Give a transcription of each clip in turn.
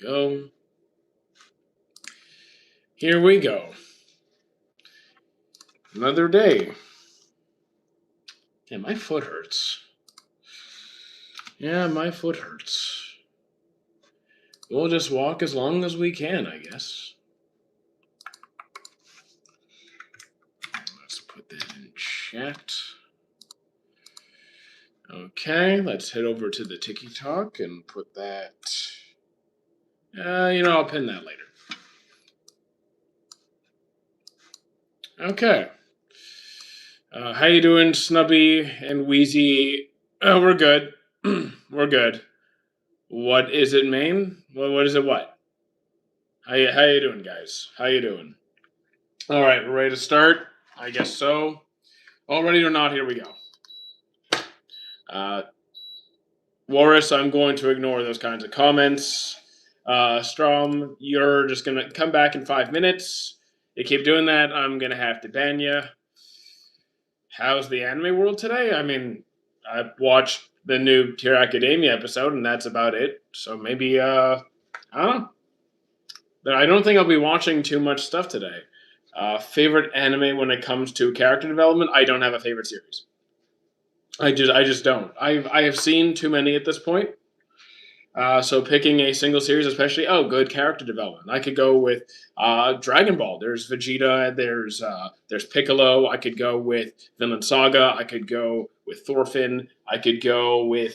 Go. Here we go. Another day. Yeah, my foot hurts. Yeah, my foot hurts. We'll just walk as long as we can, I guess. Let's put that in chat. Okay, let's head over to the TikTok and put that. I'll pin that later. Okay. How you doing, Snubby and Wheezy? Oh, we're good. We're good. What is it, Maine? What is it? What? How you doing, guys? How you doing? All right, we're ready to start. I guess so. All ready or not? Here we go. Walrus, I'm going to ignore those kinds of comments. Strom, you're just gonna come back in 5 minutes. You keep doing that, I'm gonna have to ban you. How's the anime world today? I mean, I watched the new Hero Academia episode, and that's about it. So maybe, I don't know. But I don't think I'll be watching too much stuff today. Favorite anime when it comes to character development? I don't have a favorite series. I just don't. I have seen too many at this point. So picking a single series, especially good character development. I could go with Dragon Ball. There's Vegeta. There's Piccolo. I could go with Vinland Saga. I could go with Thorfinn. I could go with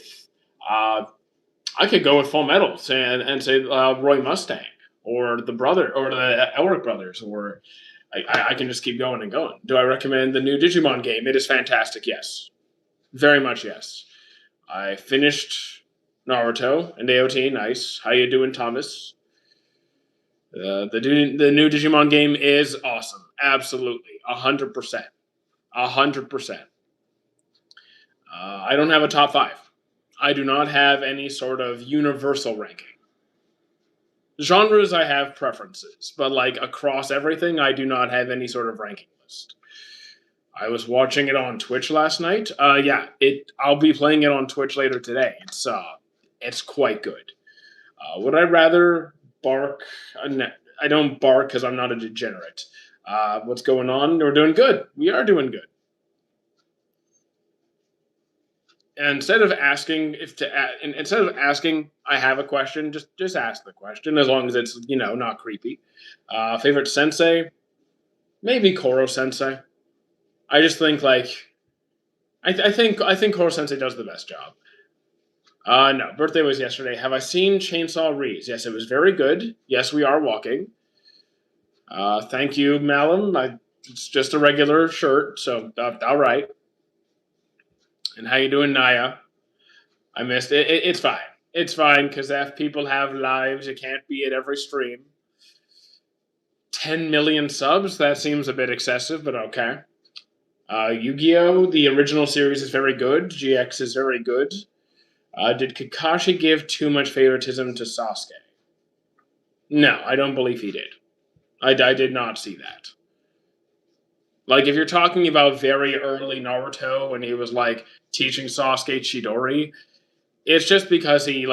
Full Metal and say Roy Mustang or the Elric brothers, or I can just keep going and going. Do I recommend the new Digimon game? It is fantastic. Yes, very much yes. I finished Naruto and AOT. Nice. How you doing, Thomas? The new Digimon game is awesome. Absolutely, 100%, 100%. I don't have a top 5. I do not have any sort of universal ranking. Genres, I have preferences, but like across everything, I do not have any sort of ranking list. I was watching it on Twitch last night. I'll be playing it on Twitch later today. It's quite good. Would I rather bark? I don't bark because I'm not a degenerate. What's going on? We're doing good. We are doing good. And instead of asking, I have a question. Just ask the question as long as it's not creepy. Favorite sensei? Maybe Koro Sensei. I just think I think Koro Sensei does the best job. No, birthday was yesterday. Have I seen Chainsaw Reese? Yes, it was very good. Yes, we are walking. Thank you, Malum. It's just a regular shirt, so all right. And how you doing, Naya? I missed it. It's fine. It's fine because if people have lives, it can't be at every stream. 10 million subs? That seems a bit excessive, but okay. Yu-Gi-Oh! The original series is very good. GX is very good. Did Kakashi give too much favoritism to Sasuke? No, I don't believe he did. I did not see that. Like, if you're talking about very early Naruto when he was, teaching Sasuke Chidori, it's just because he,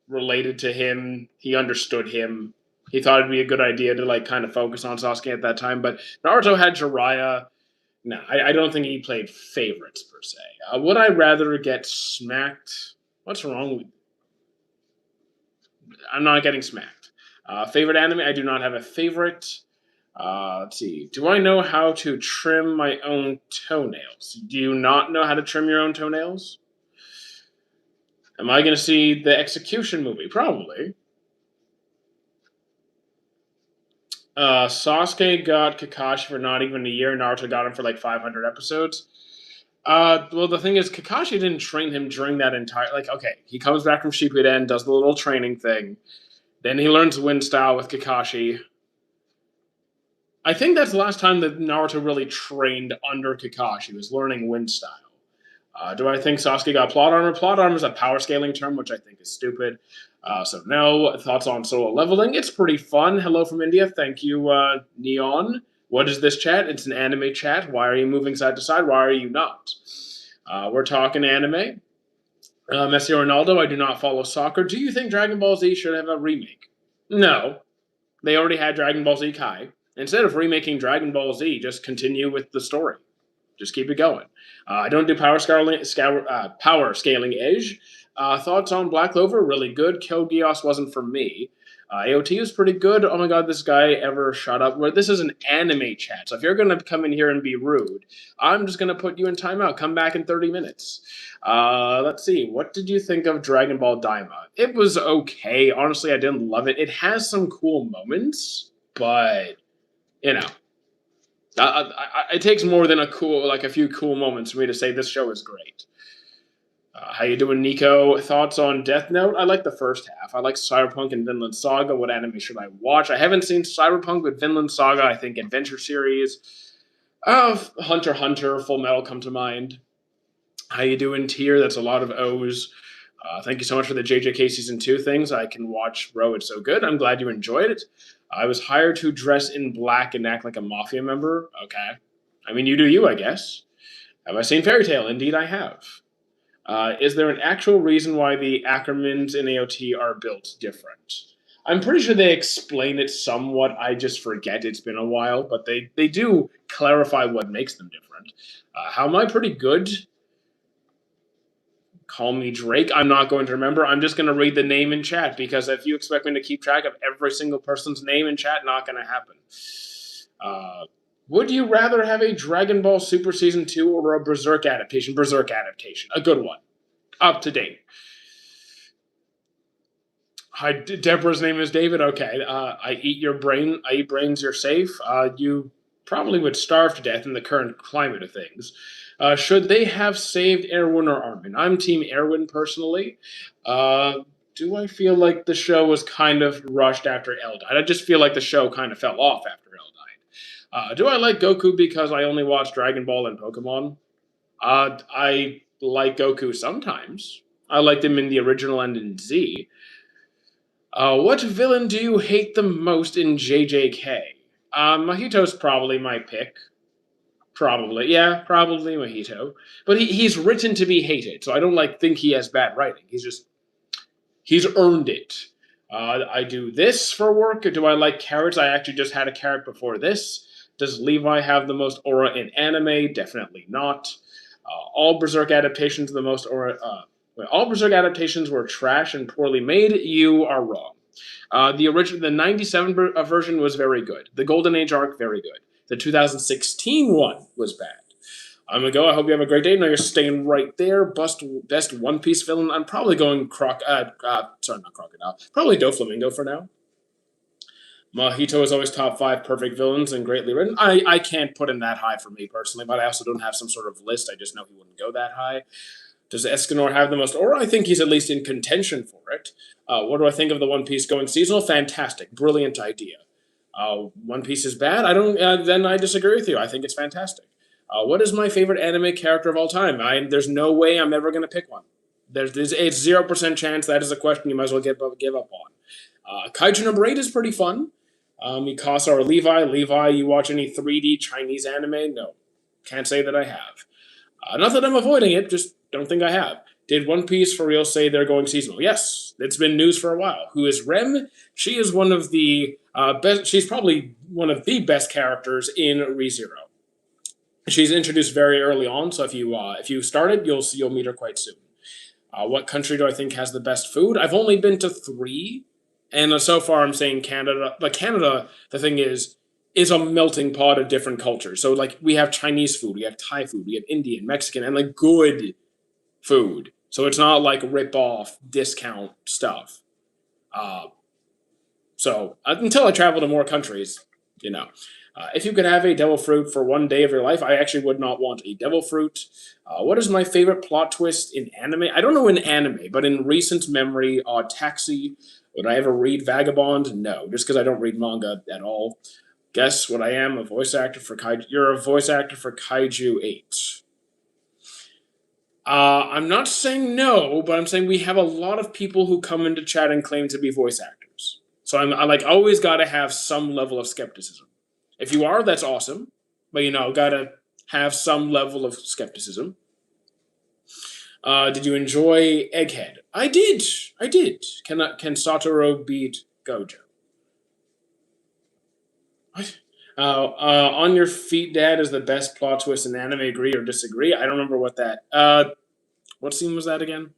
related to him, he understood him. He thought it'd be a good idea to, kind of focus on Sasuke at that time. But Naruto had Jiraiya. No, I don't think he played favorites, per se. Would I rather get smacked? What's wrong with... I'm not getting smacked. Favorite anime? I do not have a favorite. Let's see. Do I know how to trim my own toenails? Do you not know how to trim your own toenails? Am I going to see the Execution movie? Probably. Sasuke got Kakashi for not even a year. Naruto got him for 500 episodes. Well, the thing is, Kakashi didn't train him during that entire... he comes back from Shippuden, does the little training thing. Then he learns Wind Style with Kakashi. I think that's the last time that Naruto really trained under Kakashi, was learning Wind Style. Do I think Sasuke got plot armor? Plot armor is a power scaling term, which I think is stupid. So no. Thoughts on solo leveling? It's pretty fun. Hello from India. Thank you, Neon. What is this chat? It's an anime chat. Why are you moving side to side? Why are you not? We're talking anime. Messi or Ronaldo, I do not follow soccer. Do you think Dragon Ball Z should have a remake? No, they already had Dragon Ball Z Kai. Instead of remaking Dragon Ball Z, just continue with the story. Just keep it going. I don't do power scaling edge. Thoughts on Black Clover? Really good. Kill Geass wasn't for me. AOT was pretty good. Oh my god, this guy ever shut up. Where this is an anime chat, so if you're gonna come in here and be rude, I'm just gonna put you in timeout. Come back in 30 minutes. Let's see. What did you think of Dragon Ball Daima? It was okay. Honestly, I didn't love it. It has some cool moments, but you know, it takes more than a few cool moments for me to say this show is great. How you doing, Nico? Thoughts on Death Note? I like the first half. I like Cyberpunk and Vinland Saga. What anime should I watch? I haven't seen Cyberpunk, but Vinland Saga, I think Adventure Series. Hunter x Hunter, Full Metal come to mind. How you doing, Tier? That's a lot of O's. Thank you so much for the JJK Season 2 things. I can watch Bro, it's so good. I'm glad you enjoyed it. I was hired to dress in black and act like a mafia member. Okay. I mean, you do you, I guess. Have I seen Fairy Tail? Indeed, I have. Is there an actual reason why the Ackermans in AOT are built different? I'm pretty sure they explain it somewhat. I just forget. It's been a while, but they do clarify what makes them different. How am I pretty good? Call me Drake. I'm not going to remember. I'm just going to read the name in chat because if you expect me to keep track of every single person's name in chat, not going to happen. Would you rather have a Dragon Ball Super Season 2 or a Berserk adaptation? Berserk adaptation. A good one. Up to date. Hi, Deborah's name is David. Okay. I eat your brain. I eat brains. You're safe. You probably would starve to death in the current climate of things. Should they have saved Erwin or Armin? I'm Team Erwin personally. Do I feel like the show was kind of rushed after El died? I just feel like the show kind of fell off after El died. Do I like Goku because I only watch Dragon Ball and Pokemon? I like Goku sometimes. I liked him in the original and in Z. What villain do you hate the most in JJK? Mahito's probably my pick. Probably, yeah, probably Mahito. But he's written to be hated, so I don't think he has bad writing. He's earned it. I do this for work. Do I like carrots? I actually just had a carrot before this. Does Levi have the most aura in anime? Definitely not. All Berserk adaptations the most aura. All Berserk adaptations were trash and poorly made. You are wrong. The 97 version was very good. The Golden Age arc, very good. The 2016 one was bad. I'm gonna go. I hope you have a great day. Now you're staying right there. Best One Piece villain. I'm probably going not Crocodile. Probably Doflamingo for now. Mahito is always top 5 perfect villains and greatly written. I can't put him that high for me personally, but I also don't have some sort of list. I just know he wouldn't go that high. Does Escanor have the most aura? I think he's at least in contention for it. What do I think of the One Piece going seasonal? Fantastic. Brilliant idea. One Piece is bad? I don't. Then I disagree with you. I think it's fantastic. What is my favorite anime character of all time? There's no way I'm ever going to pick one. There's a 0% chance that is a question you might as well give up on. Kaiju number 8 is pretty fun. Mikasa or Levi. Levi, you watch any 3D Chinese anime? No. Can't say that I have. Not that I'm avoiding it, just don't think I have. Did One Piece for real say they're going seasonal? Yes, it's been news for a while. Who is Rem? She is one of the best. She's probably one of the best characters in ReZero. She's introduced very early on, so if you started, you'll meet her quite soon. What country do I think has the best food? I've only been to 3, and so far I'm saying Canada. But Canada, the thing is a melting pot of different cultures. So we have Chinese food, we have Thai food, we have Indian, Mexican, and good food. So it's not rip off discount stuff. So until I travel to more countries, if you could have a devil fruit for one day of your life, I actually would not want a devil fruit. What is my favorite plot twist in anime? I don't know in anime, but in recent memory, Taxi. Would I ever read Vagabond? No, just because I don't read manga at all. Guess what I am? A voice actor for Kaiju. You're a voice actor for Kaiju 8. I'm not saying no, but I'm saying we have a lot of people who come into chat and claim to be voice actors. So I always got to have some level of skepticism. If you are, that's awesome. But, gotta have some level of skepticism. Did you enjoy Egghead? I did. Can Satoru beat Gojo? What? On Your Feet, Dad is the best plot twist in anime. Agree or disagree? I don't remember what that. What scene was that again?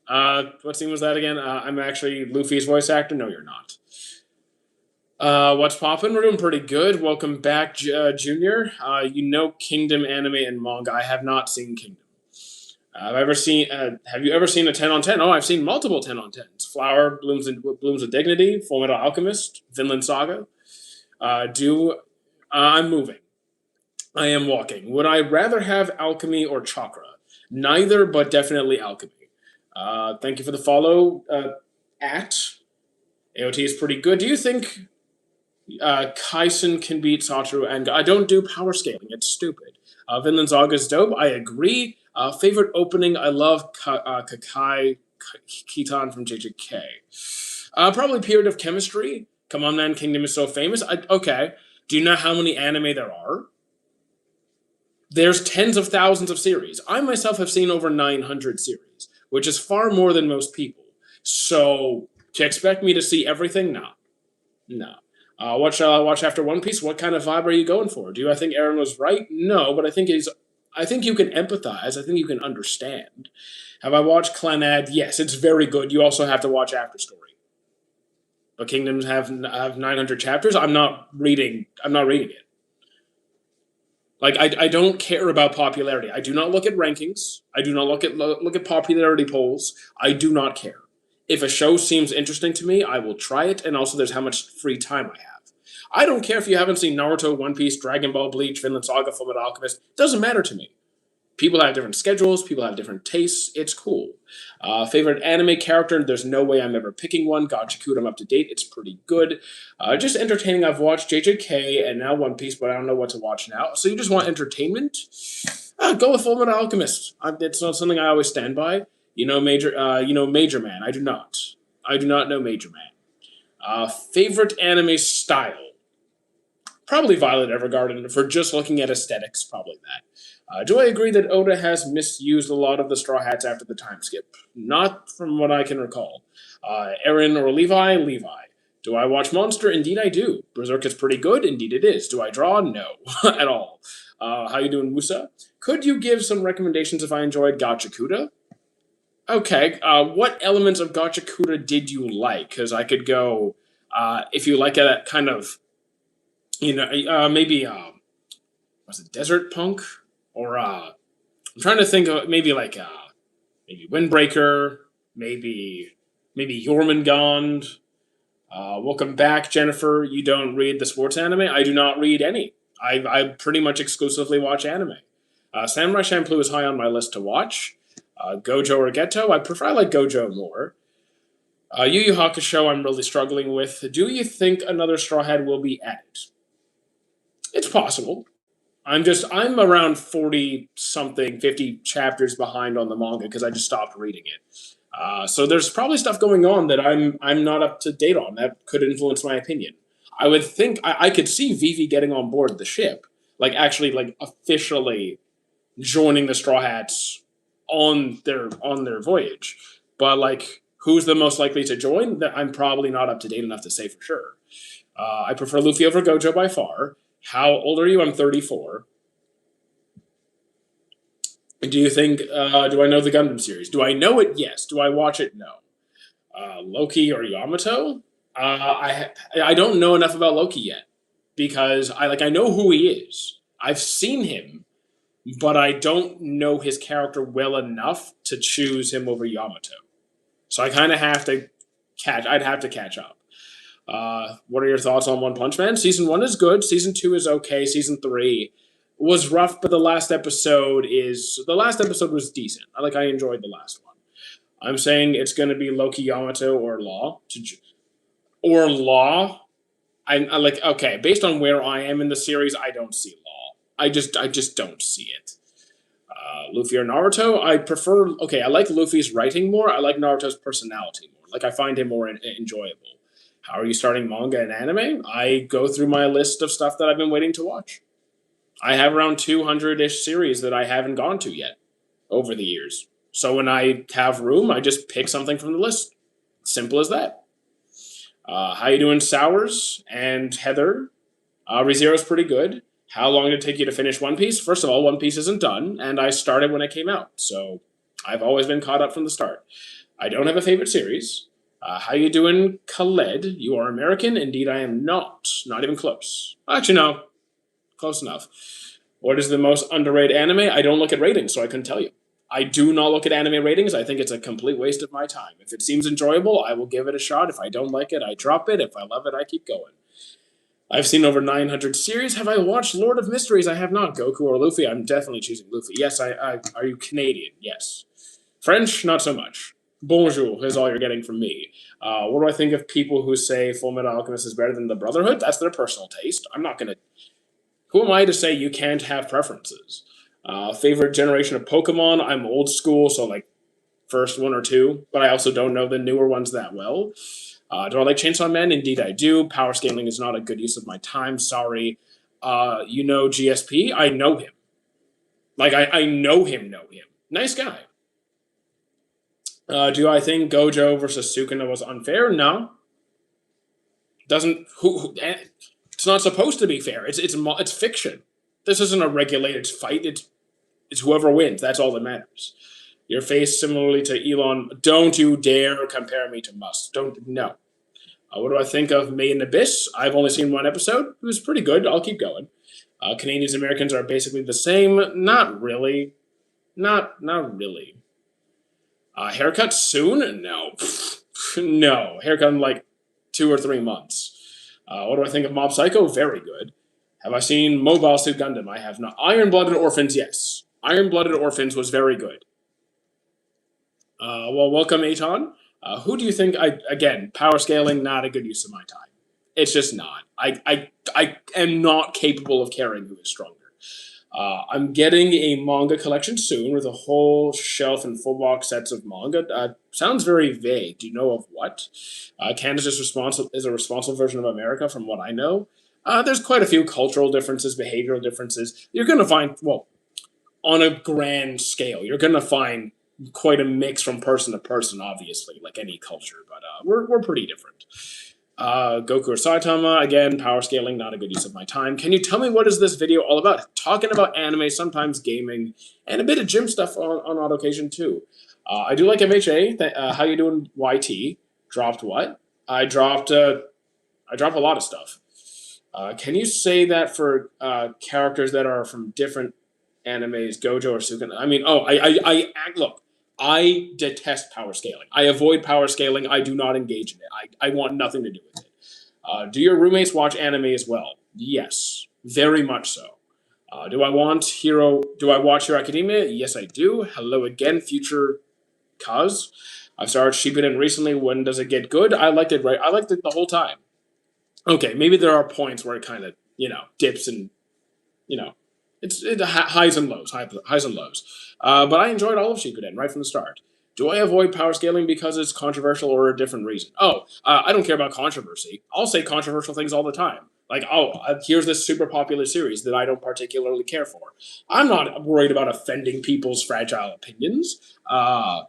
What scene was that again? I'm actually Luffy's voice actor. No, you're not. What's poppin'? We're doing pretty good. Welcome back, Junior. You know Kingdom anime and manga. I have not seen Kingdom. Have you ever seen a 10 on 10? Oh, I've seen multiple 10 on 10s. Flower Blooms with Dignity, Full Metal Alchemist, Vinland Saga. I'm moving. I am walking. Would I rather have alchemy or chakra? Neither, but definitely alchemy. Thank you for the follow. At AOT is pretty good. Do you think Kaisen can beat Satoru? And I don't do power scaling. It's stupid. Vinland Saga is dope. I agree. Favorite opening? I love Kakai Kitan from JJK. Probably Period of Chemistry. Come on, man. Kingdom is so famous. Okay. Do you know how many anime there are? There's tens of thousands of series. I myself have seen over 900 series, which is far more than most people. So to expect me to see everything? No. No. What shall I watch after One Piece? What kind of vibe are you going for? Do I think Aaron was right? No, but I think you can empathize. I think you can understand. Have I watched Clannad? Yes, it's very good. You also have to watch After Story. But Kingdoms have 900 chapters. I'm not reading it. Like I don't care about popularity. I do not look at rankings. I do not look at popularity polls. I do not care. If a show seems interesting to me, I will try it. And also, there's how much free time I have. I don't care if you haven't seen Naruto, One Piece, Dragon Ball, Bleach, Vinland Saga, Fullmetal Alchemist. It doesn't matter to me. People have different schedules. People have different tastes. It's cool. Favorite anime character? There's no way I'm ever picking one. Gachikura, I'm up to date. It's pretty good. Just entertaining. I've watched JJK and now One Piece, but I don't know what to watch now. So you just want entertainment? Go with Fullmetal Alchemist. It's not something I always stand by. Major Man. I do not. I do not know Major Man. Favorite anime style? Probably Violet Evergarden. For just looking at aesthetics, probably that. Do I agree that Oda has misused a lot of the Straw Hats after the time skip? Not from what I can recall. Aaron or Levi? Levi. Do I watch Monster? Indeed I do. Berserk is pretty good? Indeed it is. Do I draw? No, at all. How you doing, Musa? Could you give some recommendations if I enjoyed Gachikuta? Okay, what elements of Gachikuta did you like? Because I could go, if you like that kind of, maybe, was it Desert Punk? Or, I'm trying to think of maybe maybe Windbreaker, maybe Jormungand. Welcome back, Jennifer. You don't read the sports anime? I do not read any. I pretty much exclusively watch anime. Samurai Champloo is high on my list to watch. Gojo or Geto? I like Gojo more. Yu Yu Hakusho, I'm really struggling with. Do you think another Straw Hat will be added? It's possible. I'm around 40 something, 50 chapters behind on the manga because I just stopped reading it. So there's probably stuff going on that I'm not up to date on that could influence my opinion. I would think I could see Vivi getting on board the ship, like actually like officially joining the Straw Hats on their voyage. But like who's the most likely to join? That I'm probably not up to date enough to say for sure. I prefer Luffy over Gojo by far. How old are you? I'm 34. Do you think? Do I know the Gundam series? Do I know it? Yes. Do I watch it? No. Loki or Yamato? I don't know enough about Loki yet because I know who he is. I've seen him, but I don't know his character well enough to choose him over Yamato. So I kind of have to catch. I'd have to catch up. What are your thoughts on One Punch Man? Season 1 is good. Season 2 is okay. Season 3 was rough, but the last episode was decent. I enjoyed the last one. I'm saying it's going to be Loki, Yamato, or Law. Law. I like okay. Based on where I am in the series, I don't see Law. I just don't see it. Luffy or Naruto? I prefer. Okay, I like Luffy's writing more. I like Naruto's personality more. I find him more enjoyable. How are you starting manga and anime? I go through my list of stuff that I've been waiting to watch. I have around 200-ish series that I haven't gone to yet over the years. So when I have room, I just pick something from the list. Simple as that. How you doing, Sours and Heather? ReZero's pretty good. How long did it take you to finish One Piece? First of all, One Piece isn't done, and I started when it came out, so I've always been caught up from the start. I don't have a favorite series. How you doing, Khaled? You are American? Indeed, I am not. Not even close. Actually, no. Close enough. What is the most underrated anime? I don't look at ratings, so I couldn't tell you. I do not look at anime ratings. I think it's a complete waste of my time. If it seems enjoyable, I will give it a shot. If I don't like it, I drop it. If I love it, I keep going. I've seen over 900 series. Have I watched Lord of Mysteries? I have not. Goku or Luffy? I'm definitely choosing Luffy. Yes, I are you Canadian? Yes. French? Not so much. Bonjour is all you're getting from me. What do I think of people who say Full Metal Alchemist is better than the Brotherhood? That's their personal taste. I'm not going to. Who am I to say you can't have preferences? Favorite generation of Pokemon? I'm old school, so like first one or two, but I also don't know the newer ones that well. Do I like Chainsaw Man? Indeed, I do. Power scaling is not a good use of my time. Sorry. GSP? I know him. Like, I know him. Nice guy. Do I think Gojo versus Sukuna was unfair? No. Doesn't it's not supposed to be fair. It's fiction. This isn't a regulated fight. It's whoever wins. That's all that matters. Your face similarly to Elon. Don't you dare compare me to Musk. Don't no. What do I think of Made in Abyss? I've only seen one episode. It was pretty good. I'll keep going. Canadians and Americans are basically the same. Not really. Not really. Haircut soon? No. No. Haircut in like 2 or 3 months. What do I think of Mob Psycho? Very good. Have I seen Mobile Suit Gundam? I have not. Iron Blooded Orphans, yes. Iron Blooded Orphans was very good. Well, welcome, Aton. Who do you think? Again, power scaling, not a good use of my time. It's just not. I am not capable of caring who is stronger. I'm getting a manga collection soon with a whole shelf and full box sets of manga. Sounds very vague. Do you know of what? Canada's is a responsible version of America, from what I know. There's quite a few cultural differences, behavioral differences. You're going to find, well, on a grand scale, you're going to find quite a mix from person to person, obviously, like any culture, but we're pretty different. Goku or Saitama, again, power scaling, not a good use of my time. Can you tell me what is this video all about? Talking about anime, sometimes gaming, and a bit of gym stuff on occasion too. I do like MHA. How you doing, YT? Dropped what? I dropped a lot of stuff. Can you say that for characters that are from different animes, Gojo or Sukuna? I mean, look. I detest power scaling. I avoid power scaling. I do not engage in it. I want nothing to do with it. Do your roommates watch anime as well? Yes, very much so. Do I watch Hero Academia? Yes, I do. Hello again, future Kaz. I've started Shippuden recently. When does it get good? I liked it the whole time. Okay, maybe there are points where it kind of, dips and, it's highs and lows, highs and lows. But I enjoyed all of Shippuden right from the start. Do I avoid power scaling because it's controversial or a different reason? I don't care about controversy. I'll say controversial things all the time. Like, here's this super popular series that I don't particularly care for. I'm not worried about offending people's fragile opinions. I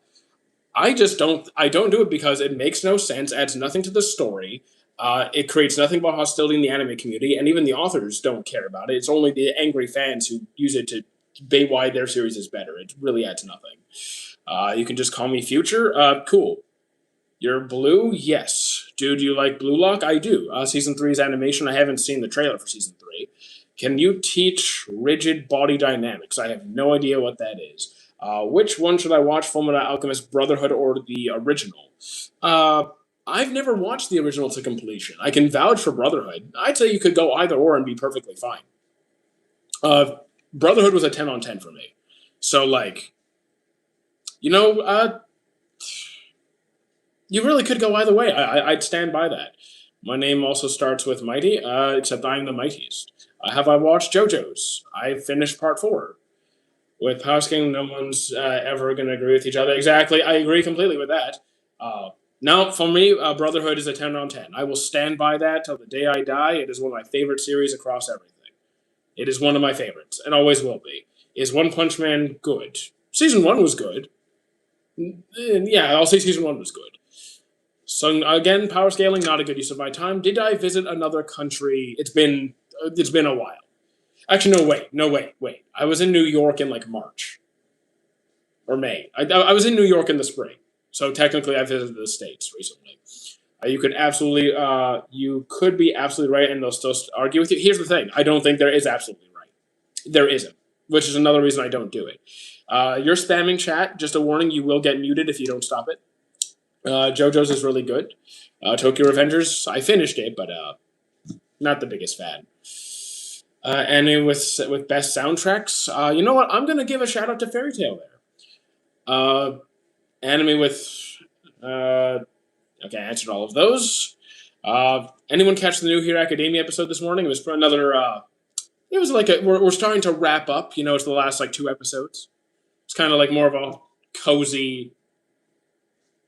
don't do it because it makes no sense, adds nothing to the story. It creates nothing but hostility in the anime community, and even the authors don't care about it. It's only the angry fans who use it to debate why their series is better. It really adds nothing. You can just call me Future. Cool. You're Blue? Yes. Dude, you like Blue Lock? I do. Season 3's animation. I haven't seen the trailer for Season 3. Can you teach rigid body dynamics? I have no idea what that is. Which one should I watch, Fullmetal Alchemist Brotherhood or the original? I've never watched the original to completion. I can vouch for Brotherhood. I'd say you could go either or and be perfectly fine. Brotherhood was a 10 on 10 for me. So, you really could go either way. I'd stand by that. My name also starts with Mighty, except I'm the mightiest. Have I watched JoJo's? I finished part 4. With Power Scaling, no one's ever going to agree with each other. Exactly. I agree completely with that. No, for me, Brotherhood is a 10 on 10. I will stand by that till the day I die. It is one of my favorite series across everything. It is one of my favorites, and always will be. Is One Punch Man good? Season 1 was good. Yeah, I'll say Season 1 was good. So again, power scaling, not a good use of my time. Did I visit another country? It's been a while. Actually, no, wait. I was in New York in like March or May. I was in New York in the spring, so technically I visited the states recently. You could be absolutely right, and they'll still argue with you. Here's the thing: I don't think there is absolutely right. There isn't, which is another reason I don't do it. You're spamming chat. Just a warning: you will get muted if you don't stop it. JoJo's is really good. Tokyo Revengers, I finished it, but not the biggest fan. And with best soundtracks, you know what? I'm gonna give a shout out to Fairy Tail there. Uh, Anime with okay, I answered all of those. Anyone catch the new Hero Academia episode this morning? It was for another. It was like we're starting to wrap up. It's the last like 2 episodes. It's kind of like more of a cozy.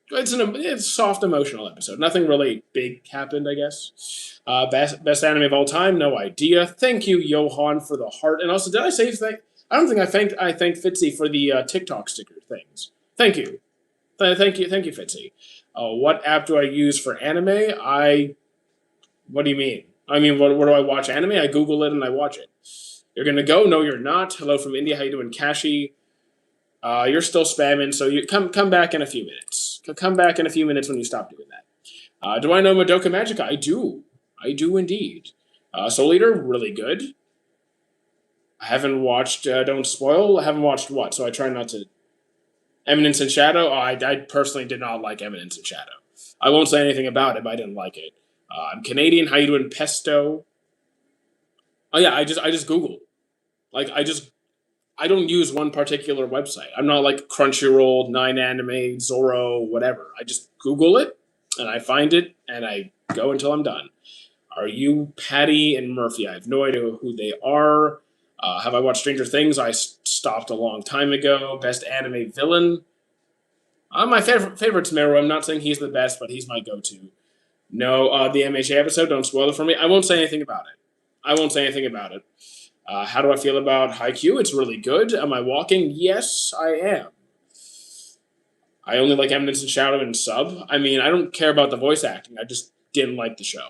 It's a soft emotional episode. Nothing really big happened, I guess. Best anime of all time, no idea. Thank you, Johan, for the heart. And also, did I say thank? I don't think I thanked Fitzy for the TikTok sticker things. Thank you, thank you, Fitzy. What app do I use for anime? What do you mean? I mean, where do I watch anime? I Google it and I watch it. You're gonna go? No, you're not. Hello from India. How you doing, Kashi? You're still spamming, so you come back in a few minutes. Come back in a few minutes when you stop doing that. Do I know Madoka Magica? I do indeed. Soul Eater, really good. I haven't watched Don't Spoil. I haven't watched what, so I try not to. Eminence in Shadow? I personally did not like Eminence in Shadow. I won't say anything about it, but I didn't like it. I'm Canadian. How you doing, Pesto? Oh yeah, I just Google. Like I don't use one particular website. I'm not like Crunchyroll, Nine Anime, Zorro, whatever. I just Google it and I find it and I go until I'm done. Are you Patty and Murphy? I have no idea who they are. Have I watched Stranger Things? I stopped a long time ago. Best anime villain? My favorite's Meru. I'm not saying he's the best, but he's my go-to. No, the MHA episode. Don't spoil it for me. I won't say anything about it. How do I feel about Haikyuu? It's really good. Am I walking? Yes, I am. I only like Eminence and Shadow and Sub. I mean, I don't care about the voice acting. I just didn't like the show.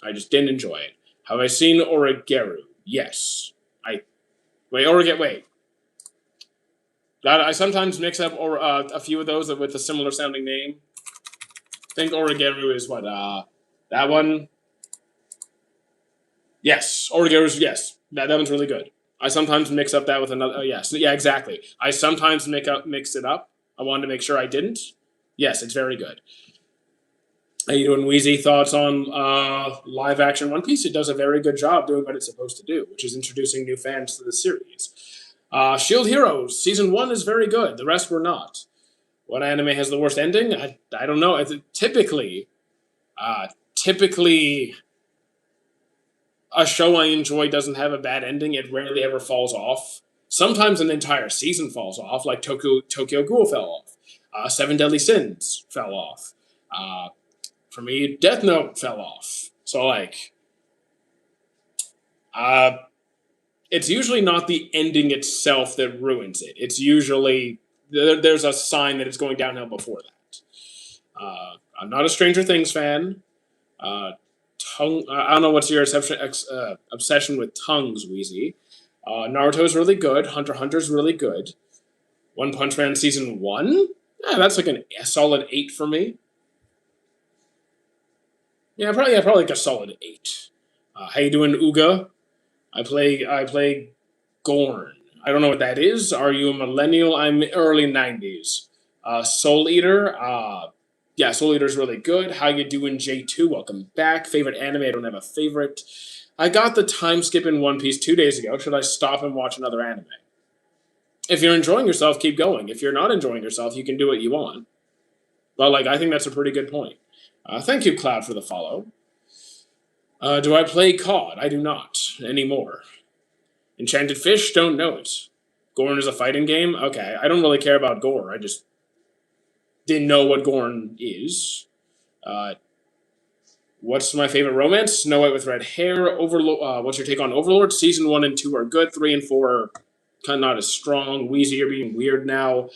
I just didn't enjoy it. Have I seen Origeru? Yes. Wait. I sometimes mix up a few of those with a similar sounding name. I think Origeru is what? That one? Yes. Origeru's, yes. That one's really good. I sometimes mix up that with another. Yes. Yeah, exactly. I sometimes mix it up. I wanted to make sure I didn't. Yes, it's very good. How you doing, Wheezy? Thoughts on live action One Piece? It does a very good job doing what it's supposed to do, which is introducing new fans to the series. Shield Heroes season 1 is very good. The rest were not. What anime has the worst ending? I don't know. Typically, a show I enjoy doesn't have a bad ending. It rarely ever falls off. Sometimes an entire season falls off, like Tokyo Ghoul fell off. Seven Deadly Sins fell off. For me, Death Note fell off. So it's usually not the ending itself that ruins it. It's usually there's a sign that it's going downhill before that. I'm not a Stranger Things fan. I don't know what's your obsession with tongues, Wheezy. Naruto's really good. Hunter x Hunter's really good. One Punch Man season 1? Yeah, that's like a solid 8 for me. Yeah, probably like a solid 8. How you doing, Uga? I play Gorn. I don't know what that is. Are you a millennial? I'm early 90s. Soul Eater. Yeah, Soul Eater's really good. How you doing, J2? Welcome back. Favorite anime? I don't have a favorite. I got the time skip in One Piece 2 days ago. Should I stop and watch another anime? If you're enjoying yourself, keep going. If you're not enjoying yourself, you can do what you want. But I think that's a pretty good point. Thank you, Cloud, for the follow. Do I play COD? I do not anymore. Enchanted Fish? Don't know it. Gorn is a fighting game? Okay, I don't really care about gore. I just didn't know what Gorn is. What's my favorite romance? Snow White with Red Hair. What's your take on Overlord? Season 1 and 2 are good. 3 and 4 are kind of not as strong. Wheezy, you're being weird now.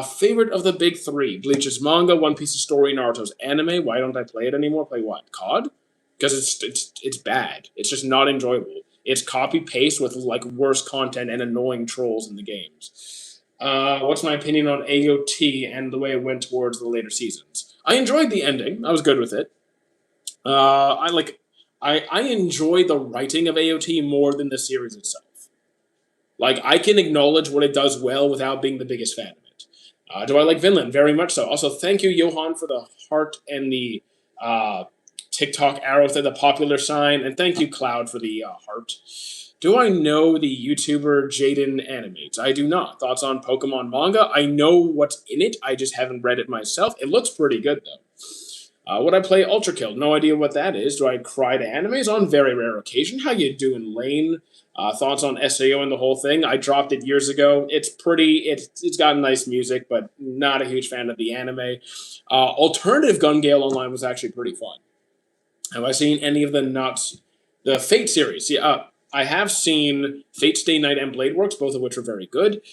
Favorite of the big three: Bleach's manga, One Piece's story, Naruto's anime. Why don't I play it anymore? Play what? COD? Because it's bad. It's just not enjoyable. It's copy paste with like worse content and annoying trolls in the games. What's my opinion on AOT and the way it went towards the later seasons? I enjoyed the ending. I was good with it. I like. I enjoy the writing of AOT more than the series itself. Like I can acknowledge what it does well without being the biggest fan of it. Do I like Vinland? Very much so. Also, thank you, Johan, for the heart and the uh, TikTok arrow to the popular sign, and thank you, Cloud, for the heart. Do I know the YouTuber Jaden Animates? I do not. Thoughts on Pokemon manga? I know what's in it. I just haven't read it myself. It looks pretty good though. Would I play Ultra Kill? No idea what that is. Do I cry to animes? On very rare occasion. How you doing, Lane? Thoughts on SAO and the whole thing? I dropped it years ago. It's pretty. It's got nice music, but not a huge fan of the anime. Alternative Gun Gale Online was actually pretty fun. Have I seen any of the nuts? The Fate series? Yeah, I have seen Fate Stay Night and Blade Works, both of which are very good.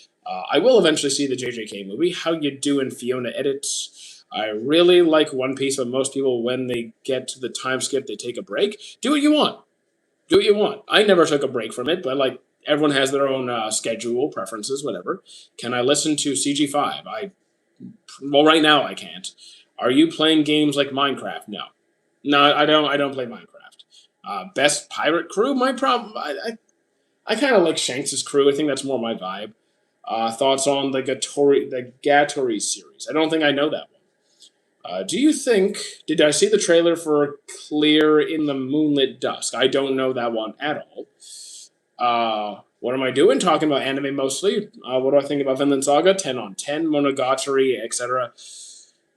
I will eventually see the JJK movie. How you doing, Fiona Edits? I really like One Piece, but most people, when they get to the time skip, they take a break. Do what you want. Do what you want. I never took a break from it, but like everyone has their own schedule, preferences, whatever. Can I listen to CG5? Well, right now I can't. Are you playing games like Minecraft? No, no, I don't. I don't play Minecraft. Best pirate crew? My problem. I kind of like Shanks's crew. I think that's more my vibe. Thoughts on the Gatori series? I don't think I know that one. Do you think? Did I see the trailer for Clear in the Moonlit Dusk? I don't know that one at all. What am I doing? Talking about anime mostly. What do I think about Vinland Saga? 10 on 10, Monogatari, etc.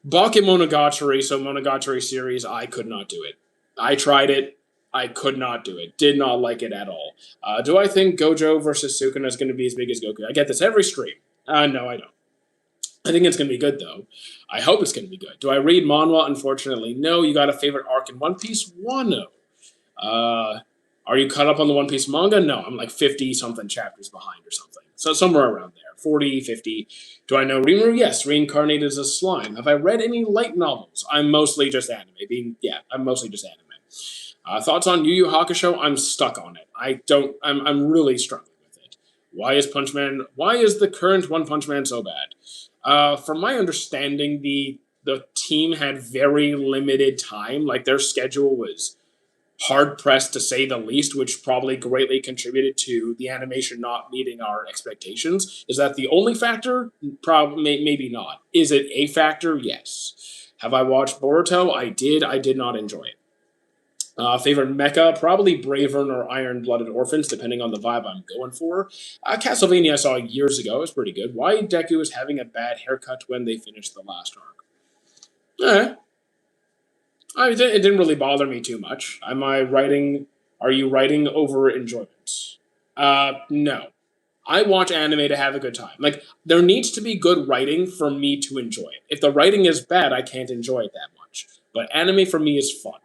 Bakemonogatari, so Monogatari series, I could not do it. I tried it. I could not do it. Did not like it at all. Do I think Gojo versus Sukuna is going to be as big as Goku? I get this every stream. No, I don't. I think it's going to be good, though. I hope it's going to be good. Do I read manhwa? Unfortunately, no. You got a favorite arc in One Piece? Wano. Are you caught up on the One Piece manga? No, I'm like 50-something chapters behind or something. So somewhere around there. 40, 50. Do I know Rimuru? Yes, reincarnated as a slime. Have I read any light novels? I'm mostly just anime. I'm mostly just anime. Thoughts on Yu Yu Hakusho? I'm stuck on it. I'm really struggling with it. Why is the current One Punch Man so bad? From my understanding, the team had very limited time. Like their schedule was hard pressed to say the least, which probably greatly contributed to the animation not meeting our expectations. Is that the only factor? Probably, maybe not. Is it a factor? Yes. Have I watched Boruto? I did. I did not enjoy it. Favorite mecha? Probably Bravern or Iron Blooded Orphans, depending on the vibe I'm going for. Castlevania I saw years ago. It was pretty good. Why Deku is having a bad haircut when they finished the last arc? Eh. It didn't really bother me too much. Are you writing over enjoyment? No. I watch anime to have a good time. Like, there needs to be good writing for me to enjoy it. If the writing is bad, I can't enjoy it that much. But anime for me is fun.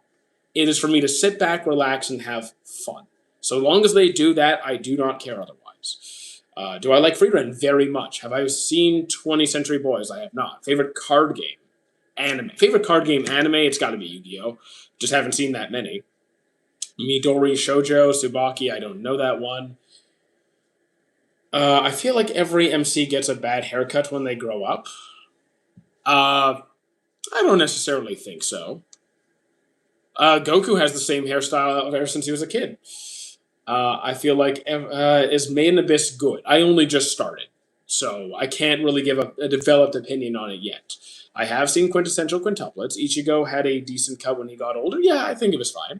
It is for me to sit back, relax, and have fun. So long as they do that, I do not care otherwise. Do I like Frieren? Very much. Have I seen 20th Century Boys? I have not. Favorite card game? Anime. Favorite card game anime? It's got to be Yu-Gi-Oh! Just haven't seen that many. Midori Shoujo, Tsubaki, I don't know that one. I feel like every MC gets a bad haircut when they grow up. I don't necessarily think so. Goku has the same hairstyle ever since he was a kid. I feel like is Made in Abyss good? I only just started, so I can't really give a developed opinion on it yet. I have seen Quintessential Quintuplets. Ichigo had a decent cut when he got older. Yeah, I think it was fine.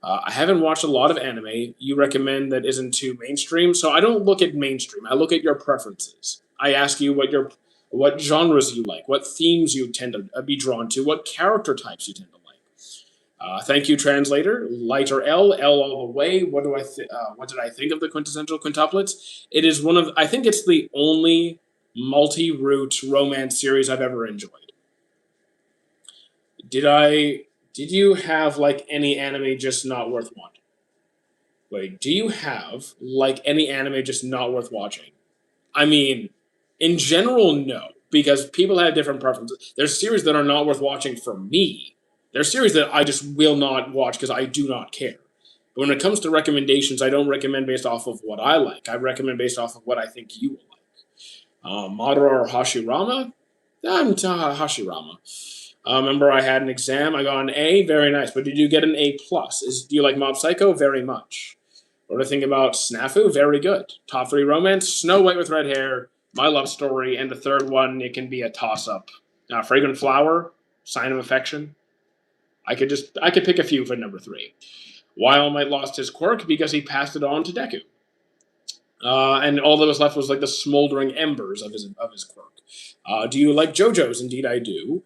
I haven't watched a lot of anime. You recommend that isn't too mainstream, so I don't look at mainstream. I look at your preferences. I ask you what genres you like, what themes you tend to be drawn to, what character types you tend to like. Thank you, translator. Lighter L, L all the way. What did I think of the Quintessential Quintuplets? It is one of. I think it's the only multi-route romance series I've ever enjoyed. Did you have like any anime just not worth watching? Wait, do you have like any anime just not worth watching? I mean, in general, no, because people have different preferences. There's series that are not worth watching for me. There's series that I just will not watch because I do not care. But when it comes to recommendations, I don't recommend based off of what I like. I recommend based off of what I think you will like. Madara or Hashirama? I'm Hashirama. Remember, I had an exam. I got an A. Very nice. But did you get an A plus? Do you like Mob Psycho? Very much. What do I think about Snafu? Very good. Top 3 romance: Snow White with red hair, My Love Story, and the third one, it can be a toss-up. Fragrant Flower, Sign of Affection. I could pick a few for number 3. Why All Might lost his quirk? Because he passed it on to Deku. And all that was left was like the smoldering embers of his quirk. Do you like JoJo's? Indeed, I do.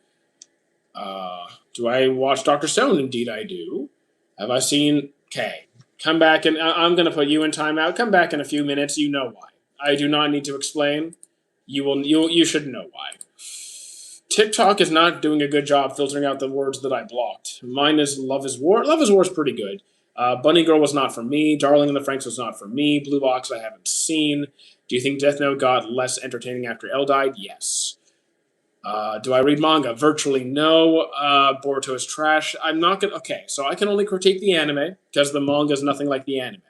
Do I watch Dr. Stone? Indeed, I do. Have I seen? Okay, come back, and I'm going to put you in timeout. Come back in a few minutes. You know why. I do not need to explain. You should know why. TikTok is not doing a good job filtering out the words that I blocked. Mine is Love is War. Love is War is pretty good. Bunny Girl was not for me. Darling in the Franxx was not for me. Blue Box I haven't seen. Do you think Death Note got less entertaining after L died? Yes. Do I read manga? Virtually no. Boruto is trash. I'm not gonna. Okay, so I can only critique the anime because the manga is nothing like the anime.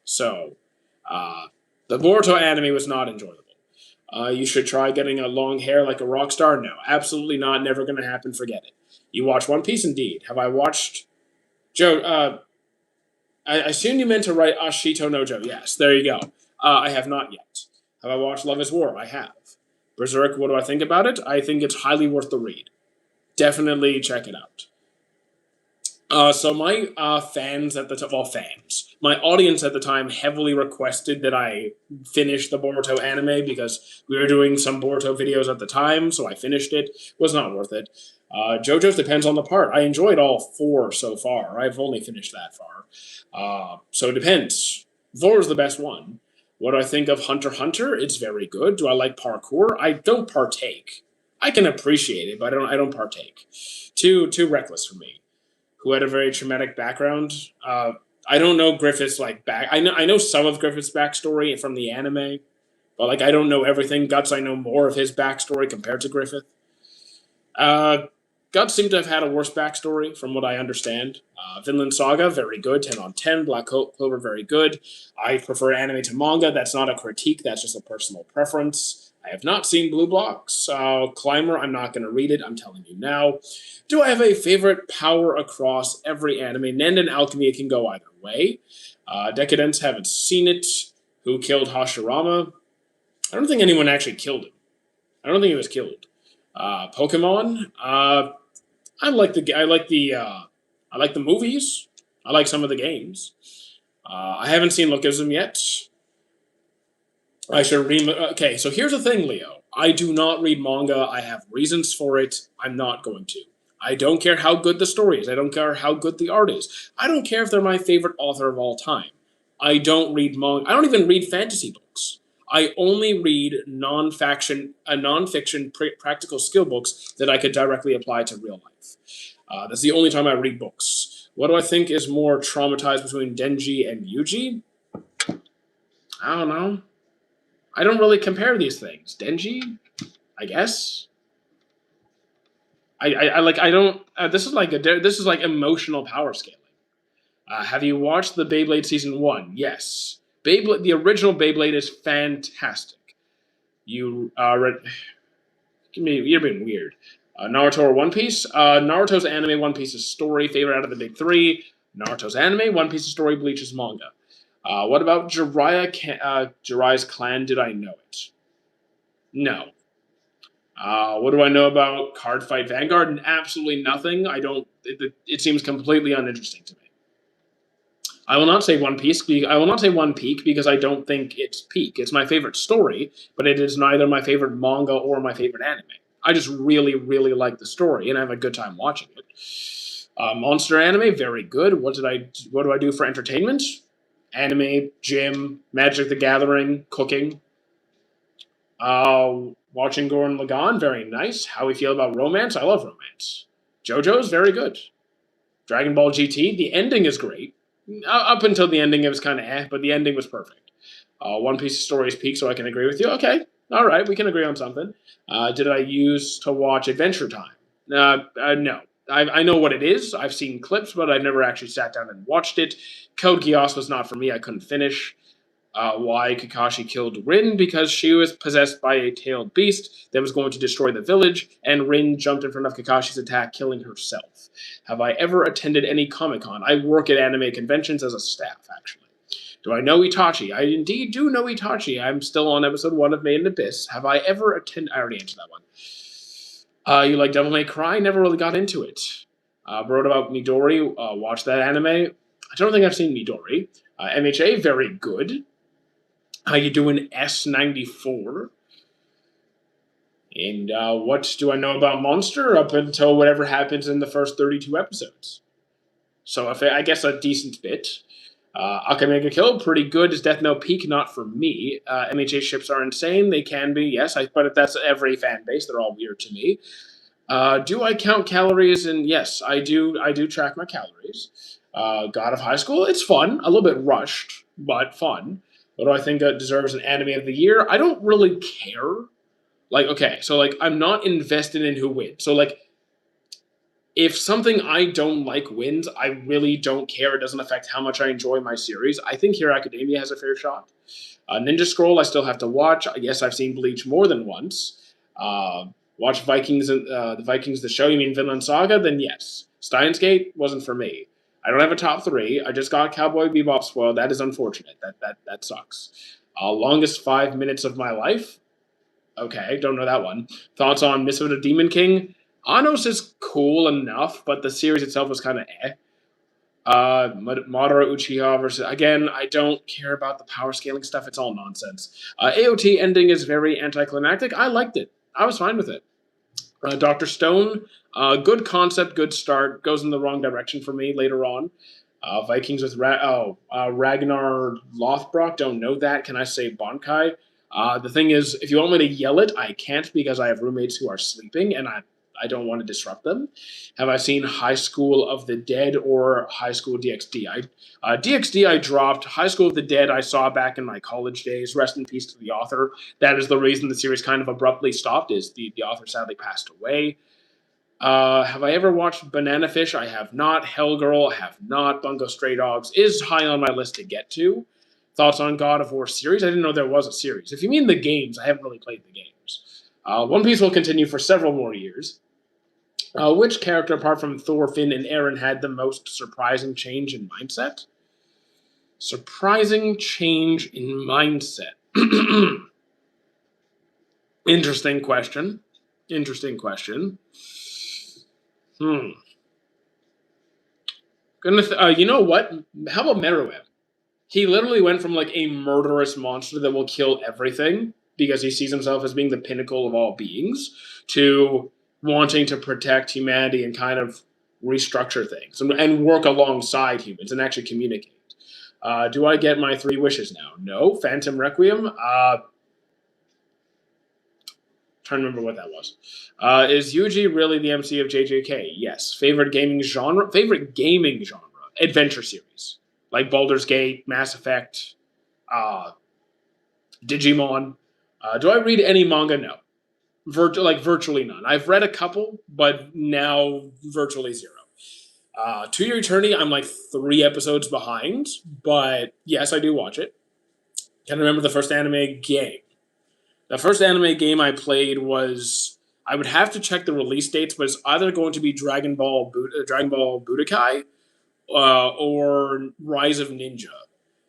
So, the Boruto anime was not enjoyable. You should try getting a long hair like a rock star. No, absolutely not. Never gonna happen. Forget it. You watch One Piece? Indeed. Have I watched? Joe. I assume you meant to write Ashito no Joe. Yes, there you go. I have not yet. Have I watched Love is War? I have. Berserk, what do I think about it? I think it's highly worth the read. Definitely check it out. So my fans at the time, well, fans, my audience at the time heavily requested that I finish the Boruto anime because we were doing some Boruto videos at the time, so I finished it. It was not worth it. JoJo's depends on the part. I enjoyed all 4 so far. I've only finished that far. So it depends. 4 is the best one. What do I think of Hunter x Hunter? It's very good. Do I like parkour? I don't partake. I can appreciate it, but I don't partake. Too reckless for me. Who had a very traumatic background? I don't know Griffith's back. I know some of Griffith's backstory from the anime, but I don't know everything. Guts, I know more of his backstory compared to Griffith. Guts seemed to have had a worse backstory, from what I understand. Vinland Saga, very good, 10 on 10. Black Clover, very good. I prefer anime to manga. That's not a critique, that's just a personal preference. I have not seen Blue Blocks. Climber, I'm not going to read it, I'm telling you now. Do I have a favorite power across every anime? Nen and Alchemy, it can go either way. Decadence, haven't seen it. Who killed Hashirama? I don't think anyone actually killed him. I don't think he was killed. Pokemon, I like the movies. I like some of the games. I haven't seen Lookism yet. I should read. Okay, so here's the thing, Leo. I do not read manga. I have reasons for it. I'm not going to. I don't care how good the story is. I don't care how good the art is. I don't care if they're my favorite author of all time. I don't read manga. I don't even read fantasy books. I only read non-fiction practical skill books that I could directly apply to real life. That's the only time I read books. What do I think is more traumatized between Denji and Yuji? I don't know. I don't really compare these things. Denji, I guess. This is like emotional power scaling. Have you watched the Beyblade season 1? Yes. Beyblade, the original Beyblade is fantastic. You're being weird. Naruto or One Piece? Naruto's anime, One Piece's story. Favorite out of the big 3. Naruto's anime, One Piece's story, Bleach's manga. What about Jiraiya's clan? Did I know it? No. What do I know about Card Fight Vanguard? Absolutely nothing. It seems completely uninteresting to me. I will not say One Piece. I will not say One Peak because I don't think it's peak. It's my favorite story, but it is neither my favorite manga or my favorite anime. I just really, really like the story, and I have a good time watching it. Monster anime, very good. What do I do for entertainment? Anime, gym, Magic the Gathering, cooking. Watching Gurren Lagann, very nice. How we feel about romance? I love romance. JoJo's very good. Dragon Ball GT, the ending is great. Up until the ending, it was kind of but the ending was perfect. One Piece's story is peak, so I can agree with you. Okay, all right, we can agree on something. Did I use to watch Adventure Time? No. I know what it is. I've seen clips, but I've never actually sat down and watched it. Code Geass was not for me. I couldn't finish. Why Kakashi killed Rin? Because she was possessed by a tailed beast that was going to destroy the village, and Rin jumped in front of Kakashi's attack, killing herself. Have I ever attended any Comic Con? I work at anime conventions as a staff, actually. Do I know Itachi? I indeed do know Itachi. I'm still on episode 1 of Made in Abyss. Have I ever attended... I already answered that one. You like Devil May Cry? Never really got into it. Wrote about Midori. Watched that anime. I don't think I've seen Midori. MHA, very good. How you doing, S94? And what do I know about Monster up until whatever happens in the first 32 episodes? So if I guess a decent bit. Akamega Kill, pretty good. Is Death Note peak? Not for me. MHA ships are insane. They can be, yes. But that's every fan base. They're all weird to me. Do I count calories? And yes, I do. I do track my calories. God of High School, it's fun. A little bit rushed, but fun. What do I think deserves an anime of the year? I don't really care. Like, okay, so like I'm not invested in who wins. So like if something I don't like wins, I really don't care. It doesn't affect how much I enjoy my series. I think Hero Academia has a fair shot. Ninja Scroll, I still have to watch. Yes, I've seen Bleach more than once. Watch Vikings, the Vikings, the show. You mean Vinland Saga? Then yes. Steins Gate wasn't for me. I don't have a top 3. I just got Cowboy Bebop spoiled. That is unfortunate. That sucks. Longest 5 minutes of my life. Okay, don't know that one. Thoughts on Misfit of Demon King? Anos is cool enough, but the series itself was kind of eh. Madara Uchiha versus... Again, I don't care about the power scaling stuff. It's all nonsense. AOT ending is very anticlimactic. I liked it. I was fine with it. Dr. Stone, good concept, good start. Goes in the wrong direction for me later on. Vikings with Ragnar Lothbrok. Don't know that. Can I say Bankai? The thing is, if you want me to yell it, I can't because I have roommates who are sleeping, and I don't want to disrupt them. Have I seen High School of the Dead or High School DxD? DxD I dropped. High School of the Dead I saw back in my college days. Rest in peace to the author. That is the reason the series kind of abruptly stopped, is the author sadly passed away. Have I ever watched Banana Fish? I have not. Hellgirl, I have not. Bungo Stray Dogs is high on my list to get to. Thoughts on God of War series? I didn't know there was a series. If you mean the games, I haven't really played the games. One Piece will continue for several more years. Which character, apart from Thor, Finn, and Eren, had the most surprising change in mindset? Surprising change in mindset. Interesting question. Interesting question. You know what? How about Meruem? He literally went from like a murderous monster that will kill everything because he sees himself as being the pinnacle of all beings to wanting to protect humanity and kind of restructure things and work alongside humans and actually communicate. Do I get my 3 wishes now? No. Phantom Requiem. Trying to remember what that was. Is Yuji really the MC of JJK? Yes. Favorite gaming genre? Favorite gaming genre? Adventure series. Like Baldur's Gate, Mass Effect, Digimon. Do I read any manga? No. Virtually none. I've read a couple, but now virtually 0. To Your Eternity, I'm like 3 episodes behind, but yes, I do watch it. Can't remember the first anime game. The first anime game I played was... I would have to check the release dates, but it's either going to be Dragon Ball Budokai or Rise of Ninja.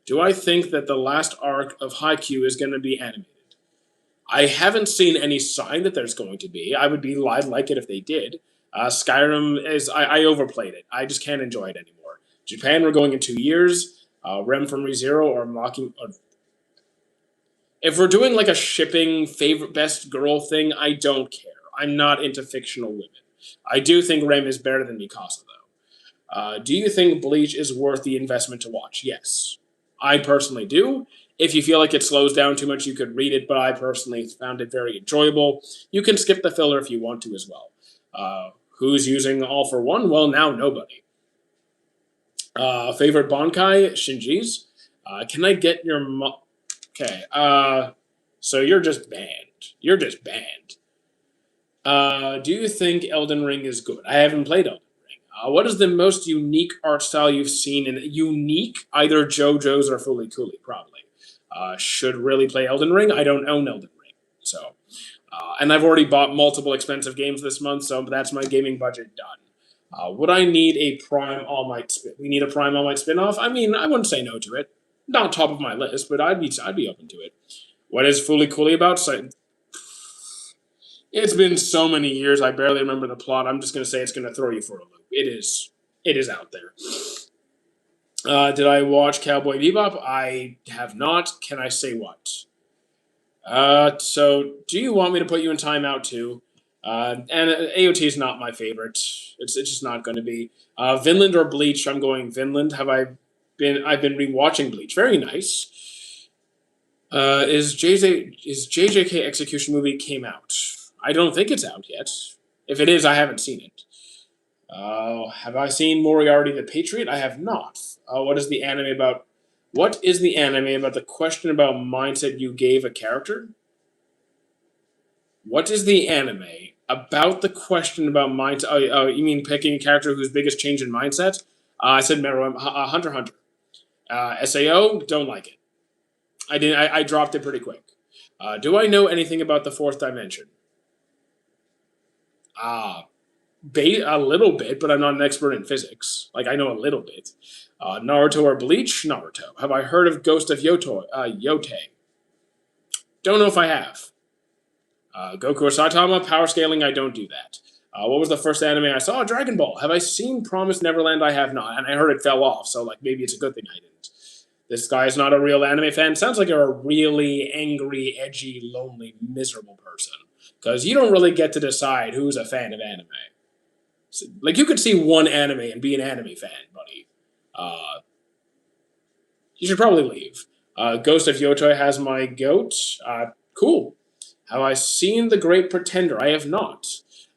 Do I think that the last arc of Haikyuu is going to be animated? I haven't seen any sign that there's going to be. I'd like it if they did. Skyrim is... I overplayed it. I just can't enjoy it anymore. Japan, we're going in 2 years. Rem from ReZero or Mocking... If we're doing like a shipping favorite best girl thing, I don't care. I'm not into fictional women. I do think Rem is better than Mikasa, though. Do you think Bleach is worth the investment to watch? Yes. I personally do. If you feel like it slows down too much, you could read it, but I personally found it very enjoyable. You can skip the filler if you want to as well. Who's using All for One? Well, now nobody. Favorite Bankai? Shinji's. Can Okay. So you're just banned. You're just banned. Do you think Elden Ring is good? I haven't played Elden Ring. What is the most unique art style you've seen in unique? Either JoJo's or Fully Cooley, probably. Should really play Elden Ring. I don't own Elden Ring, so and I've already bought multiple expensive games this month, so that's my gaming budget done. Would I need a Prime All Might spin? We need a Prime All Might spin-off? I mean, I wouldn't say no to it. Not top of my list, but I'd be open to it. What is Fully Cooley about? So, it's been so many years, I barely remember the plot. I'm just gonna say it's gonna throw you for a loop. It is out there. Did I watch Cowboy Bebop? I have not. Can I say what? So do you want me to put you in timeout too? And AOT is not my favorite. It's just not going to be. Vinland or Bleach? I'm going Vinland. I've been rewatching Bleach. Very nice. Is JJK Execution movie came out? I don't think it's out yet. If it is, I haven't seen it. Have I seen Moriarty the Patriot? I have not. What is the anime about? What is the anime about the question about mindset you gave a character? What is the anime about the question about mindset? Oh, you mean picking a character whose biggest change in mindset? I said Hunter x Hunter. SAO, don't like it. I didn't. I dropped it pretty quick. Do I know anything about the fourth dimension? A little bit, but I'm not an expert in physics. Like, I know a little bit. Naruto or Bleach? Naruto. Have I heard of Ghost of Yotei? Don't know if I have. Goku or Saitama? Power scaling, I don't do that. What was the first anime I saw? Dragon Ball. Have I seen Promised Neverland? I have not, and I heard it fell off, so like maybe it's a good thing I didn't. This guy is not a real anime fan. Sounds like you're a really angry, edgy, lonely, miserable person. Because you don't really get to decide who's a fan of anime. So, like, you could see one anime and be an anime fan, buddy. You should probably leave. Ghost of Yotei has my goat. Cool. Have I seen The Great Pretender? I have not.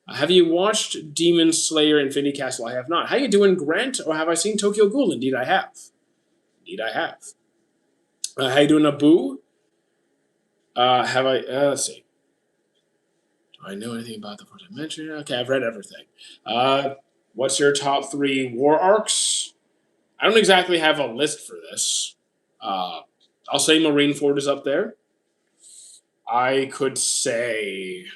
Have you watched Demon Slayer Infinity Castle? I have not. How you doing, Grant? Or have I seen Tokyo Ghoul? Indeed, I have. Indeed, I have. How you doing, Abu? Have I... let's see. Do I know anything about the fourth dimension? Okay, I've read everything. What's your top 3 war arcs? I don't exactly have a list for this. I'll say Marineford is up there. I could say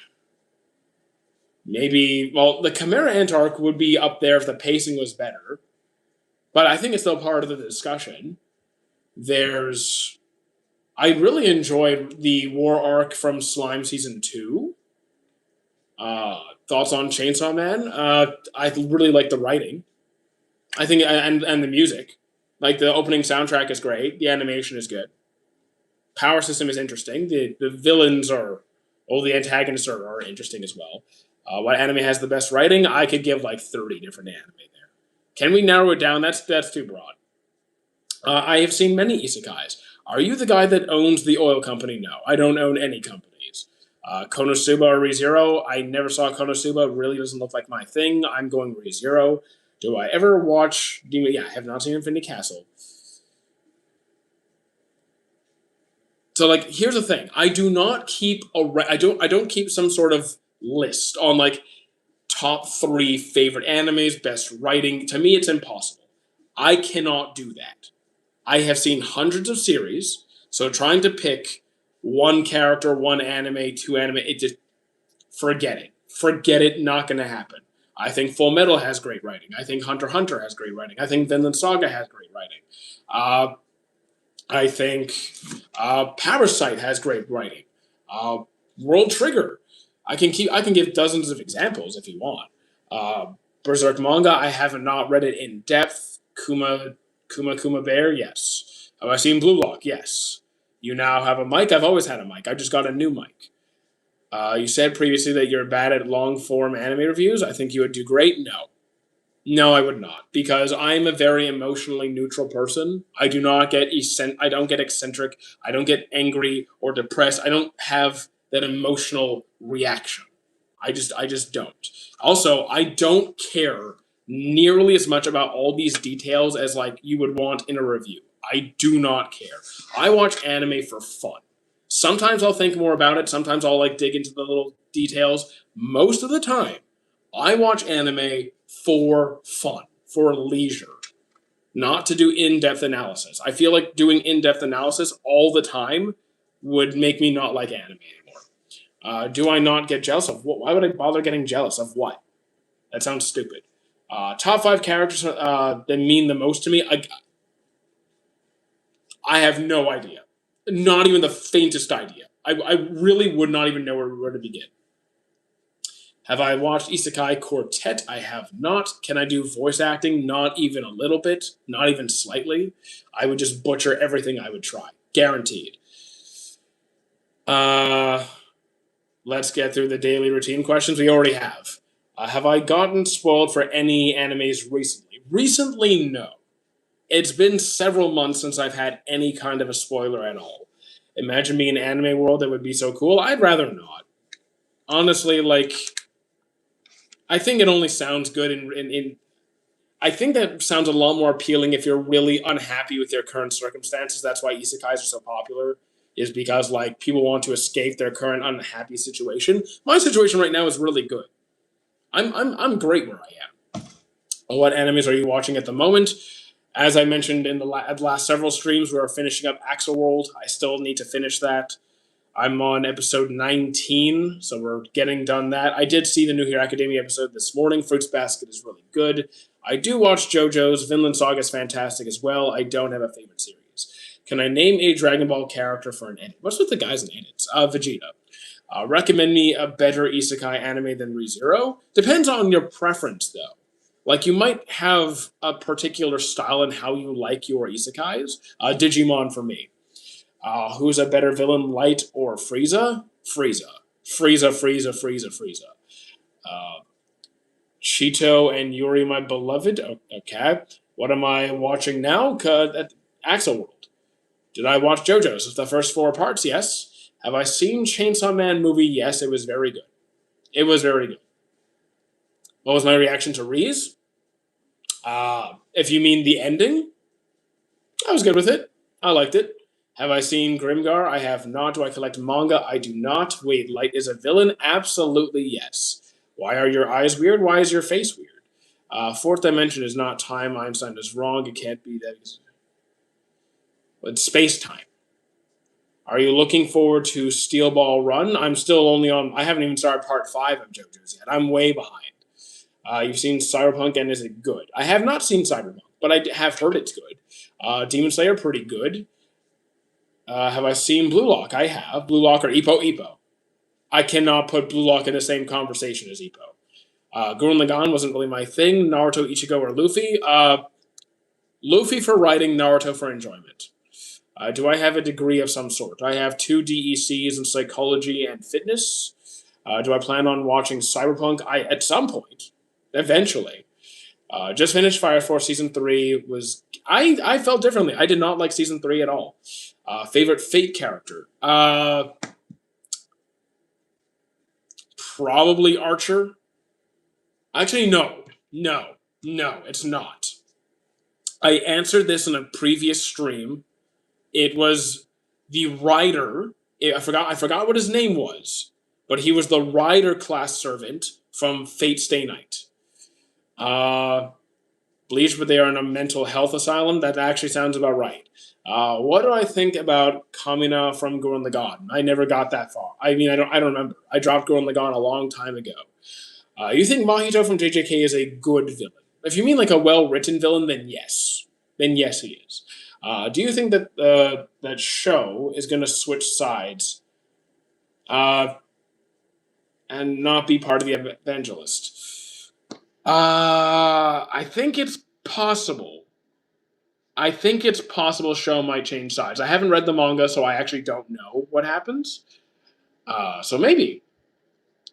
maybe, well, the Chimera Ant arc would be up there if the pacing was better. But I think it's still part of the discussion. I really enjoyed the war arc from Slime Season 2. Thoughts on Chainsaw Man? I really like the writing. I think, and the music. Like, the opening soundtrack is great. The animation is good. Power system is interesting. The villains the antagonists are interesting as well. What anime has the best writing? I could give like 30 different anime there. Can we narrow it down? That's too broad. I have seen many isekais. Are you the guy that owns the oil company? No, I don't own any companies. Konosuba or ReZero? I never saw Konosuba. Really doesn't look like my thing. I'm going ReZero. Do I ever watch Demon? Yeah, I have not seen Infinity Castle. So, like, here's the thing: I do not keep I don't keep some sort of list on like top 3 favorite animes, best writing. To me, it's impossible. I cannot do that. I have seen hundreds of series, so trying to pick one character, one anime, 2 anime, it just forget it. Forget it. Not going to happen. I think Full Metal has great writing. I think Hunter x Hunter has great writing. I think Vinland Saga has great writing. I think Parasite has great writing. World Trigger. I can give dozens of examples if you want. Berserk manga. I have not read it in depth. Kuma Bear. Yes. Have I seen Blue Lock? Yes. You now have a mic. I've always had a mic. I just got a new mic. You said previously that you're bad at long form anime reviews. I think you would do great. No, I would not, because I'm a very emotionally neutral person. I don't get eccentric. I don't get angry or depressed. I don't have that emotional reaction. I just don't. Also, I don't care nearly as much about all these details as like you would want in a review. I do not care. I watch anime for fun. Sometimes I'll think more about it. Sometimes I'll like dig into the little details. Most of the time, I watch anime for fun, for leisure, not to do in-depth analysis. I feel like doing in-depth analysis all the time would make me not like anime anymore. Do I not get jealous of what? Why would I bother getting jealous of what? That sounds stupid. Top five characters that mean the most to me. I have no idea. Not even the faintest idea. I really would not even know where to begin. Have I watched Isekai Quartet? I have not. Can I do voice acting? Not even a little bit. Not even slightly. I would just butcher everything I would try. Guaranteed. Let's get through the daily routine questions we already have. Have I gotten spoiled for any animes recently? Recently, no. It's been several months since I've had any kind of a spoiler at all. Imagine being an anime world that would be so cool. I'd rather not. Honestly, like, I think it only sounds good I think that sounds a lot more appealing if you're really unhappy with your current circumstances. That's why isekais are so popular, is because like people want to escape their current unhappy situation. My situation right now is really good. I'm great where I am. What animes are you watching at the moment? As I mentioned in the last several streams, we are finishing up Axel World. I still need to finish that. I'm on episode 19, so we're getting done that. I did see the New Hero Academia episode this morning. Fruits Basket is really good. I do watch JoJo's. Vinland Saga is fantastic as well. I don't have a favorite series. Can I name a Dragon Ball character for an anime? What's with the guys in it? Vegeta. Recommend me a better isekai anime than ReZero? Depends on your preference, though. Like, you might have a particular style in how you like your isekais. Digimon for me. Who's a better villain, Light or Frieza? Frieza. Frieza. Cheeto and Yuri, my beloved. Okay. What am I watching now? Axel World. Did I watch JoJo's? The first 4 parts? Yes. Have I seen Chainsaw Man movie? Yes, it was very good. It was very good. What was my reaction to Reese? If you mean the ending, I was good with it. I liked it. Have I seen Grimgar? I have not. Do I collect manga? I do not. Wait, Light is a villain? Absolutely yes. Why are your eyes weird? Why is your face weird? Fourth dimension is not time. Einstein is wrong. It can't be that. It's space time. Are you looking forward to Steel Ball Run? I'm still only on. I haven't even started part 5 of JoJo's yet. I'm way behind. You've seen Cyberpunk, and is it good? I have not seen Cyberpunk, but I have heard it's good. Demon Slayer, pretty good. Have I seen Blue Lock? I have. Blue Lock or Ippo? I cannot put Blue Lock in the same conversation as Ippo. Gurren Lagann wasn't really my thing. Naruto, Ichigo, or Luffy? Luffy for writing, Naruto for enjoyment. Do I have a degree of some sort? I have 2 DECs in psychology and fitness. Do I plan on watching Cyberpunk? At some point. Eventually. Just finished Fire Force Season 3. I felt differently. I did not like Season 3 at all. Favorite Fate character? Probably Archer. Actually, no. No, it's not. I answered this in a previous stream. It was the writer. I forgot what his name was, but he was the rider class servant from Fate Stay Night. Bleach, but they are in a mental health asylum. That actually sounds about right. What do I think about Kamina from Gurren Lagann? I never got that far. I mean, I don't remember. I dropped Gurren Lagann a long time ago. You think Mahito from JJK is a good villain? If you mean like a well-written villain, then yes. Then yes, he is. Do you think that that show is going to switch sides and not be part of the Evangelist? I think it's possible. I think it's possible show might change sides. I haven't read the manga, so I actually don't know what happens. So maybe.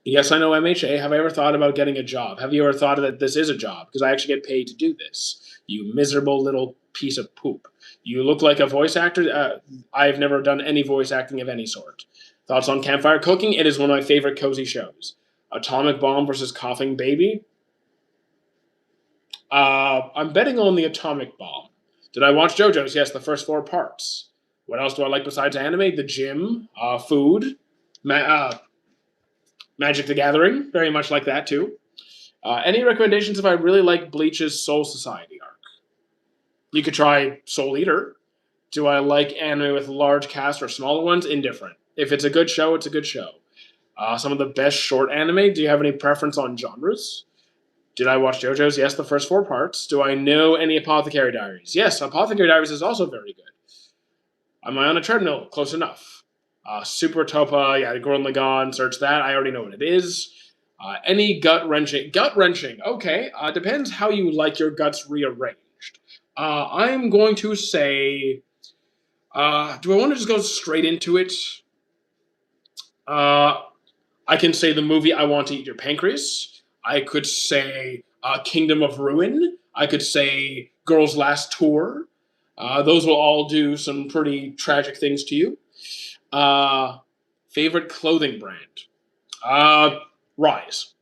Yes, I know MHA. Have I ever thought about getting a job? Have you ever thought that this is a job? Because I actually get paid to do this. You miserable little piece of poop. You look like a voice actor. I've never done any voice acting of any sort. Thoughts on Campfire Cooking? It is one of my favorite cozy shows. Atomic Bomb versus Coughing Baby? I'm betting on the Atomic Bomb. Did I watch JoJo's? Yes, the first 4 parts. What else do I like besides anime? The gym, food, Magic the Gathering, very much like that too. Any recommendations if I really like Bleach's Soul Society arc? You could try Soul Eater. Do I like anime with large cast or smaller ones? Indifferent. If it's a good show, it's a good show. Some of the best short anime. Do you have any preference on genres? Did I watch JoJo's? Yes, the first 4 parts. Do I know any Apothecary Diaries? Yes, Apothecary Diaries is also very good. Am I on a treadmill? Close enough. Super Topa, yeah, Gurren Lagann, search that. I already know what it is. Any gut wrenching? Gut wrenching, okay. Depends how you like your guts rearranged. I'm going to say, do I want to just go straight into it? I can say the movie I Want to Eat Your Pancreas. I could say Kingdom of Ruin. I could say Girl's Last Tour. Those will all do some pretty tragic things to you. Favorite clothing brand? Rise.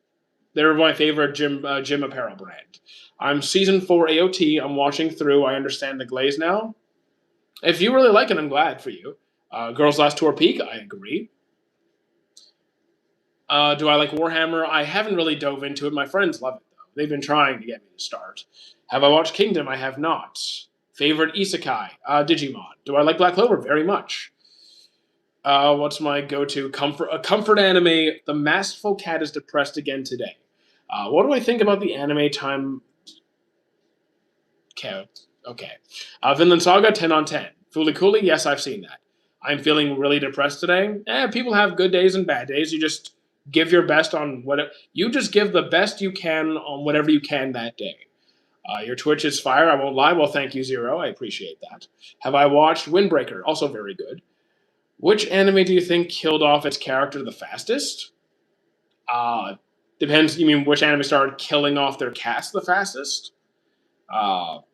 They're my favorite gym apparel brand. I'm season 4 AOT. I'm watching through. I understand the glaze now. If you really like it, I'm glad for you. Girls Last Tour Peak. I agree. Do I like Warhammer? I haven't really dove into it. My friends love it, though. They've been trying to get me to start. Have I watched Kingdom? I have not. Favorite Isekai? Digimon. Do I like Black Clover? Very much. What's my go-to comfort anime? The Masterful Cat is depressed again today. What do I think about the anime time? Okay. Vinland Saga, 10 on 10. Fooly Cooly, yes, I've seen that. I'm feeling really depressed today. People have good days and bad days. You just give your best on whatever. You just give the best you can on whatever you can that day. Your Twitch is fire. I won't lie. Well, thank you, Zero. I appreciate that. Have I watched Windbreaker? Also very good. Which anime do you think killed off its character the fastest? Depends. You mean which anime started killing off their cast the fastest? Akame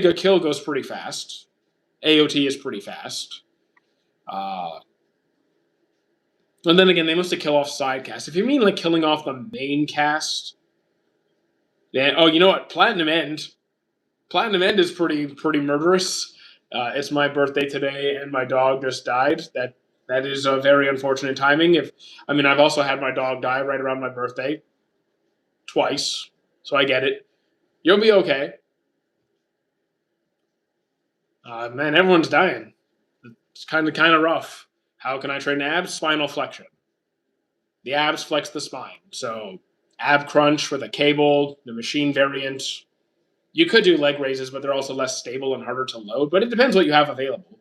ga Kill goes pretty fast. AOT is pretty fast. And then again, they must have kill off side cast. If you mean like killing off the main cast, then you know what? Platinum End. Platinum End is pretty murderous. It's my birthday today, and my dog just died. That is a very unfortunate timing. I've also had my dog die right around my birthday, twice, so I get it. You'll be okay. Man, everyone's dying. It's kind of rough. How can I train abs? Spinal flexion. The abs flex the spine. So ab crunch with a cable, the machine variant. You could do leg raises, but they're also less stable and harder to load. But it depends what you have available.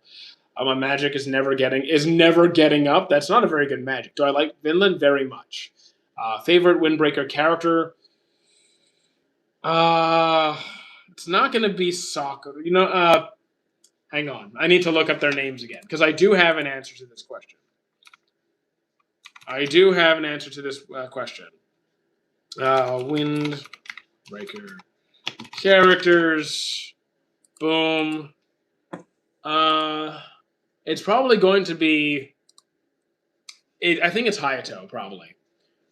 My magic is never getting up. That's not a very good magic. Do I like Vinland? Very much. Favorite Windbreaker character? It's not going to be Sakura. Hang on. I need to look up their names again because I do have an answer to this question. Windbreaker characters. Boom. It's probably going to be. I think it's Hayato, probably.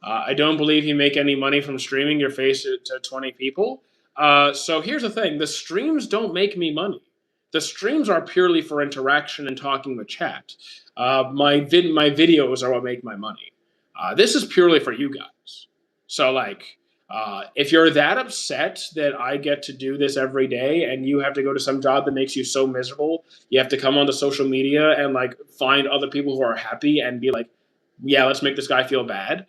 I don't believe you make any money from streaming your face to 20 people. So here's the thing: the streams don't make me money. The streams are purely for interaction and talking with chat. My videos are what make my money. This is purely for you guys. So if you're that upset that I get to do this every day and you have to go to some job that makes you so miserable, you have to come onto social media and find other people who are happy and be like, yeah, let's make this guy feel bad.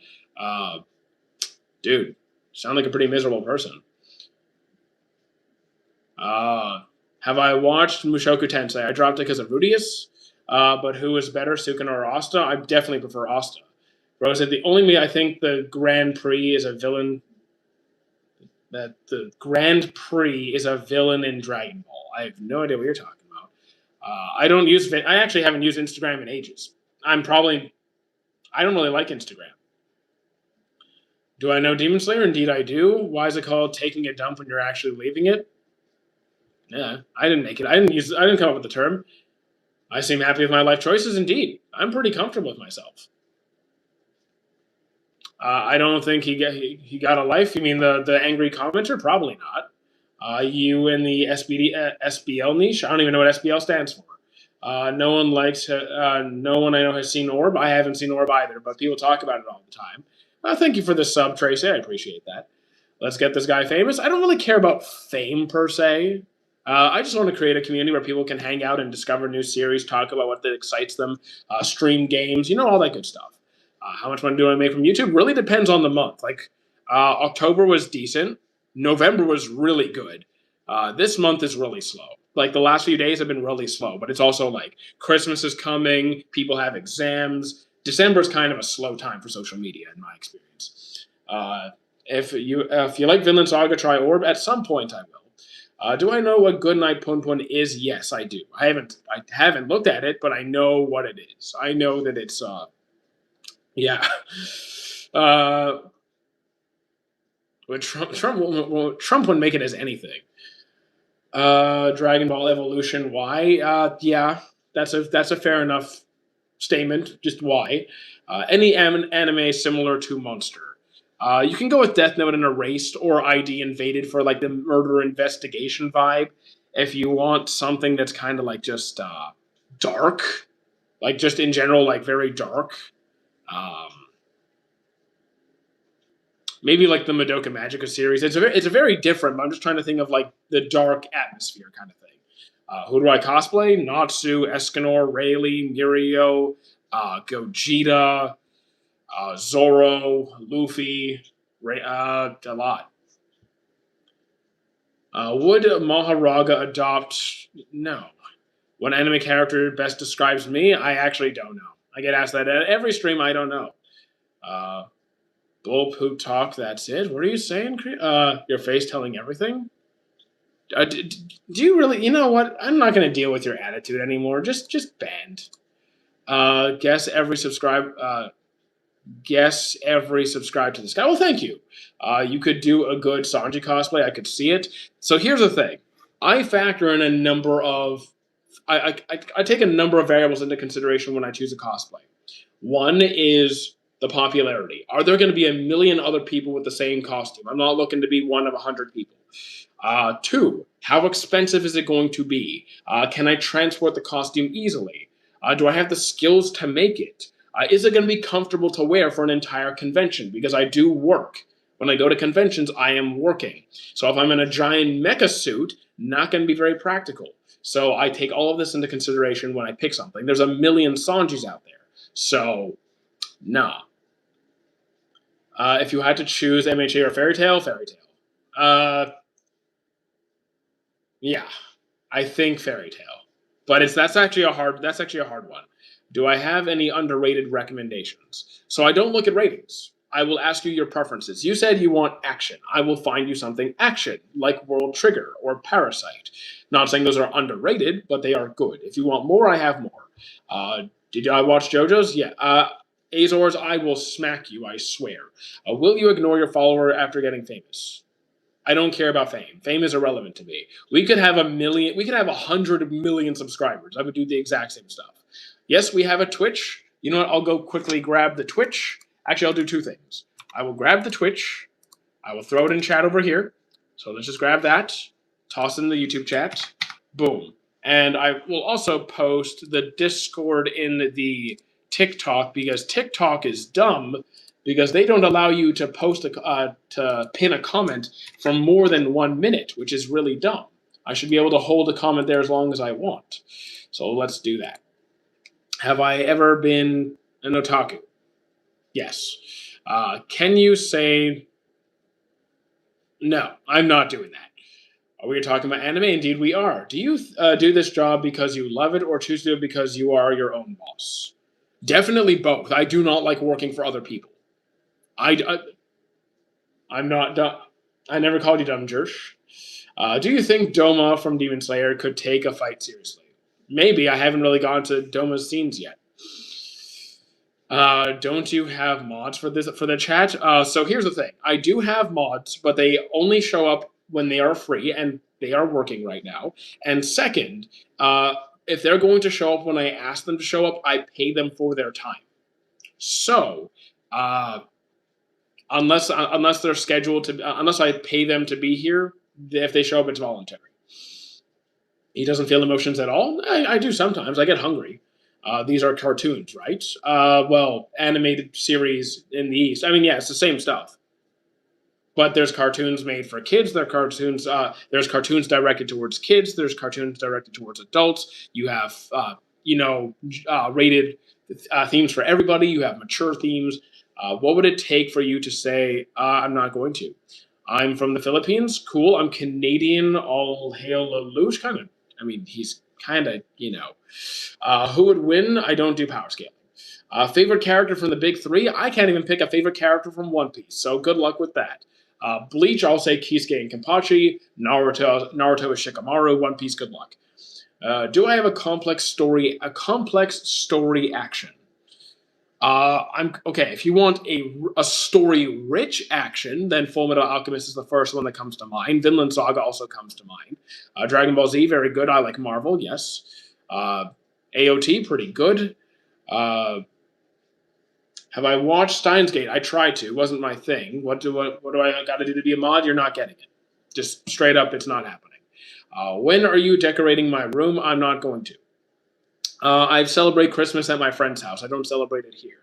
Dude, sound like a pretty miserable person. Have I watched Mushoku Tensei? I dropped it because of Rudius. But who is better, Sukuna or Asta? I definitely prefer Asta. Rose said the only me I think the Grand Prix is a villain. That the Grand Prix is a villain in Dragon Ball. I have no idea what you're talking about. I actually haven't used Instagram in ages. I don't really like Instagram. Do I know Demon Slayer? Indeed I do. Why is it called taking a dump when you're actually leaving it? Yeah, I didn't make it. I didn't come up with the term. I seem happy with my life choices. Indeed, I'm pretty comfortable with myself. I don't think he got a life. You mean the angry commenter? Probably not. You in the SBL niche. I don't even know what SBL stands for. No one likes. No one I know has seen Orb. I haven't seen Orb either, but people talk about it all the time. Thank you for the sub, Tracy. I appreciate that. Let's get this guy famous. I don't really care about fame per se. I just want to create a community where people can hang out and discover new series, talk about what excites them, stream games, all that good stuff. How much money do I make from YouTube? Really depends on the month. Like October was decent. November was really good. This month is really slow. Like the last few days have been really slow, but it's also like Christmas is coming. People have exams. December is kind of a slow time for social media, in my experience. If you like Vinland Saga, try Orb. At some point, I will. Do I know what Goodnight Pun Pun is? Yes, I do. I haven't looked at it, but I know what it is. I know that it's yeah. But Trump wouldn't make it as anything. Dragon Ball Evolution. Why? Yeah, that's a fair enough statement. Just why? Any anime similar to Monster. You can go with Death Note and Erased or ID Invaded for like the murder investigation vibe. If you want something that's kind of like just dark, like just in general, like very dark. Maybe like the Madoka Magica series. It's a very different. But I'm just trying to think of like the dark atmosphere kind of thing. Who do I cosplay? Natsu, Escanor, Rayleigh, Mirio, Gogeta, Zoro, Luffy, a lot. Would Maharaga adopt? No. What anime character best describes me? I actually don't know. I get asked that at every stream. I don't know. Bull poop talk. That's it. What are you saying? Your face telling everything. Do you really? You know what? I'm not going to deal with your attitude anymore. Just banned. Guess every subscribe to this guy. Well, thank you. You could do a good Sanji cosplay. I could see it. So here's the thing. I factor in a number of. I take a number of variables into consideration when I choose a cosplay. One is the popularity. Are there going to be a million other people with the same costume? I'm not looking to be one of 100 people. Two, how expensive is it going to be? Can I transport the costume easily? Do I have the skills to make it? Is it going to be comfortable to wear for an entire convention? Because I do work. When I go to conventions, I am working. So if I'm in a giant mecha suit, not going to be very practical. So I take all of this into consideration when I pick something. There's a million Sanjis out there. So, nah. If you had to choose MHA or Fairy Tail, Fairy Tail. Yeah, I think Fairy Tail. But that's actually a hard one. Do I have any underrated recommendations? So I don't look at ratings. I will ask you your preferences. You said you want action. I will find you something action, like World Trigger or Parasite. Not saying those are underrated, but they are good. If you want more, I have more. Did I watch JoJo's? Yeah. Azores, I will smack you, I swear. Will you ignore your follower after getting famous? I don't care about fame. Fame is irrelevant to me. We could have 100 million subscribers. I would do the exact same stuff. Yes, we have a Twitch. You know what? I'll go quickly grab the Twitch. Actually, I'll do two things. I will grab the Twitch. I will throw it in chat over here. So let's just grab that. Toss it in the YouTube chat. Boom. And I will also post the Discord in the TikTok because TikTok is dumb because they don't allow you to to pin a comment for more than 1 minute, which is really dumb. I should be able to hold a comment there as long as I want. So let's do that. Have I ever been an otaku? Yes. Can you say... No, I'm not doing that. Are we talking about anime? Indeed we are. Do you do this job because you love it or choose to do it because you are your own boss? Definitely both. I do not like working for other people. I'm not dumb. I never called you dumb, Jersh. Do you think Doma from Demon Slayer could take a fight seriously? Maybe. I haven't really gone to Doma's scenes yet. Don't you have mods for the chat? So here's the thing. I do have mods, but they only show up when they are free, and they are working right now. And second, if they're going to show up when I ask them to show up, I pay them for their time. So, unless they're scheduled to, unless I pay them to be here, if they show up, it's voluntary. He doesn't feel emotions at all. I do sometimes. I get hungry. These are cartoons, right? Well, animated series in the East. I mean, yeah, it's the same stuff. But there's cartoons made for kids. There's cartoons directed towards kids. There's cartoons directed towards adults. You have rated themes for everybody. You have mature themes. What would it take for you to say, I'm not going to? I'm from the Philippines. Cool. I'm Canadian. All hail Lelouch. Kind of. I mean, he's kind of, who would win? I don't do power scaling. Favorite character from the big three? I can't even pick a favorite character from One Piece. So good luck with that. Bleach, I'll say Kisuke and Kenpachi. Naruto is Shikamaru. One Piece, good luck. Do I have a complex story? A complex story action. I'm okay. If you want a story-rich action, then Fullmetal Alchemist is the first one that comes to mind. Vinland Saga also comes to mind. Dragon Ball Z, very good. I like Marvel, yes. AOT, pretty good. Have I watched Steins Gate? I tried to. It wasn't my thing. What do I got to do to be a mod? You're not getting it. Just straight up, it's not happening. When are you decorating my room? I'm not going to. I celebrate Christmas at my friend's house. I don't celebrate it here.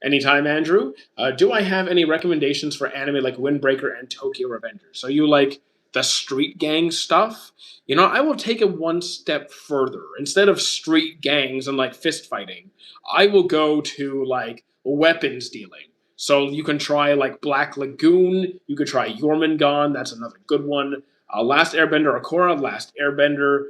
Anytime, Andrew. Do I have any recommendations for anime like Windbreaker and Tokyo Revengers? So you like the street gang stuff? I will take it one step further. Instead of street gangs and like fist fighting, I will go to like weapons dealing. So you can try like Black Lagoon. You could try Jormungand. That's another good one. Last Airbender Akora, Last Airbender.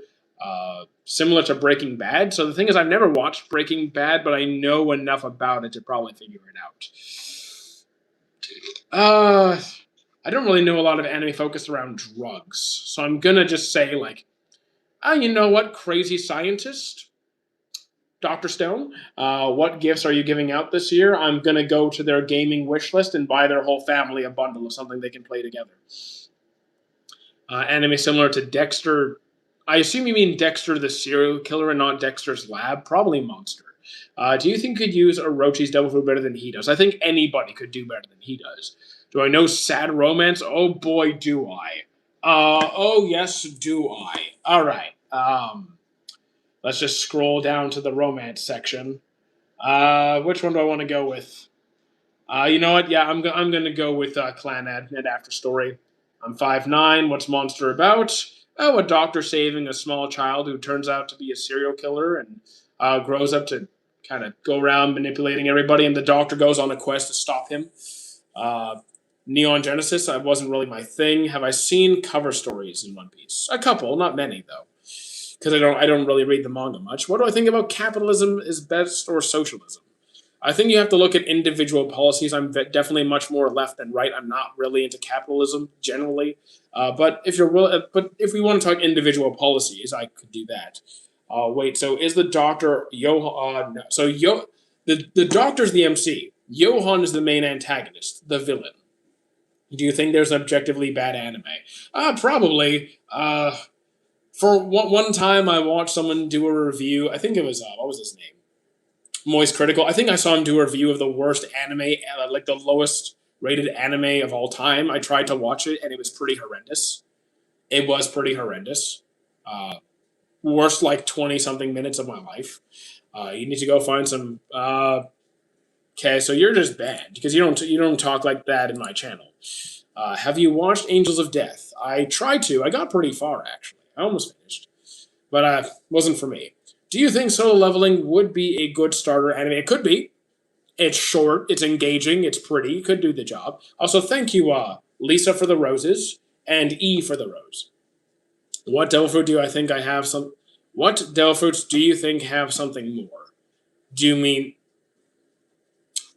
Similar to Breaking Bad. So the thing is, I've never watched Breaking Bad, but I know enough about it to probably figure it out. I don't really know a lot of anime focused around drugs, so I'm gonna just say like, you know what, crazy scientist, Dr. Stone, what gifts are you giving out this year? I'm gonna go to their gaming wish list and buy their whole family a bundle of something they can play together. Anime similar to Dexter. I assume you mean Dexter the serial killer and not Dexter's Lab. Probably Monster. Do you think you could use Orochi's Devil Fruit better than he does? I think anybody could do better than he does. Do I know Sad Romance? Oh boy, do I. Oh yes, do I. All right. Let's just scroll down to the romance section. Which one do I want to go with? You know what? Yeah, I'm going to go with Clan Ad After Story. I'm 5'9". What's Monster about? Oh, a doctor saving a small child who turns out to be a serial killer and grows up to kind of go around manipulating everybody, and the doctor goes on a quest to stop him. Neon Genesis, wasn't really my thing. Have I seen cover stories in One Piece? A couple, not many though, because I don't really read the manga much. What do I think about capitalism is best or socialism? I think you have to look at individual policies. I'm definitely much more left than right. I'm not really into capitalism generally, but if we want to talk individual policies, I could do that. Wait, so is the doctor Johan? No. So the doctor's the MC. Johan is the main antagonist, the villain. Do you think there's an objectively bad anime? Probably. For one time, I watched someone do a review. I think it was what was his name? Moist Critical. I think I saw him do a review of the worst anime, like the lowest rated anime of all time. I tried to watch it, and it was pretty horrendous. It was pretty horrendous. Worst like 20-something minutes of my life. You need to go find some. Okay, so you're just banned because you don't talk like that in my channel. Have you watched Angels of Death? I tried to. I got pretty far actually. I almost finished, but wasn't for me. Do you think Solo Leveling would be a good starter anime? It could be. It's short, it's engaging, it's pretty, it could do the job. Also, thank you, Lisa, for the roses, and E for the rose. What devil fruit do I think I have some... What devil fruits do you think have something more? Do you mean...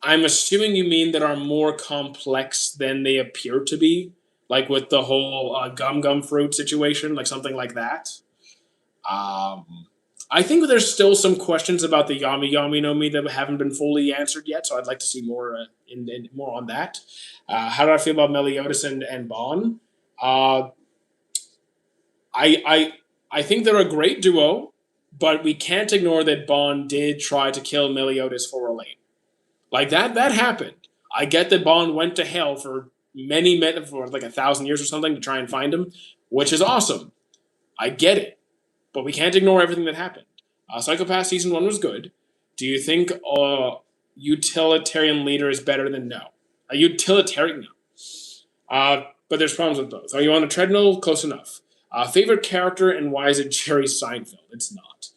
I'm assuming you mean that are more complex than they appear to be? Like with the whole gum gum fruit situation, like something like that? I think there's still some questions about the Yami Yami no Mi that haven't been fully answered yet, so I'd like to see more more on that. How do I feel about Meliodas and Bon? I think they're a great duo, but we can't ignore that Bon did try to kill Meliodas for Elaine. Like that happened. I get that Bon went to hell for for like 1,000 years or something to try and find him, which is awesome. I get it, but we can't ignore everything that happened. Psychopath season 1 was good. Do you think utilitarian leader is better than no? A utilitarian, no. But there's problems with both. Are you on a treadmill? Close enough. Favorite character and why is it Jerry Seinfeld? It's not.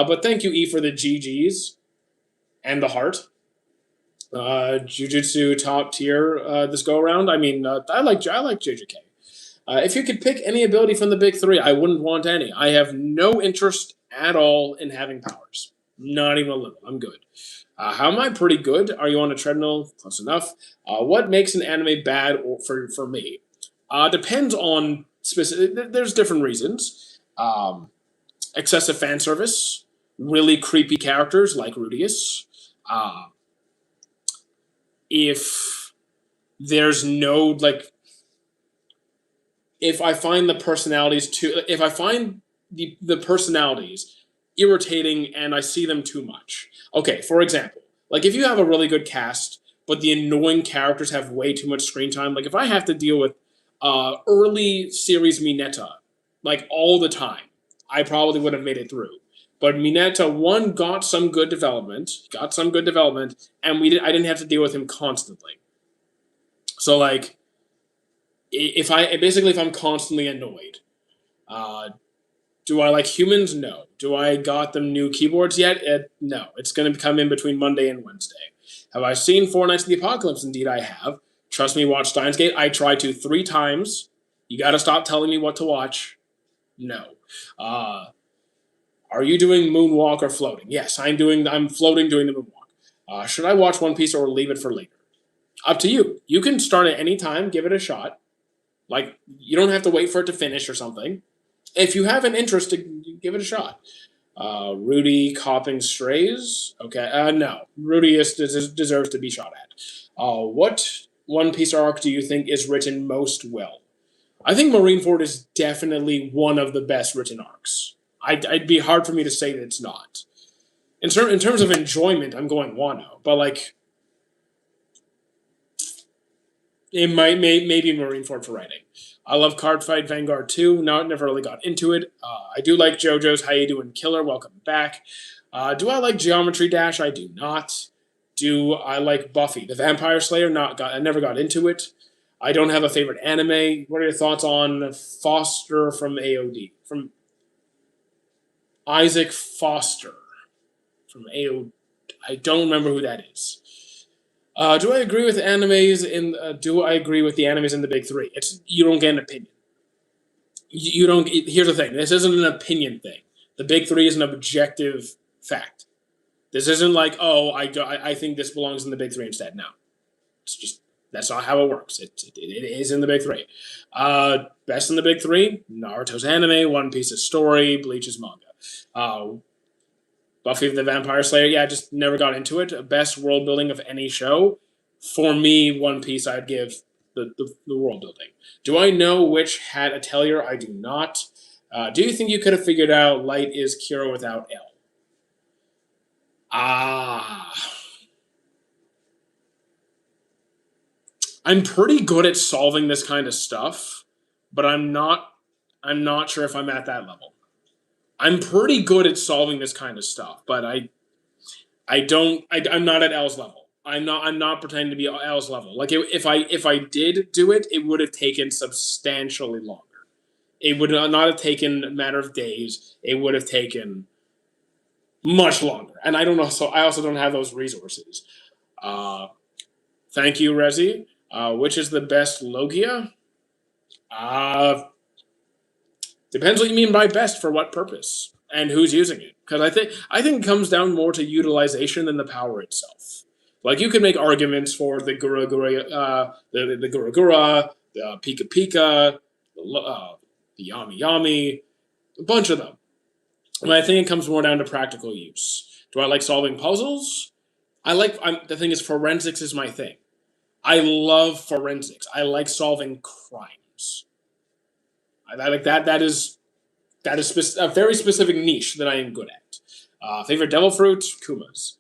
But thank you, E, for the GGs and the heart. Jujutsu top tier this go around. I mean, I like JJK. If you could pick any ability from the big three, I wouldn't want any. I have no interest at all in having powers. Not even a little. I'm good. How am I? Pretty good. Are you on a treadmill? Close enough. What makes an anime bad for me? Depends on specific. There's different reasons. Excessive fan service, really creepy characters like Rudius. If there's no like, if I find the personalities if I find the personalities irritating and I see them too much. Okay, for example, like if you have a really good cast, but the annoying characters have way too much screen time, like if I have to deal with early series Mineta, like all the time, I probably would have made it through. But Mineta one got some good development, and I didn't have to deal with him constantly. So like, if I'm constantly annoyed, do I like humans? No. Do I got them new keyboards yet? No. It's going to come in between Monday and Wednesday. Have I seen Four Nights of the Apocalypse? Indeed, I have. Trust me, watch Steins Gate. I tried to 3 times. You got to stop telling me what to watch. No. Are you doing moonwalk or floating? Yes, I'm floating doing the moonwalk. Should I watch One Piece or leave it for later? Up to you. You can start at any time, give it a shot. Like, you don't have to wait for it to finish or something. If you have an interest, give it a shot. Rudy copping strays? Okay, no. Rudy deserves to be shot at. What One Piece arc do you think is written most well? I think Marineford is definitely one of the best written arcs. I'd be hard for me to say that it's not. In terms of enjoyment, I'm going Wano, but like, it maybe Marineford for writing. I love Cardfight Vanguard 2. Never really got into it. I do like JoJo's How You Doing Killer. Welcome back. Do I like Geometry Dash? I do not. Do I like Buffy the Vampire Slayer? I never got into it. I don't have a favorite anime. What are your thoughts on Foster from AOD? From Isaac Foster from AOD. I don't remember who that is. Do I agree with animes do I agree with the animes in the big three? You don't get an opinion. You don't. Here's the thing. This isn't an opinion thing. The big three is an objective fact. This isn't like, oh, I think this belongs in the big three instead. No, it's just that's not how it works. It is in the big three. Best in the big three: Naruto's anime, One Piece's story, Bleach's manga. Buffy the Vampire Slayer, yeah, just never got into it. Best world building of any show. For me, One Piece, I'd give the world building. Do I know which hat Atelier? I do not. Do you think you could have figured out Light is Kira without L? I'm pretty good at solving this kind of stuff, but I'm not sure if I'm at that level. I'm pretty good at solving this kind of stuff, but I'm not at L's level. I'm not pretending to be L's level. Like if I did do it, it would have taken substantially longer. It would not have taken a matter of days. It would have taken much longer. And I don't know, so I also don't have those resources. Thank you, Rezi. Which is the best Logia? Depends what you mean by best for what purpose and who's using it. Because I think it comes down more to utilization than the power itself. Like you could make arguments for the Gura Gura, the Gura Gura, the Pika Pika, the Yami Yami, a bunch of them. And I think it comes more down to practical use. Do I like solving puzzles? The thing is, forensics is my thing. I love forensics. I like solving crimes. I like that. That is a very specific niche that I am good at. Favorite devil fruit? Kuma's.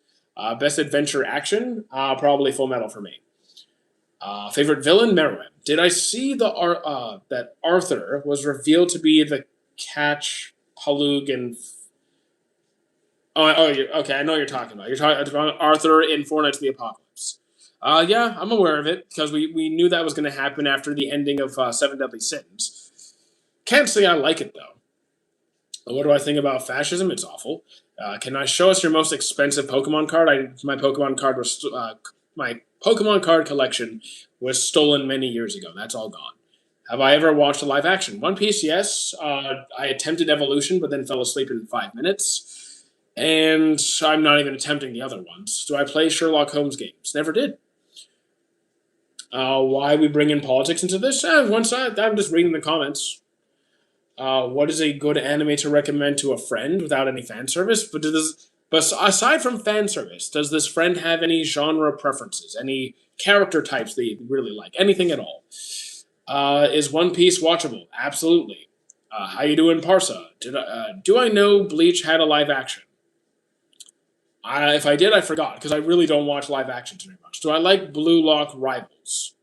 Best adventure action? Probably Full Metal for me. Favorite villain, Meruem. Did I see that Arthur was revealed to be the catch Palug and okay. I know what you're talking about. You're talking about Arthur in Four Knights of the Apocalypse. Yeah, I'm aware of it because we knew that was going to happen after the ending of Seven Deadly Sins. Can't say I like it though. What do I think about fascism? It's awful. Can I show us your most expensive Pokemon card? My Pokemon card collection was stolen many years ago. That's all gone. Have I ever watched a live action? One Piece, yes. I attempted Evolution, but then fell asleep in 5 minutes. And I'm not even attempting the other ones. Do I play Sherlock Holmes games? Never did. Why we bring in politics into this? One side. I'm just reading the comments. What is a good anime to recommend to a friend without any fan service? But aside from fan service, does this friend have any genre preferences? Any character types they really like? Anything at all? Is One Piece watchable? Absolutely. How you doing, Parsa? Do I know Bleach had a live action? If I did, I forgot because I really don't watch live actions very much. Do I like Blue Lock Rivals?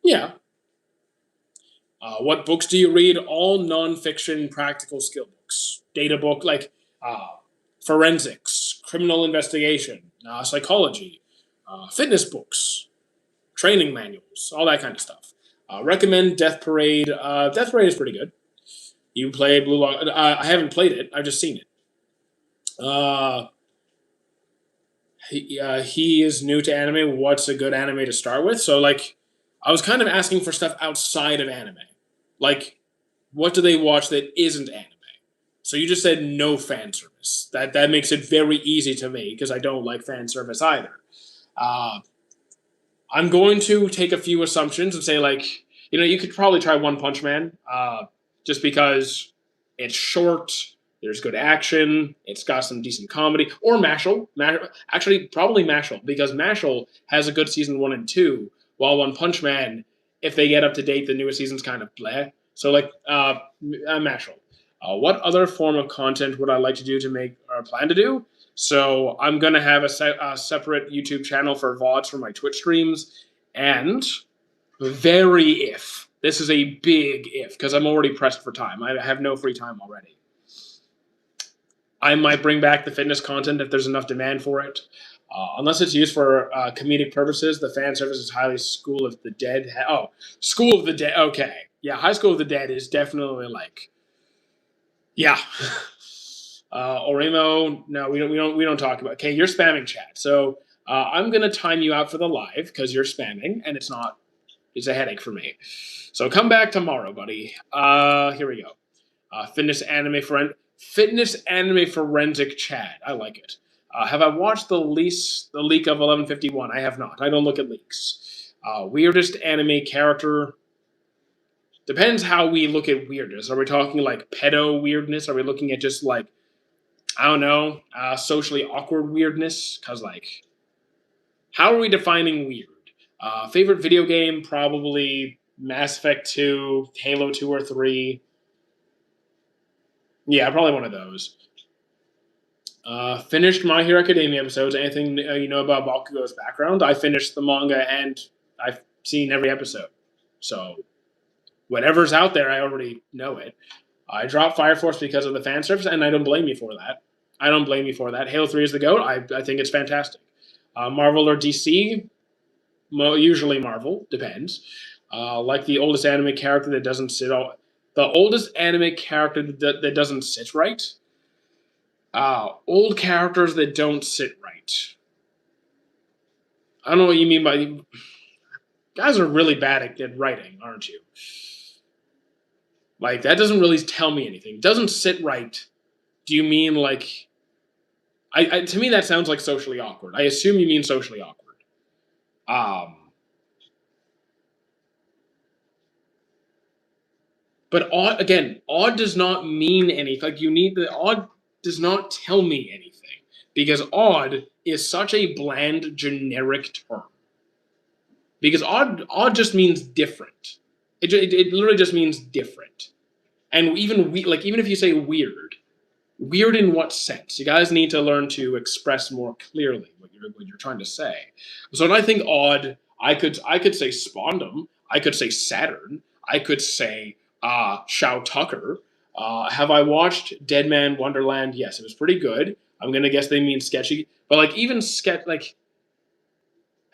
Yeah. What books do you read? All nonfiction practical skill books. Data book like forensics, criminal investigation, psychology, fitness books, training manuals, all that kind of stuff. Recommend Death Parade. Death Parade is pretty good. You play Blue Lock. I haven't played it. I've just seen it. He is new to anime. What's a good anime to start with? So, like, I was kind of asking for stuff outside of anime. Like, what do they watch that isn't anime? So you just said no fan service. That makes it very easy to me because I don't like fan service either. I'm going to take a few assumptions and say, like, you could probably try One Punch Man, just because it's short, there's good action, it's got some decent comedy, or Mashal. Actually, probably Mashal, because Mashal has a good season 1 and 2, while One Punch Man, if they get up to date, the newest season's kind of bleh. So, like, Mashal. What other form of content would I like to do to make or plan to do? So I'm going to have a separate YouTube channel for VODs for my Twitch streams. And this is a big if, because I'm already pressed for time. I have no free time already. I might bring back the fitness content if there's enough demand for it. Unless it's used for comedic purposes, the fan service is highly School of the Dead. School of the Dead. Okay. Yeah, High School of the Dead is definitely like, yeah. Oremo, no, we don't talk about. Okay, you're spamming chat, so I'm gonna time you out for the live because you're spamming, and it's a headache for me. So come back tomorrow, buddy. Here we go. Fitness anime forensic chat. I like it. Have I watched the leak of 1151? I have not. I don't look at leaks. Weirdest anime character. Depends how we look at weirdness. Are we talking like pedo weirdness? Are we looking at just like, I don't know, socially awkward weirdness? Because, like, how are we defining weird? Favorite video game? Probably Mass Effect 2, Halo 2 or 3. Yeah, probably one of those. Finished My Hero Academia episodes. Anything you know about Bakugo's background? I finished the manga and I've seen every episode. So whatever's out there, I already know it. I dropped Fire Force because of the fan service, and I don't blame you for that. Halo 3 is the GOAT. I think it's fantastic. Marvel or DC? Usually Marvel. Depends. Like the oldest anime character that doesn't sit the oldest anime character that doesn't sit right. Old characters that don't sit right. I don't know what you mean by... Guys are really bad at writing, aren't you? Like, that doesn't really tell me anything. It doesn't sit right. Do you mean, like... to me, that sounds like socially awkward. I assume you mean socially awkward. But odd does not mean anything. Like, odd does not tell me anything. Because odd is such a bland, generic term. Because odd just means different. It literally just means different. And even if you say weird in what sense? You guys need to learn to express more clearly what you're trying to say. So when I think odd, I could say Spondum. I could say Saturn. I could say Shao Tucker. Have I watched Dead Man Wonderland? Yes, it was pretty good. I'm gonna guess they mean sketchy, but like even sketchy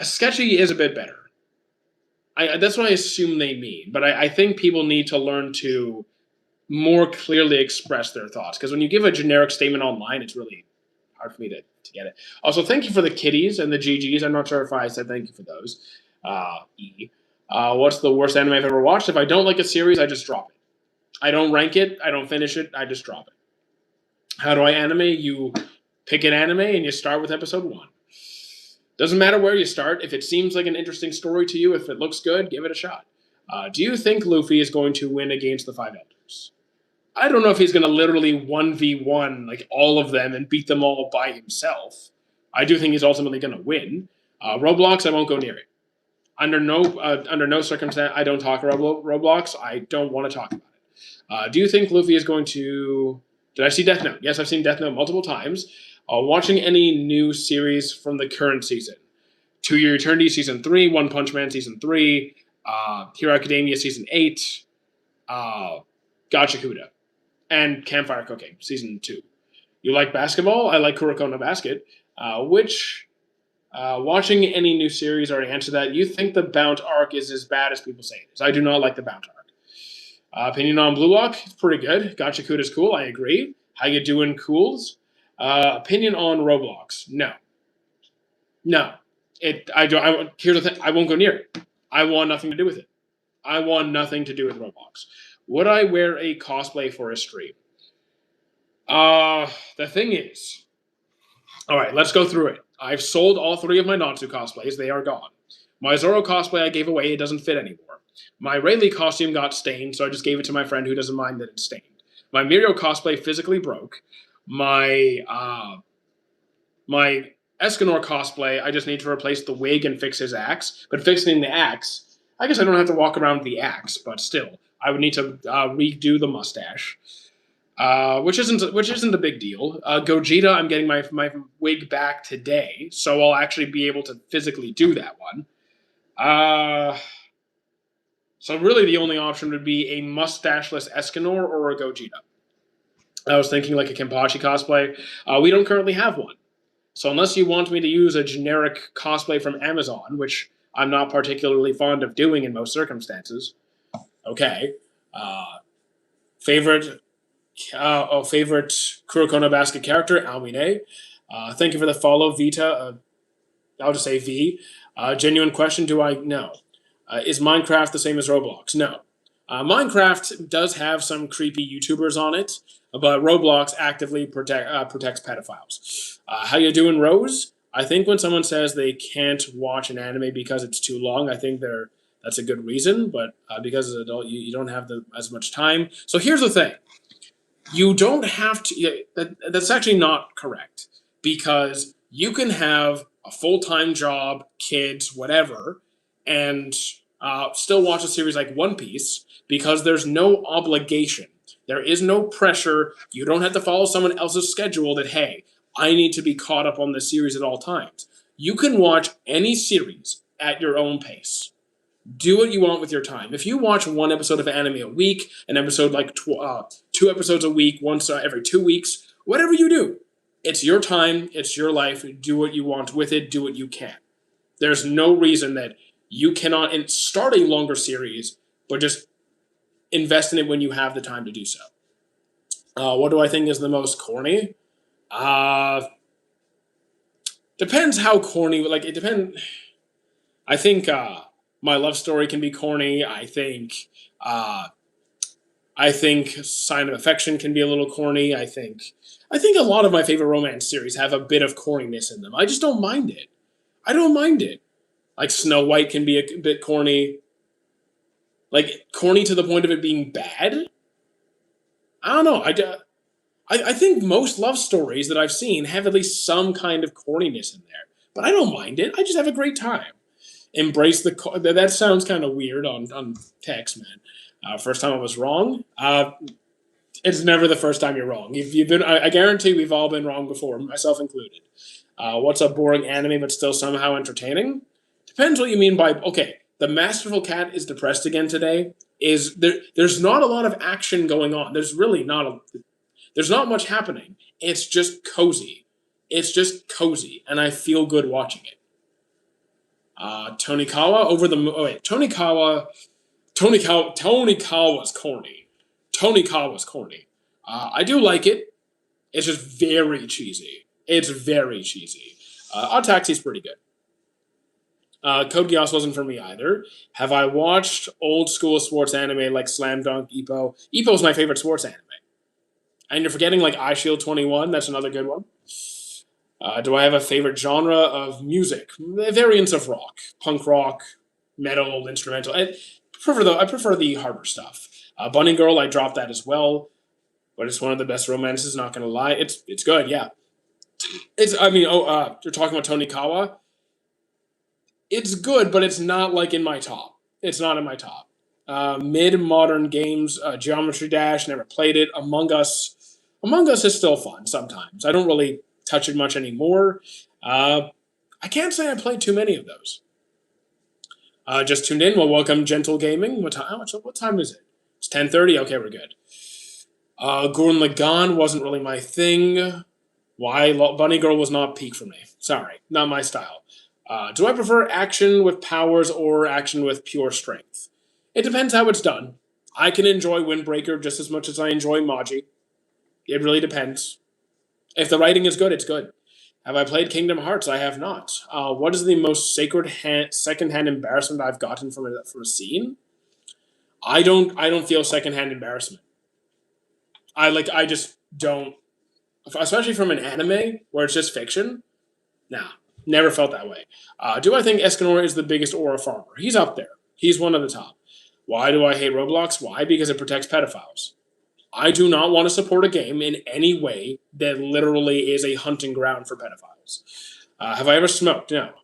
is a bit better. That's what I assume they mean, but I think people need to learn to more clearly express their thoughts because when you give a generic statement online, it's really hard for me to get it. Also, thank you for the kitties and the GGs. I'm not sure if I said thank you for those. E. What's the worst anime I've ever watched? If I don't like a series, I just drop it. I don't rank it. I don't finish it. I just drop it. How do I animate? You pick an anime and you start with episode 1. Doesn't matter where you start. If it seems like an interesting story to you, if it looks good, give it a shot. Do you think Luffy is going to win against the Five Elders? I don't know if he's going to literally 1v1 like all of them and beat them all by himself. I do think he's ultimately going to win. Roblox, I won't go near it. Under no circumstance, I don't talk about Roblox. I don't want to talk about it. Do you think Luffy is going to... Did I see Death Note? Yes, I've seen Death Note multiple times. Watching any new series from the current season? To Your Eternity Season 3, One Punch Man Season 3, Hero Academia Season 8, Gachakuda, and Campfire Cooking Season 2. You like basketball? I like Kuroko no Basket. Watching any new series, already answered that. You think the Bount arc is as bad as people say it is? I do not like the Bount arc. Opinion on Blue Lock? It's pretty good. Gachakuda is cool. I agree. How you doing, Cools? Opinion on Roblox? No. Here's the thing. I won't go near it. I want nothing to do with it. I want nothing to do with Roblox. Would I wear a cosplay for a stream? The thing is, all right, let's go through it. I've sold all 3 of my Natsu cosplays. They are gone. My Zoro cosplay I gave away. It doesn't fit anymore. My Rayleigh costume got stained, so I just gave it to my friend who doesn't mind that it's stained. My Mirio cosplay physically broke. My Escanor cosplay, I just need to replace the wig and fix his axe. But fixing the axe, I guess I don't have to walk around with the axe, but still, I would need to redo the mustache, which isn't a big deal. Gogeta, I'm getting my wig back today, so I'll actually be able to physically do that one. So really the only option would be a mustacheless Escanor or a Gogeta. I was thinking like a Kenpachi cosplay. We don't currently have one. So unless you want me to use a generic cosplay from Amazon, which I'm not particularly fond of doing in most circumstances, okay. Favorite Kuroko no Basket character, Almine. Thank you for the follow, Vita. I'll just say V. Genuine question, do I know? Is Minecraft the same as Roblox? No. Minecraft does have some creepy YouTubers on it, but Roblox actively protects pedophiles. How you doing, Rose? I think when someone says they can't watch an anime because it's too long, I think that's a good reason, but because as an adult, you don't have as much time. So here's the thing. You don't have to... That's actually not correct, because you can have a full-time job, kids, whatever, and still watch a series like One Piece because there's no obligation. There is no pressure. You don't have to follow someone else's schedule that, hey, I need to be caught up on this series at all times. You can watch any series at your own pace. Do what you want with your time. If you watch 1 episode of anime a week, an episode like 2 episodes a week, once every 2 weeks, whatever you do, it's your time, it's your life. Do what you want with it. Do what you can. There's no reason that you cannot start a longer series, but just invest in it when you have the time to do so. What do I think is the most corny? Depends how corny. Like, it depends. I think My Love Story can be corny. I think Sign of Affection can be a little corny. I think a lot of my favorite romance series have a bit of corniness in them. I just don't mind it. I don't mind it. Like Snow White can be a bit corny. Like, corny to the point of it being bad? I don't know. I think most love stories that I've seen have at least some kind of corniness in there. But I don't mind it. I just have a great time. Embrace the... That sounds kind of weird on text, man. First time I was wrong? It's never the first time you're wrong. You've been... I guarantee we've all been wrong before, myself included. What's a boring anime but still somehow entertaining? Depends what you mean by okay. The masterful cat is depressed again today. Is there? There's not a lot of action going on. There's really not a. There's not much happening. It's just cozy. It's just cozy, and I feel good watching it. Tonikawa over the oh wait Tonikawa's corny. Tonikawa's corny. I do like it. It's just very cheesy. It's very cheesy. Odd Taxi's pretty good. Code Geass wasn't for me either. Have I watched old school sports anime like Slam Dunk, Ippo? Ippo's my favorite sports anime. And you're forgetting like Eye Shield 21. That's another good one. Do I have a favorite genre of music? Variants of rock, punk rock, metal, instrumental. I prefer the harder stuff. Bunny Girl, I dropped that as well, but it's one of the best romances. Not gonna lie, it's good. Yeah, it's. I mean, you're talking about Tony Kawa. It's good, but it's not like in my top. It's not in my top. Mid modern games, Geometry Dash, never played it. Among Us, Among Us is still fun sometimes. I don't really touch it much anymore. I can't say I played too many of those. Just tuned in. Well, welcome, Gentle Gaming. What time? What time is it? It's 10:30. Okay, we're good. Gurren Lagann wasn't really my thing. Why? Bunny Girl was not peak for me. Sorry, not my style. Do I prefer action with powers or action with pure strength? It depends how it's done. I can enjoy Windbreaker just as much as I enjoy Maji. It really depends. If the writing is good, it's good. Have I played Kingdom Hearts? I have not. What is the most secondhand embarrassment I've gotten from a scene? I don't feel secondhand embarrassment. I just don't, especially from an anime where it's just fiction. Nah, never felt that way. Do I think Escanor is the biggest aura farmer? He's up there. He's one of the top. Why do I hate Roblox? Why? Because it protects pedophiles. I do not want to support a game in any way that literally is a hunting ground for pedophiles. Have I ever smoked? No.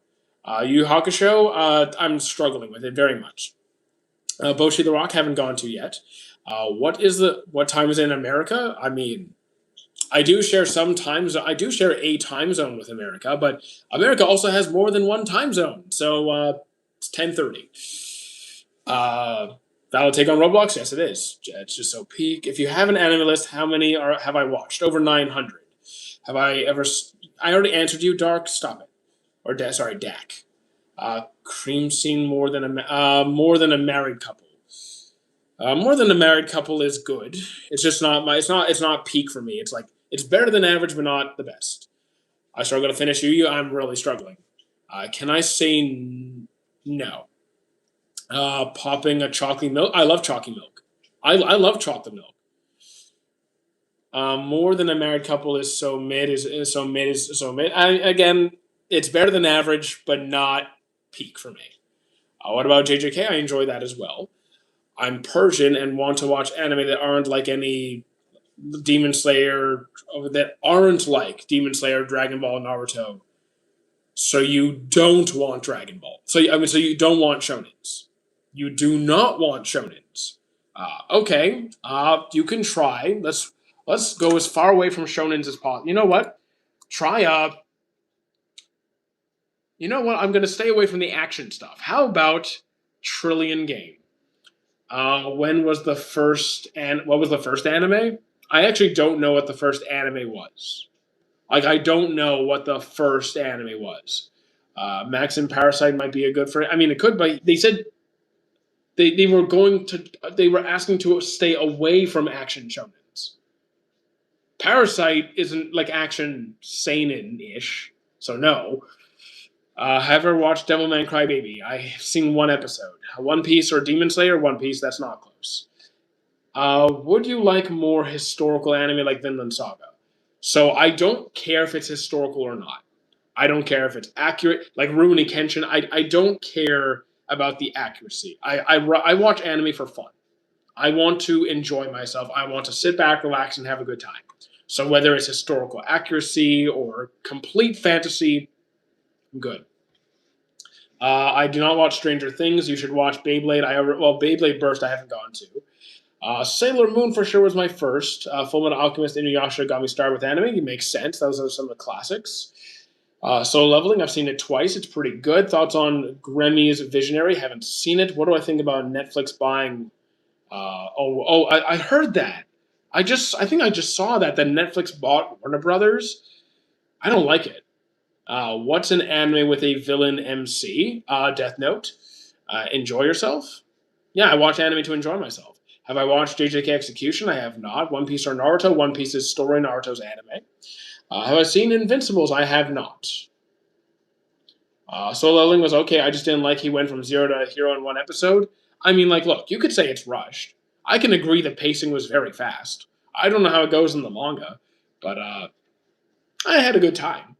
Yu Hakusho, I'm struggling with it very much. Boshi the Rock, haven't gone to yet. What time is it in America? I mean, I do share I do share a time zone with America, but America also has more than one time zone. So it's 10:30. That'll take on Roblox. Yes, it is. It's just so peak. If you have an anime list, how many have I watched? Over 900. Have I ever? I already answered you. Dark. Stop it. Or sorry, Dak. Cream scene more than a married couple. More than a married couple is good. It's just not my. It's not peak for me. It's like it's better than average, but not the best. I struggle to finish Yu. I'm really struggling. Can I say no? Popping a chocolate milk. I love chocolate milk. I love chocolate milk. More than a married couple is so mid. Is so mid. Again, it's better than average, but not peak for me. What about JJK? I enjoy that as well. I'm Persian and want to watch anime that aren't like any Demon Slayer, Demon Slayer, Dragon Ball, Naruto. So you don't want Dragon Ball. So you don't want shonens. You do not want shonens. Okay. You can try. Let's go as far away from shonens as possible. You know what? Try You know what? I'm gonna stay away from the action stuff. How about Trillion Game? When was the first and what was the first anime? I actually don't know what the first anime was. Like I don't know what the first anime was. Max and Parasite might be a good for. I mean, it could, but they said they were going to. They were asking to stay away from action shonens. Parasite isn't like action seinen ish, so no. Have ever watched Devilman Crybaby? I've seen one episode. One Piece or Demon Slayer? One Piece, that's not close. Would you like more historical anime like Vinland Saga? So I don't care if it's historical or not. I don't care if it's accurate. Like Rurouni Kenshin, I don't care about the accuracy. I watch anime for fun. I want to enjoy myself. I want to sit back, relax, and have a good time. So whether it's historical accuracy or complete fantasy, I'm good. I do not watch Stranger Things. You should watch Beyblade. Beyblade Burst I haven't gone to. Sailor Moon for sure was my first. Fullmetal Alchemist, Inuyasha got me started with anime. It makes sense. Those are some of the classics. Solo Leveling, I've seen it twice. It's pretty good. Thoughts on Gremmy's Visionary? Haven't seen it. What do I think about Netflix buying? I heard that. I think I just saw that Netflix bought Warner Brothers. I don't like it. What's an anime with a villain MC? Death Note. Enjoy yourself. Yeah, I watch anime to enjoy myself. Have I watched JJK Execution? I have not. One Piece or Naruto? One Piece's story, Naruto's anime. Have I seen Invincibles? I have not. Solo Leveling was okay. I just didn't like he went from zero to hero in one episode. I mean, like, look, you could say it's rushed. I can agree the pacing was very fast. I don't know how it goes in the manga, but I had a good time.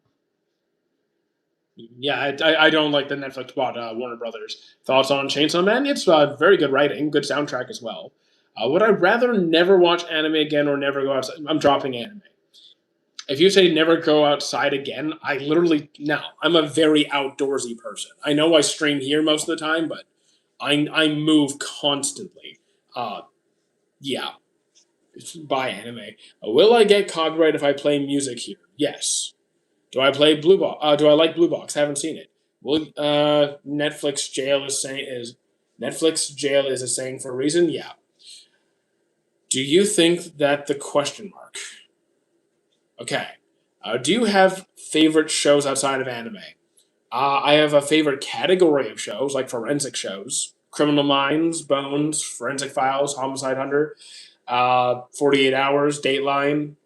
Yeah, I don't like the Netflix bought Warner Brothers. Thoughts on Chainsaw Man? It's very good writing, good soundtrack as well. Would I rather never watch anime again or never go outside? I'm dropping anime. If you say never go outside again, I literally no. I'm a very outdoorsy person. I know I stream here most of the time, but I move constantly. Uh, yeah, buy anime. Will I get copyright if I play music here? Yes. Do I play Blue Box? Do I like Blue Box? Haven't seen it. Will Netflix jail is a saying for a reason? Yeah. Do you think that the question mark? Okay. Do you have favorite shows outside of anime? I have a favorite category of shows, like forensic shows. Criminal Minds, Bones, Forensic Files, Homicide Hunter, 48 Hours, Dateline.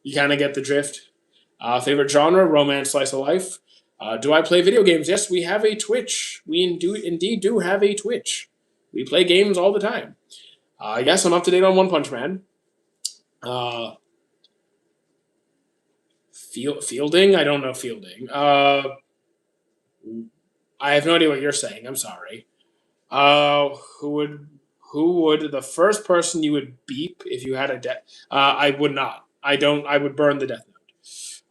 You kind of get the drift. Favorite genre, romance, slice of life. Do I play video games? Yes, we have a Twitch. Indeed do have a Twitch. We play games all the time. Yes, I'm up to date on One Punch Man. Uh, Fielding? I don't know Fielding. I have no idea what you're saying. I'm sorry. Uh, who would who would the first person you would beep if you had a death? I would not. I don't. I would burn the death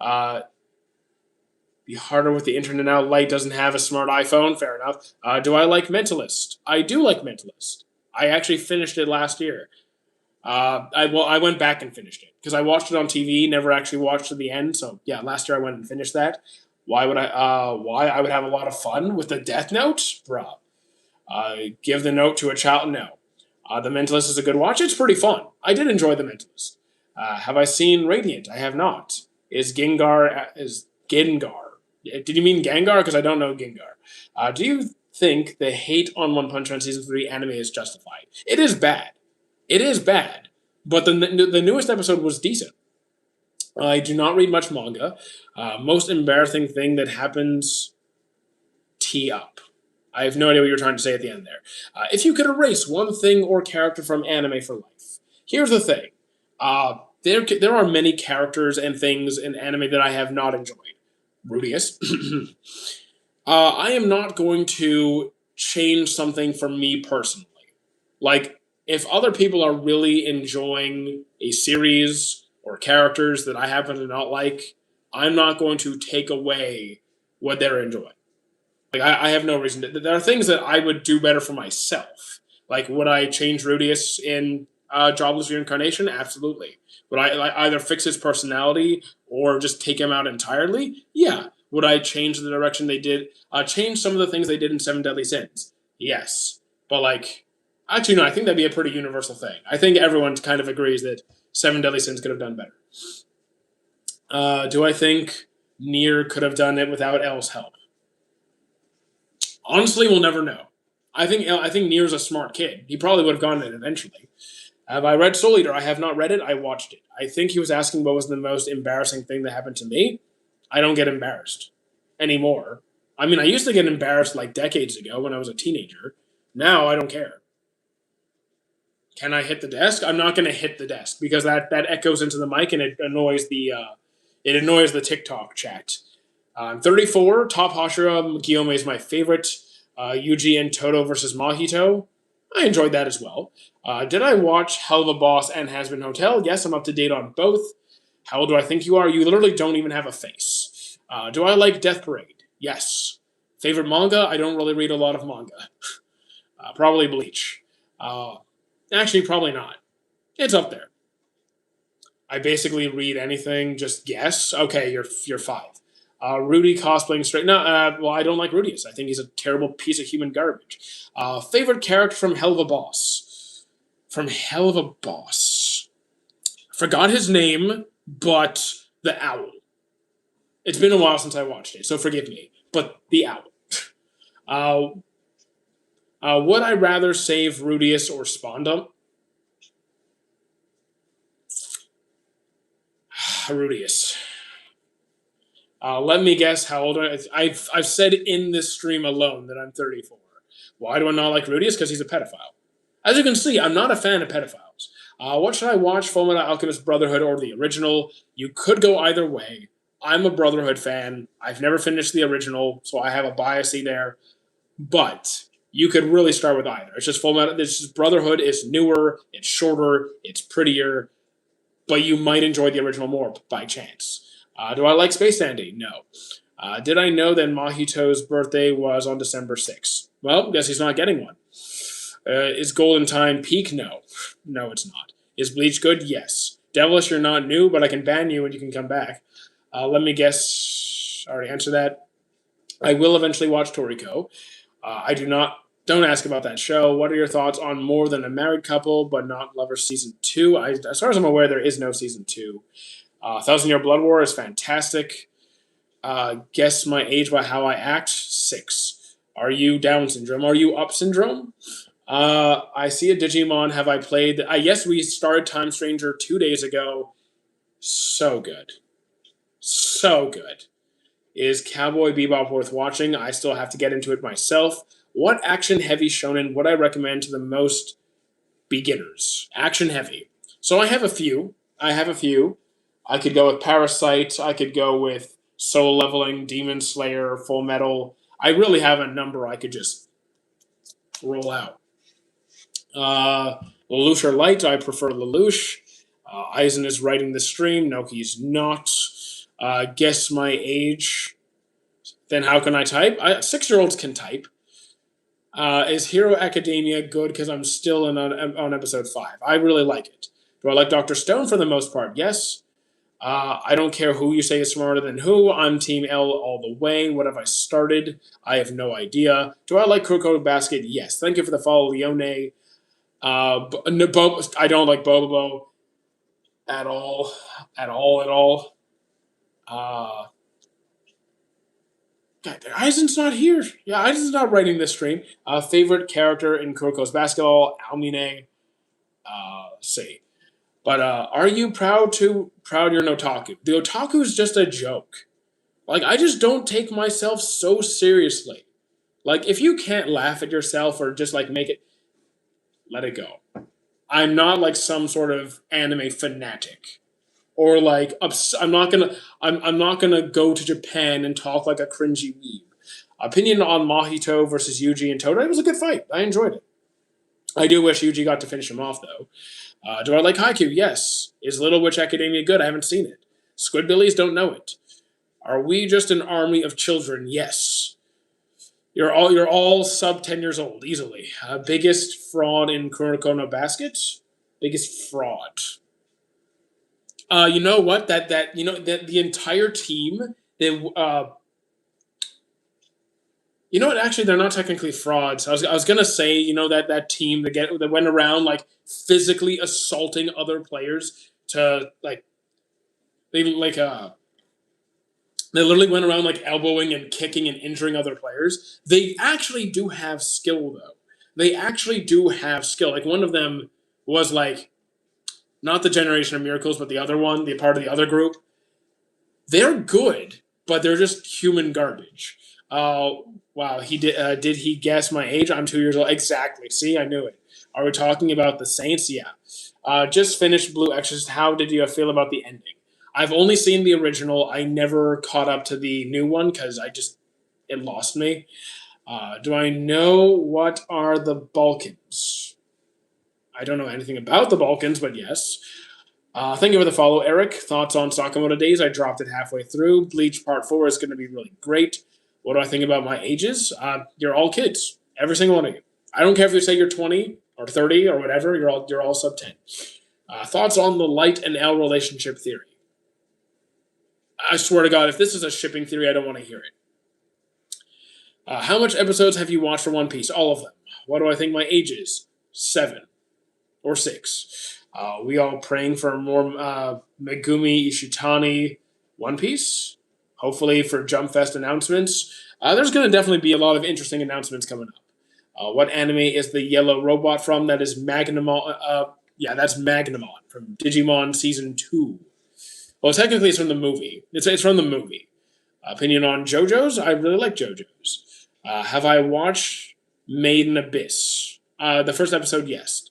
note. Be harder with the internet now. Light doesn't have a smart iPhone. Fair enough. Do I like Mentalist? I do like Mentalist. I actually finished it last year. I went back and finished it because I watched it on TV. Never actually watched to the end. So yeah, last year I went and finished that. Why would I? Why I would have a lot of fun with the Death Note, bruh. Give the note to a child. No. The Mentalist is a good watch. It's pretty fun. I did enjoy The Mentalist. Have I seen Radiant? I have not. Is Gengar? Did you mean Gengar? Because I don't know Gengar. Do you think the hate on One Punch Man season 3 anime is justified? It is bad. It is bad. But the newest episode was decent. I do not read much manga. Most embarrassing thing that happens, tee up. I have no idea what you're trying to say at the end there. If you could erase one thing or character from anime for life, here's the thing. There are many characters and things in anime that I have not enjoyed. Rudius. I am not going to change something for me personally. Like, if other people are really enjoying a series or characters that I happen to not like, I'm not going to take away what they're enjoying. Like I have no reason to. There are things that I would do better for myself. Like would I change Rudius in Jobless Reincarnation? Absolutely. Would I like, either fix his personality or just take him out entirely? Yeah. Would I change the direction they did? Change some of the things they did in Seven Deadly Sins? Yes. But like, actually, no. I think that'd be a pretty universal thing. I think everyone kind of agrees that Seven Deadly Sins could have done better. Do I think Nier could have done it without L's help? Honestly, we'll never know. I think Nier's a smart kid. He probably would have gotten it eventually. Have I read Soul Eater? I have not read it. I watched it. I think he was asking what was the most embarrassing thing that happened to me. I don't get embarrassed anymore. I mean, I used to get embarrassed like decades ago when I was a teenager. Now I don't care. Can I hit the desk? I'm not going to hit the desk because that echoes into the mic and it annoys the TikTok chat. I'm 34. Top Hashira Guillaume is my favorite. Yuji and Toto versus Mahito. I enjoyed that as well. Did I watch Hell of a Boss and Has Been Hotel? Yes, I'm up to date on both. How old do I think you are? You literally don't even have a face. Do I like Death Parade? Yes. Favorite manga? I don't really read a lot of manga. Probably Bleach. Actually, probably not. It's up there. I basically read anything, just guess. Okay, you're five. Rudy cosplaying straight. No, well, I don't like Rudius. I think he's a terrible piece of human garbage. Favorite character from Hell of a Boss? From Hell of a Boss. Forgot his name, but the owl. It's been a while since I watched it, so forgive me. But the owl. Would I rather save Rudius or Spondum? Rudius. Let me guess how old I've said in this stream alone that I'm 34. Why do I not like Rudius? Because he's a pedophile. As you can see, I'm not a fan of pedophiles. What should I watch? Fullmetal Alchemist Brotherhood or the original? You could go either way. I'm a Brotherhood fan. I've never finished the original, so I have a bias there. But you could really start with either. It's just Fullmetal. This just Brotherhood is newer, it's shorter, it's prettier, but you might enjoy the original more by chance. Do I like Space Dandy? No. Did I know that Mahito's birthday was on December 6th? Well, guess he's not getting one. Is Golden Time peak? No. No, it's not. Is Bleach good? Yes. Devilish, you're not new, but I can ban you and you can come back. Let me guess. I already answered that. I will eventually watch Toriko. I do not. Don't ask about that show. What are your thoughts on More Than a Married Couple, but not Lovers Season 2? As far as I'm aware, there is no Season 2. Thousand Year Blood War is fantastic. Guess my age by how I act. 6. Are you Down syndrome? Are you Up syndrome? I see a Digimon. Have I played? Yes, we started Time Stranger 2 days ago. So good. So good. Is Cowboy Bebop worth watching? I still have to get into it myself. What action-heavy shonen would I recommend to the most beginners? Action-heavy. So I have a few. I could go with Parasite. I could go with Soul Leveling, Demon Slayer, Full Metal. I really have a number I could just roll out. Lelouch or Light, I prefer Lelouch. Eisen is writing the stream. No, he's not. Guess my age. Then how can I type? 6-year-olds can type. Is Hero Academia good? Because I'm still on episode 5. I really like it. Do I like Dr. Stone for the most part? Yes. I don't care who you say is smarter than who. I'm Team L all the way. What have I started? I have no idea. Do I like Kuroko Basket? Yes. Thank you for the follow, Leone. I don't like Bobobo at all. At all. God, Aizen's not here. Yeah, Aizen's not writing this stream. Favorite character in Kuroko's Basketball? Almine. See. But are you proud you're an otaku? The otaku is just a joke. Like, I just don't take myself so seriously. Like, if you can't laugh at yourself or just, like, make it... Let it go. I'm not, like, some sort of anime fanatic. Or, like, I'm not gonna go to Japan and talk like a cringy weeb. Opinion on Mahito versus Yuji and Todai? It was a good fight. I enjoyed it. I do wish Yuji got to finish him off, though. Do I like Haikyuu? Yes. Is Little Witch Academia good? I haven't seen it. Squidbillies don't know it. Are we just an army of children? Yes. You're all sub 10 years old, easily. Biggest fraud in Kuroko no Basket? Biggest fraud. You know what? That the entire team, you know what? Actually, they're not technically frauds. I was gonna say, that team that went around like physically assaulting other players to they literally went around like elbowing and kicking and injuring other players. They actually do have skill though. They actually do have skill. Like one of them was like not the Generation of Miracles, but the other one, the part of the other group. They're good, but they're just human garbage. Wow, he did. Did he guess my age? I'm 2 years old. Exactly. See, I knew it. Are we talking about the Saints? Yeah. Just finished Blue Exorcist. How did you feel about the ending? I've only seen the original. I never caught up to the new one because it lost me. Do I know what are the Balkans? I don't know anything about the Balkans, but yes. Thank you for the follow, Eric. Thoughts on Sakamoto Days? I dropped it halfway through. Bleach Part 4 is going to be really great. What do I think about my ages? You're all kids. Every single one of you. I don't care if you say you're 20 or 30 or whatever. You're all sub 10. Thoughts on the Light and L relationship theory? I swear to God, if this is a shipping theory, I don't want to hear it. How much episodes have you watched for One Piece? All of them. What do I think my age is? 7 or 6. We all praying for more Megumi Ishitani One Piece. Hopefully for Jump Fest announcements. There's going to definitely be a lot of interesting announcements coming up. What anime is the yellow robot from? That is Magnamon. That's Magnamon from Digimon Season 2. Well, technically it's from the movie. It's from the movie. Opinion on JoJo's? I really like JoJo's. Have I watched Made in Abyss? The first episode, yes.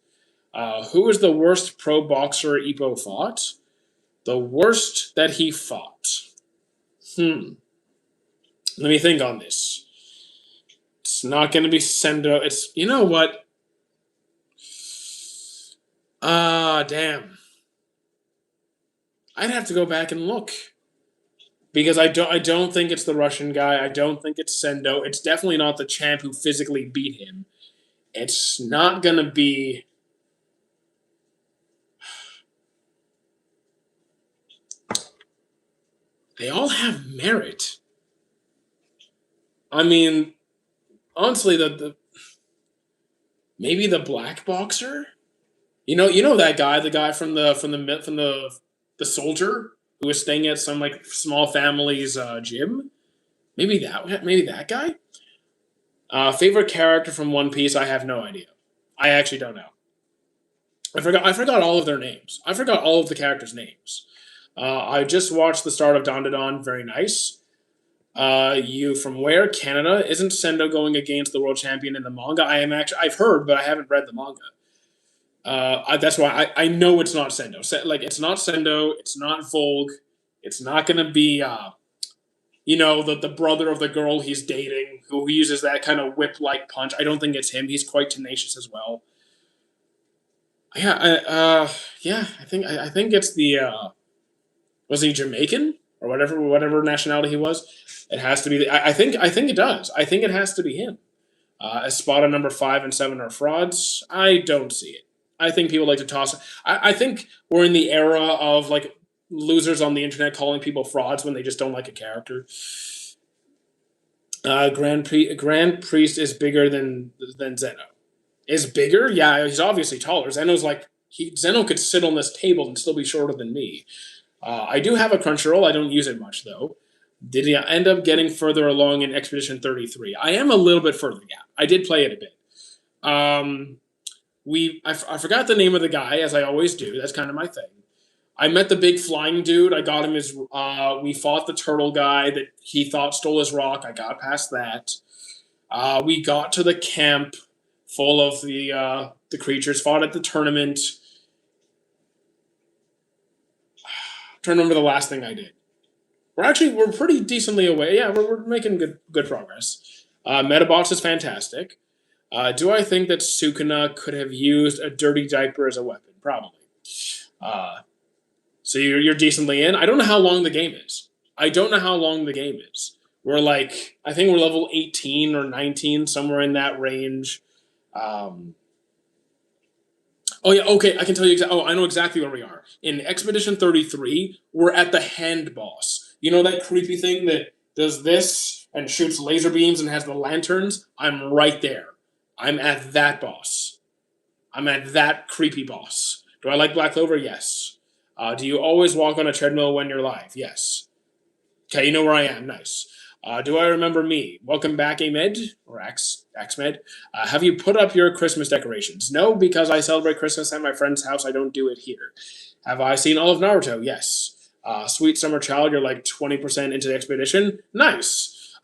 Who is the worst pro boxer Ippo fought? The worst that he fought. Let me think on this. It's not going to be Sendo. It's, you know what? Damn. I'd have to go back and look. Because I don't think it's the Russian guy. I don't think it's Sendo. It's definitely not the champ who physically beat him. It's not going to be... They all have merit. I mean, honestly, maybe the black boxer? You know that guy, the guy from the soldier who was staying at some like small family's gym. Maybe that guy. Favorite character from One Piece? I have no idea. I actually don't know. I forgot all of their names. I forgot all of the characters' names. I just watched the start of Dandadan. Very nice. You from where? Canada. Isn't Sendo going against the world champion in the manga? I've heard, but I haven't read the manga. That's why I know it's not Sendo. It's not Sendo. It's not Volg. It's not gonna be the brother of the girl he's dating who uses that kind of whip like punch. I don't think it's him. He's quite tenacious as well. Yeah. I think it's the was he Jamaican or whatever nationality he was. It has to be. I think it does. I think it has to be him. Espada number 5 and 7 are frauds. I don't see it. I think people like to toss. I think we're in the era of like losers on the internet calling people frauds when they just don't like a character. Grand Priest is bigger than Zeno. Is bigger? Yeah, he's obviously taller. Zeno could sit on this table and still be shorter than me. I do have a Crunchyroll. I don't use it much though. Did he end up getting further along in Expedition 33? I am a little bit further. Yeah, I did play it a bit. I forgot the name of the guy, as I always do. That's kind of my thing. I met the big flying dude. I got him his. We fought the turtle guy that he thought stole his rock. I got past that. We got to the camp full of the creatures. Fought at the tournament. I'm trying to remember the last thing I did. We're pretty decently away. Yeah, we're making good progress. Metabots is fantastic. Do I think that Sukuna could have used a dirty diaper as a weapon? Probably. So you're decently in. I don't know how long the game is. I think we're level 18 or 19, somewhere in that range. Oh yeah, okay. I can tell you exactly. Oh, I know exactly where we are. In Expedition 33, we're at the hand boss. You know that creepy thing that does this and shoots laser beams and has the lanterns? I'm right there. I'm at that boss. I'm at that creepy boss. Do I like Black Clover? Yes. Do you always walk on a treadmill when you're live? Yes. Okay, you know where I am. Nice. Do I remember me? Welcome back, Ahmed, or Axmed. Have you put up your Christmas decorations? No, because I celebrate Christmas at my friend's house. I don't do it here. Have I seen all of Naruto? Yes. Sweet Summer Child, you're like 20% into the expedition. Nice.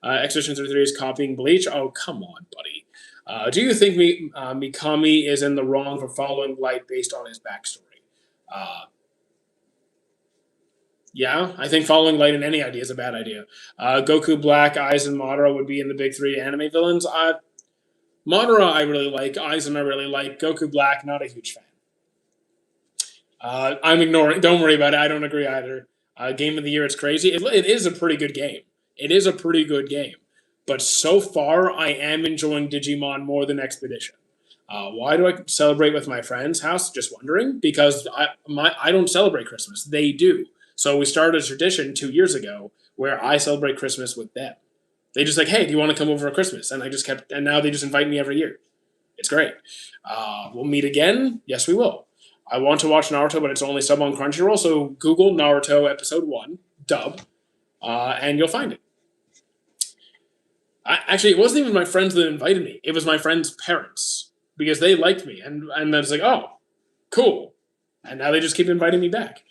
Expedition 33 is copying Bleach. Oh, come on, buddy. Do you think Mikami is in the wrong for following Light based on his backstory? Yeah, I think following Light in any idea is a bad idea. Goku, Black, Aizen, and Madara would be in the big 3 anime villains. Madara I really like. Aizen I really like. Goku, Black, not a huge fan. I'm ignoring. Don't worry about it. I don't agree either. Game of the year, it's crazy. It is a pretty good game. It is a pretty good game. But so far, I am enjoying Digimon more than Expedition. Why do I celebrate with my friend's house? Just wondering. Because I don't celebrate Christmas. They do. So we started a tradition 2 years ago where I celebrate Christmas with them. They just like, hey, do you want to come over for Christmas? And I just kept, and now they just invite me every year. It's great. We'll meet again. Yes, we will. I want to watch Naruto, but it's only sub on Crunchyroll. So Google Naruto episode 1 dub, and you'll find it. Actually, it wasn't even my friends that invited me. It was my friends' parents because they liked me, and I was like, oh, cool. And now they just keep inviting me back.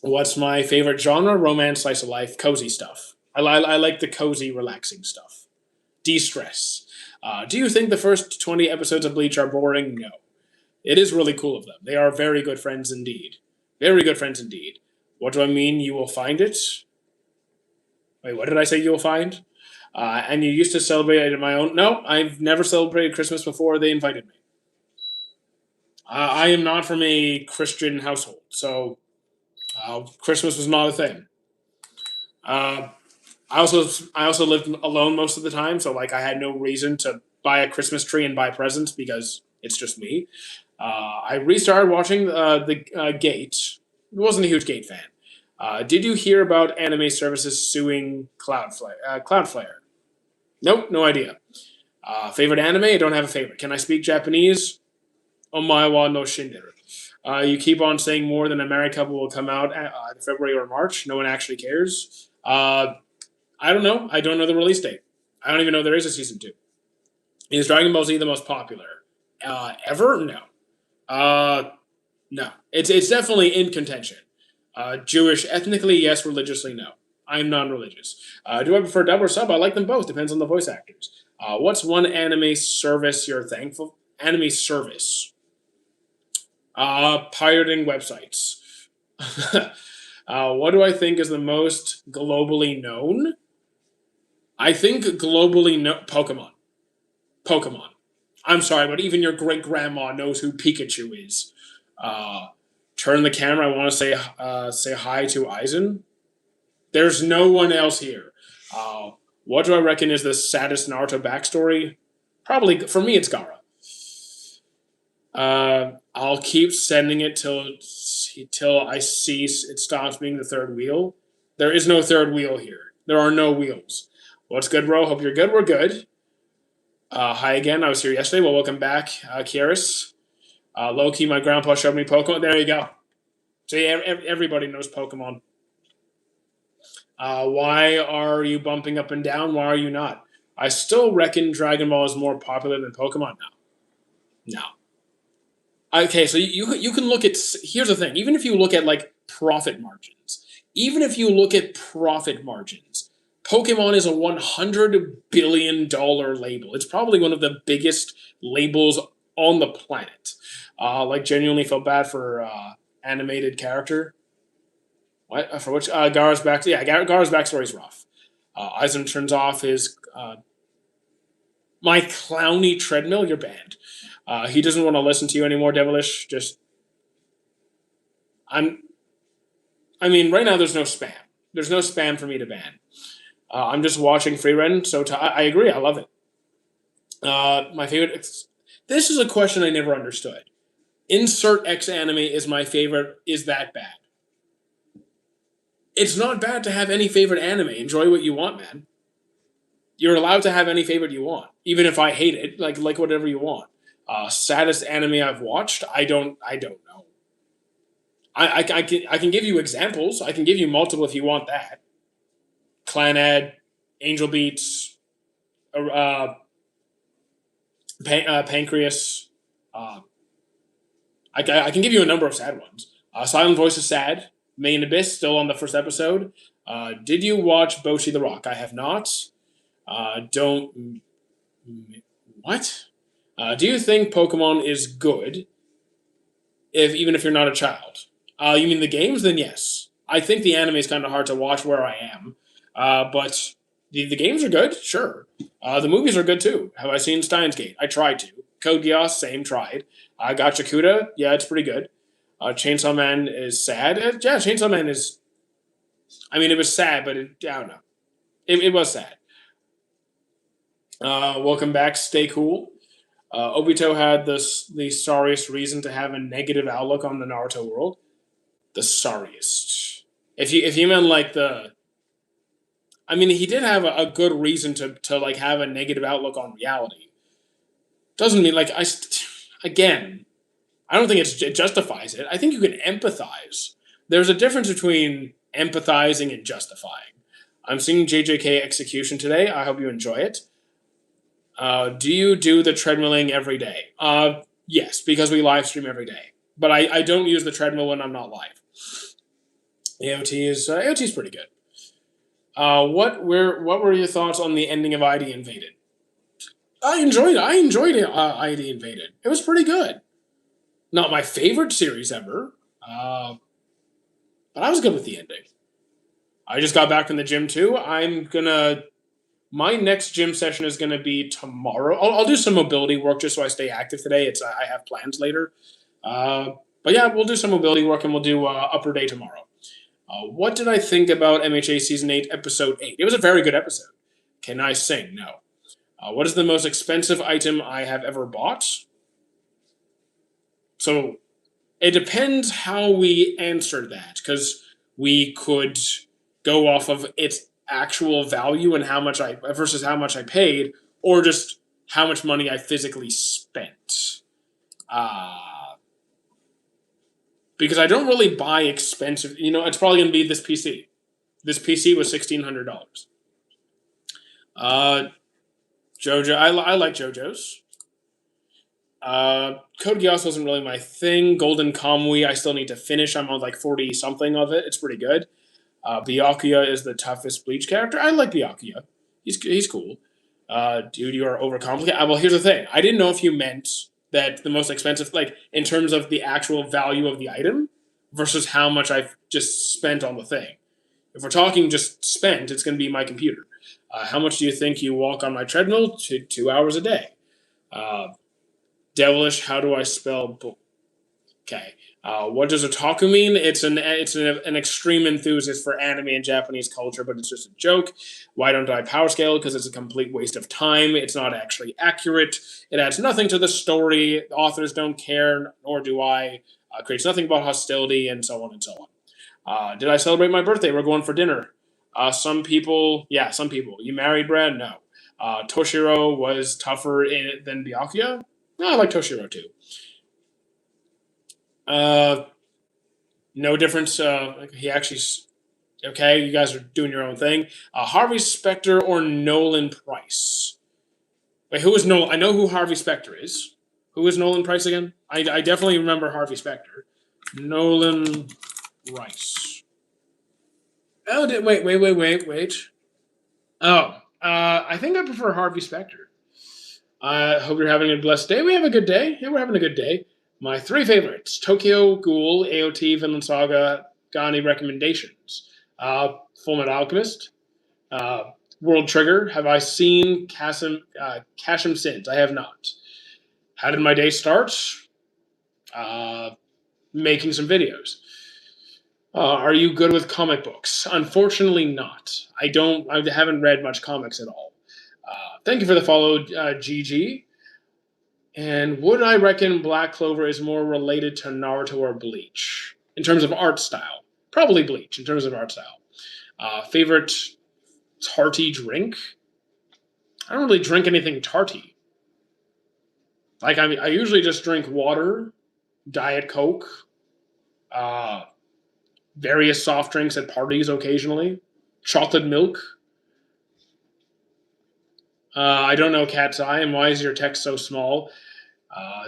What's my favorite genre? Romance, slice of life, cozy stuff. I like the cozy, relaxing stuff. De-stress. Do you think the first 20 episodes of Bleach are boring? No. It is really cool of them. They are very good friends indeed. Very good friends indeed. What do I mean? You will find it? Wait, what did I say you will find? And you used to celebrate it in my own... No, I've never celebrated Christmas before they invited me. I am not from a Christian household, so Christmas was not a thing. I also lived alone most of the time, so like I had no reason to buy a Christmas tree and buy presents because it's just me. I restarted watching the Gate. I wasn't a huge Gate fan. Did you hear about anime services suing Cloudflare? Nope, no idea. Favorite anime? I don't have a favorite. Can I speak Japanese? Omae wa no shinderu. You keep on saying more than a married couple will come out in February or March. No one actually cares. I don't know. I don't know the release date. I don't even know there is a season 2. Is Dragon Ball Z the most popular ever? No. No. It's definitely in contention. Jewish ethnically, yes. Religiously, no. I'm non-religious. Do I prefer dub or sub? I like them both. Depends on the voice actors. What's one anime service you're thankful? Anime service. Pirating websites. What do I think is the most globally known? I think globally Pokemon. Pokemon. I'm sorry, but even your great grandma knows who Pikachu is. Turn the camera. I want to say hi to Aizen. There's no one else here. What do I reckon is the saddest Naruto backstory? Probably for me, it's Gaara. I'll keep sending it till I see it stops being the third wheel. There is no third wheel here. There are no wheels. What's good, bro? Hope you're good. We're good. Hi again. I was here yesterday. Well, welcome back, Kieris. Low-key, my grandpa showed me Pokemon. There you go. See, everybody knows Pokemon. Why are you bumping up and down? Why are you not? I still reckon Dragon Ball is more popular than Pokemon now. No. Okay, so you can look at... Here's the thing. Even if you look at, like, profit margins, Pokemon is a $100 billion label. It's probably one of the biggest labels on the planet. Like, genuinely felt bad for animated character. What? For which? Gaara's back... Yeah, Gaara's backstory is rough. Aizen turns off his... my clowny treadmill, you're banned. He doesn't want to listen to you anymore, Devilish. I mean, right now there's no spam. There's no spam for me to ban. I'm just watching Frieren, so I agree. I love it. My favorite... This is a question I never understood. Insert X anime is my favorite. Is that bad? It's not bad to have any favorite anime. Enjoy what you want, man. You're allowed to have any favorite you want. Even if I hate it, like whatever you want. Saddest anime I've watched? I don't know. I can give you examples. I can give you multiple if you want that. Clanad, Angel Beats, Pancreas. I can give you a number of sad ones. Silent Voice is sad. Main Abyss, still on the first episode. Did you watch Bocchi the Rock? I have not. Don't... What? Do you think Pokemon is good, even if you're not a child? You mean the games? Then yes. I think the anime is kind of hard to watch where I am. But the games are good, sure. The movies are good too. Have I seen Steins Gate? I tried to. Code Geass, same, tried. I got Yakuza, yeah, it's pretty good. Chainsaw Man is sad. Yeah, Chainsaw Man is... I mean, it was sad, but I don't know. It was sad. Welcome back, stay cool. Obito had the sorriest reason to have a negative outlook on the Naruto world. the sorriest. If you meant like the, I mean, he did have a good reason to like have a negative outlook on reality. Doesn't mean like again. I don't think it justifies it. I think you can empathize. There's a difference between empathizing and justifying. I'm seeing JJK Execution today. I hope you enjoy it. Do you do the treadmilling every day? Yes, because we live stream every day. But I don't use the treadmill when I'm not live. AOT is pretty good. What were your thoughts on the ending of ID Invaded? I enjoyed it. I enjoyed it. ID Invaded. It was pretty good. Not my favorite series ever, but I was good with the ending. I just got back from the gym too. My next gym session is gonna be tomorrow. I'll do some mobility work just so I stay active today. I have plans later, but yeah, we'll do some mobility work and we'll do upper day tomorrow. What did I think about MHA season 8, episode 8? It was a very good episode. Can I sing? No. What is the most expensive item I have ever bought? So it depends how we answer that, because we could go off of its actual value and how much I versus how much I paid, or just how much money I physically spent. Because I don't really buy expensive. It's probably going to be this PC. This PC was $1,600. JoJo, I like JoJo's. Code Geass wasn't really my thing. Golden Kamui, I still need to finish. I'm on like 40 something of it. It's pretty good. Byakuya is the toughest Bleach character. I like Byakuya. He's cool. Dude, you are overcomplicated. Well, here's the thing. I didn't know if you meant that the most expensive, like in terms of the actual value of the item versus how much I've just spent on the thing. If we're talking just spent, it's going to be my computer. How much do you think you walk on my treadmill? 2 hours a day. Devilish, how do I spell? Okay. What does otaku mean? It's an extreme enthusiast for anime and Japanese culture, but it's just a joke. Why don't I power scale? Because it's a complete waste of time. It's not actually accurate. It adds nothing to the story. The authors don't care, nor do I. Creates nothing but hostility, and so on and so on. Did I celebrate my birthday? We're going for dinner. Some people. You married, Brad? No. Toshiro was tougher than Byakuya? No, I like Toshiro too. No difference. He actually. Okay, you guys are doing your own thing. Harvey Specter or Nolan Price? Wait, who is Nolan? I know who Harvey Specter is. Who is Nolan Price again? I definitely remember Harvey Specter. Nolan Rice. Oh, wait. Oh, I think I prefer Harvey Specter. I hope you're having a blessed day. We have a good day. Yeah, we're having a good day. My 3 favorites: Tokyo Ghoul, AOT, Vinland Saga. Got any recommendations? Fullmetal Alchemist, World Trigger. Have I seen Kashim Sins? I have not. How did my day start? Making some videos. Are you good with comic books? Unfortunately, not. I haven't read much comics at all. Thank you for the follow, GG. And would I reckon Black Clover is more related to Naruto or Bleach in terms of art style? Probably Bleach in terms of art style. Favorite tarty drink? I don't really drink anything tarty. Like I usually just drink water, Diet Coke, various soft drinks at parties occasionally, chocolate milk. I don't know Cat's Eye, and why is your text so small?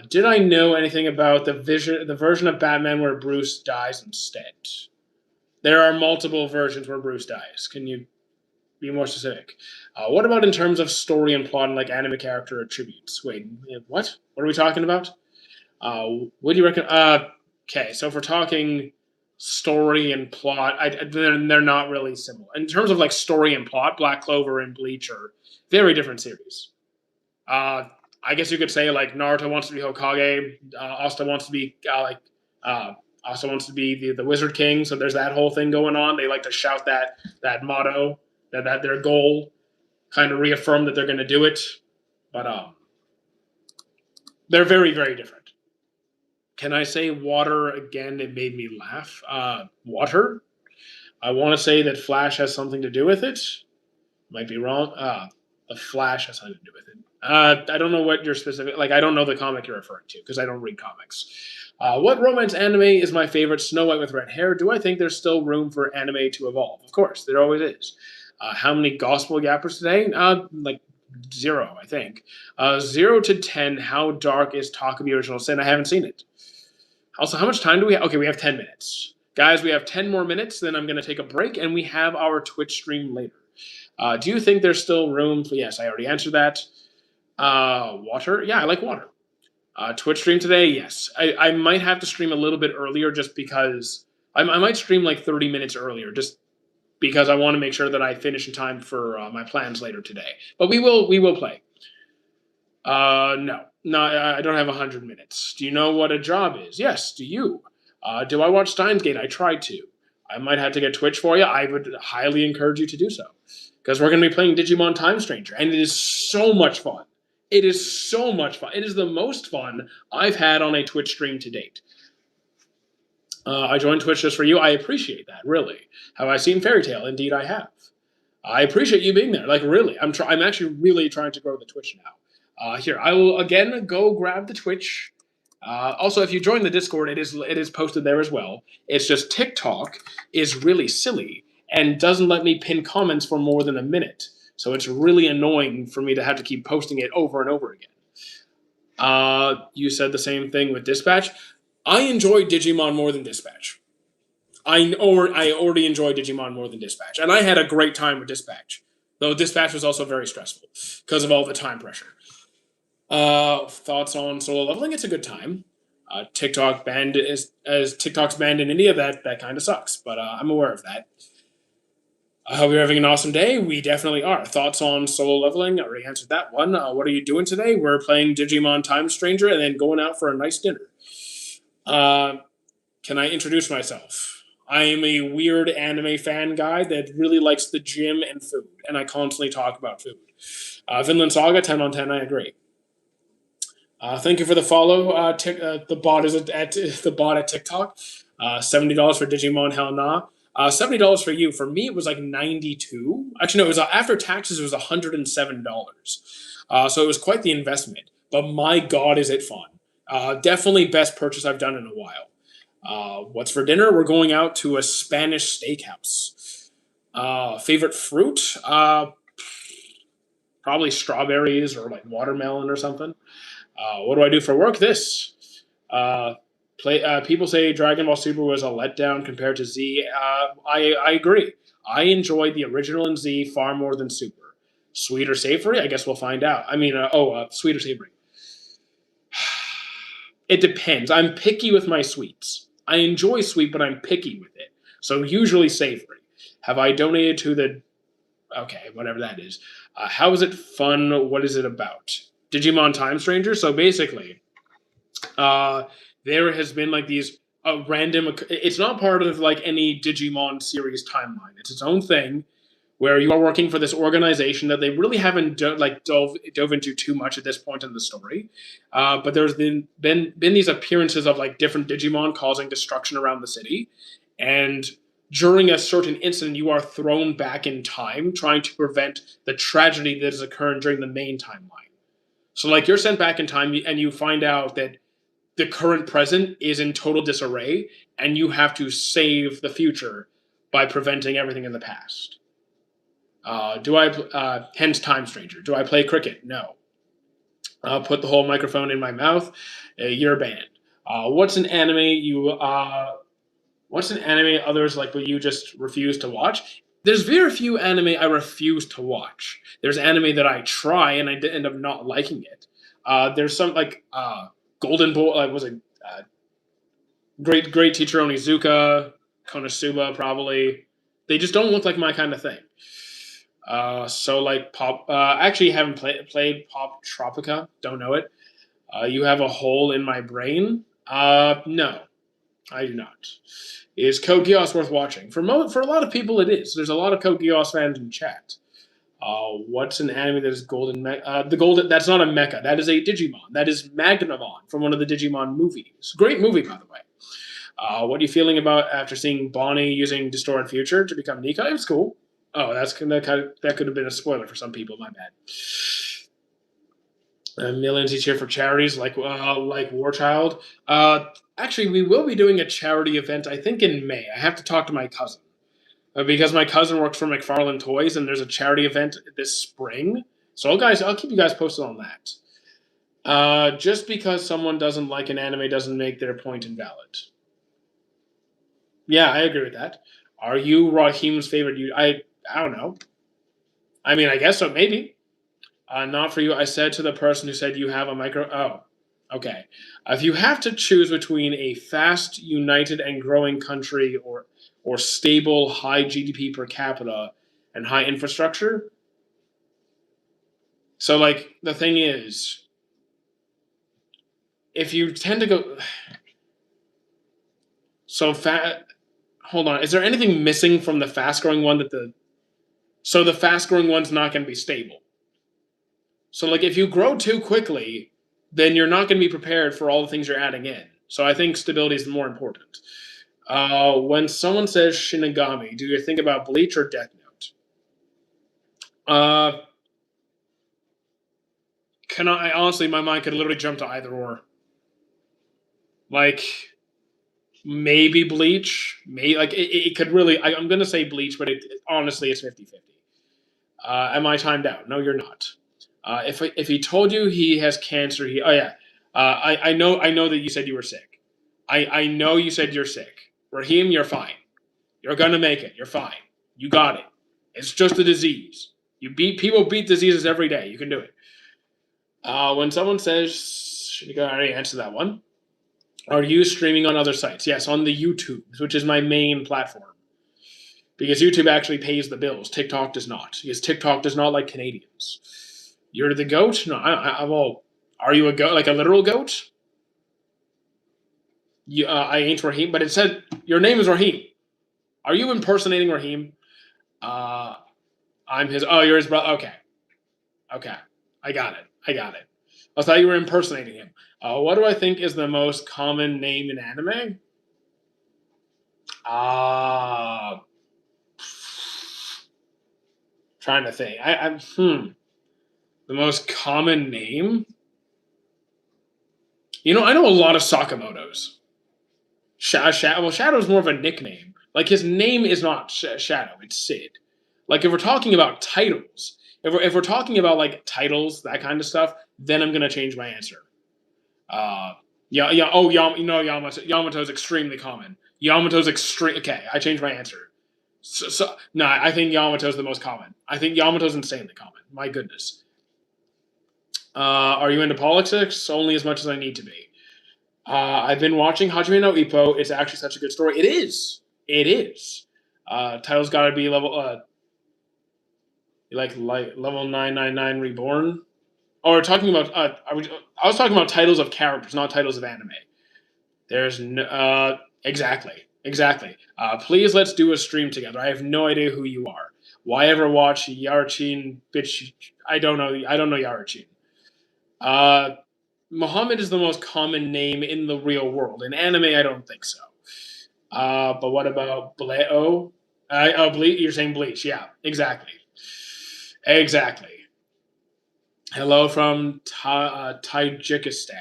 Did I know anything about the version of Batman where Bruce dies instead? There are multiple versions where Bruce dies. Can you be more specific? What about in terms of story and plot and like anime character attributes? Wait, what? What are we talking about? What do you reckon? Okay, so if we're talking story and plot, they're not really similar. In terms of like story and plot, Black Clover and Bleach are very different series. I guess you could say like Naruto wants to be Hokage, Asta wants to be Asta wants to be the Wizard King. So there's that whole thing going on. They like to shout that motto, that their goal, kind of reaffirm that they're going to do it. But they're very, very different. Can I say water again? It made me laugh. Water. I want to say that Flash has something to do with it. Might be wrong. The Flash has something to do with it. I don't know what your specific. Like, I don't know the comic you're referring to because I don't read comics. What romance anime is my favorite? Snow White with red hair. Do I think there's still room for anime to evolve? Of course, there always is. How many gospel yappers today? Like 0, I think. 0 to 10. How dark is Takumi Original Sin? I haven't seen it. Also, how much time do we have? Okay, we have 10 minutes. Guys, we have 10 more minutes, then I'm going to take a break, and we have our Twitch stream later. Do you think there's still room for... Yes, I already answered that. Water? Yeah, I like water. Twitch stream today? Yes. I might have to stream a little bit earlier just because... I might stream like 30 minutes earlier just because I want to make sure that I finish in time for my plans later today. But we will play. No. No, I don't have 100 minutes. Do you know what a job is? Yes, do you? Do I watch Steins Gate? I tried to. I might have to get Twitch for you. I would highly encourage you to do so. Because we're going to be playing Digimon Time Stranger, and it is so much fun. It is so much fun. It is the most fun I've had on a Twitch stream to date. I joined Twitch just for you. I appreciate that, really. Have I seen Fairy Tail? Indeed, I have. I appreciate you being there. Like, really. I'm actually really trying to grow the Twitch now. Here, I will, again, go grab the Twitch. Also, if you join the Discord, it is posted there as well. It's just TikTok is really silly and doesn't let me pin comments for more than a minute. So it's really annoying for me to have to keep posting it over and over again. You said the same thing with Dispatch. I enjoy Digimon more than Dispatch. I already enjoy Digimon more than Dispatch. And I had a great time with Dispatch. Though Dispatch was also very stressful because of all the time pressure. Thoughts on solo leveling? It's a good time. TikTok banned as TikTok's banned in India. That kind of sucks, but I'm aware of that. I hope you're having an awesome day. We definitely are. Thoughts on solo leveling? I already answered that one. What are you doing today? We're playing Digimon Time Stranger and then going out for a nice dinner. Can I introduce myself? I am a weird anime fan guy that really likes the gym and food, and I constantly talk about food. Vinland Saga, 10 on 10, I agree. Thank you for the follow. The bot is the bot at TikTok. $70 for Digimon Hell Nah. $70 for you. For me, it was like $92. Actually, no, it was after taxes. It was $107. So it was quite the investment. But my God, is it fun! Definitely best purchase I've done in a while. What's for dinner? We're going out to a Spanish steakhouse. Favorite fruit? Probably strawberries or like watermelon or something. What do I do for work? This. People say Dragon Ball Super was a letdown compared to Z. I agree. I enjoyed the original in Z far more than Super. Sweet or savory? I guess we'll find out. I mean, sweet or savory. It depends. I'm picky with my sweets. I enjoy sweet, but I'm picky with it. So usually savory. Have I donated to the... Okay, whatever that is. How is it fun? What is it about? Digimon Time Stranger? So basically, there has been like these random... It's not part of like any Digimon series timeline. It's its own thing where you are working for this organization that they really haven't dove into too much at this point in the story. But there's been these appearances of like different Digimon causing destruction around the city. And during a certain incident, you are thrown back in time trying to prevent the tragedy that is occurring during the main timeline. So like you're sent back in time and you find out that the current present is in total disarray and you have to save the future by preventing everything in the past. Hence Time Stranger. Do I play cricket? No. Put the whole microphone in my mouth. You're banned. What's an anime others like will you just refuse to watch? There's very few anime I refuse to watch. There's anime that I try and I end up not liking it. There's some like Golden Boy, was it Great Teacher Onizuka, Konosuba probably. They just don't look like my kind of thing. So like Pop, actually haven't played Pop Tropica. Don't know it. You have a hole in my brain. No, I do not. Is Code Geass worth watching? For a lot of people, it is. There's a lot of Code Geass fans in chat. What's an anime that is golden? The golden. That's not a mecha. That is a Digimon. That is Magnavon from one of the Digimon movies. Great movie, by the way. What are you feeling about after seeing Bonnie using Distorted Future to become Nika? It was cool. Oh, that could have been a spoiler for some people. My bad. Millions each year for charities like War Child. Actually, we will be doing a charity event. I think in May. I have to talk to my cousin because my cousin works for McFarlane Toys, and there's a charity event this spring. So, guys, I'll keep you guys posted on that. Just because someone doesn't like an anime doesn't make their point invalid. Yeah, I agree with that. Are you Raheem's favorite? I don't know. I mean, I guess so. Maybe. Not for you. I said to the person who said you have a micro. Oh, okay. If you have to choose between a fast, united, and growing country or stable, high GDP per capita and high infrastructure. So, like, the thing is, if you tend to go. So, hold on. Is there anything missing from the fast growing one So, the fast growing one's not going to be stable. So, like, if you grow too quickly, then you're not going to be prepared for all the things you're adding in. So, I think stability is more important. When someone says Shinigami, do you think about Bleach or Death Note? Honestly, my mind could literally jump to either or. Like, maybe Bleach. Maybe, like, it could really. I'm going to say Bleach, but honestly, it's 50-50. Am I timed out? No, you're not. If he told you he has cancer, oh yeah, I know that you said you were sick. I know you said you're sick. Raheem, you're fine. You're gonna make it. You're fine. You got it. It's just a disease. People beat diseases every day. You can do it. When someone says, I already answered that one. Are you streaming on other sites? Yes, on the YouTube, which is my main platform. Because YouTube actually pays the bills. TikTok does not. Because TikTok does not like Canadians. You're the goat? No, well, are you a goat, like a literal goat? I ain't Raheem, but it said your name is Raheem. Are you impersonating Raheem? I'm his. Oh, you're his brother. Okay. I got it. I thought you were impersonating him. What do I think is the most common name in anime? Trying to think. The most common name? I know a lot of Sakamotos. Well, Shadow's more of a nickname. Like, his name is not Shadow, it's Sid. Like, if we're talking about titles, if we're talking about, like, titles, that kind of stuff, then I'm going to change my answer. Yamato's extremely common. Okay, I changed my answer. I think Yamato's the most common. I think Yamato's insanely common. My goodness. Are you into politics? Only as much as I need to be. I've been watching Hajime no Ippo. It's actually such a good story. It is. Title's got to be level level 999 Reborn. Oh, we're talking about. I was talking about titles of characters, not titles of anime. There's no. Exactly. Please let's do a stream together. I have no idea who you are. Why ever watch Yarchin? Bitch, I don't know. Yarchin. Muhammad is the most common name in the real world. In anime, I don't think so. But what about Bleo? Bleach. You're saying Bleach? Yeah, exactly. Hello from Tajikistan.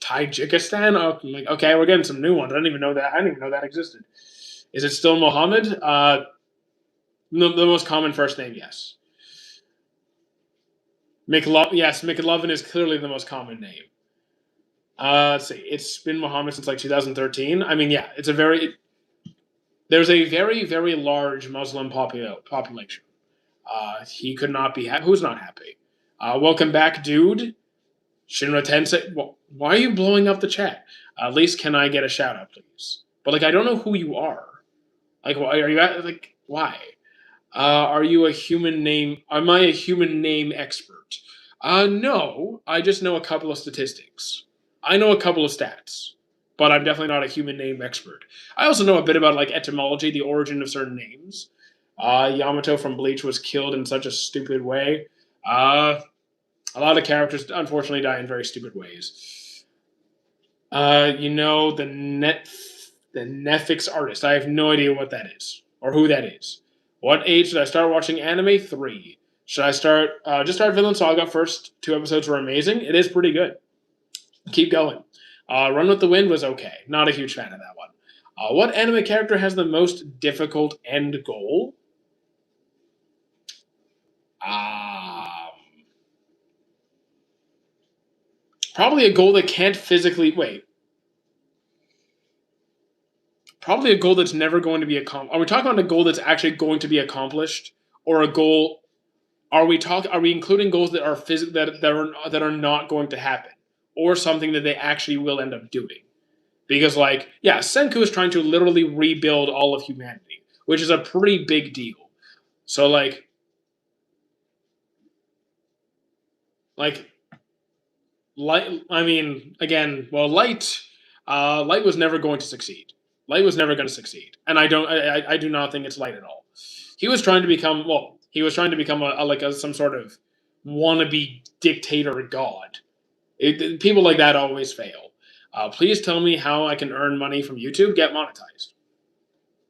Tajikistan? Oh, okay, we're getting some new ones. I didn't even know that existed. Is it still Mohammed? The most common first name, yes. McLovin is clearly the most common name. Let's see. It's been Mohammed since like 2013. I mean, yeah, there's a very, very large Muslim population. He could not be happy. Who's not happy? Welcome back, dude. Shinra Tensei. Why are you blowing up the chat? At least can I get a shout out, please? But like, I don't know who you are. Like, why are you like? Why? Are you a human name? Am I a human name expert? No. I just know a couple of statistics. I know a couple of stats, but I'm definitely not a human name expert. I also know a bit about like etymology, the origin of certain names. Yamato from Bleach was killed in such a stupid way. Uh, a lot of characters unfortunately die in very stupid ways. You know the Netflix artist. I have no idea what that is or who that is. What age should I start watching anime? 3. Should I start? Just start Vinland Saga. First 2 episodes were amazing. It is pretty good. Keep going. Run with the Wind was okay. Not a huge fan of that one. What anime character has the most difficult end goal? Probably a goal that can't physically wait. Probably a goal that's never going to be accomplished. Are we talking about a goal that's actually going to be accomplished, or a goal? Are we including goals that are that are not going to happen, or something that they actually will end up doing? Because yeah, Senku is trying to literally rebuild all of humanity, which is a pretty big deal. So like light. I mean, again, well, light was never going to succeed. Light was never going to succeed, and I do not think it's Light at all. He was trying to become he was trying to become some sort of wannabe dictator god. People like that always fail. Please tell me how I can earn money from YouTube. Get monetized.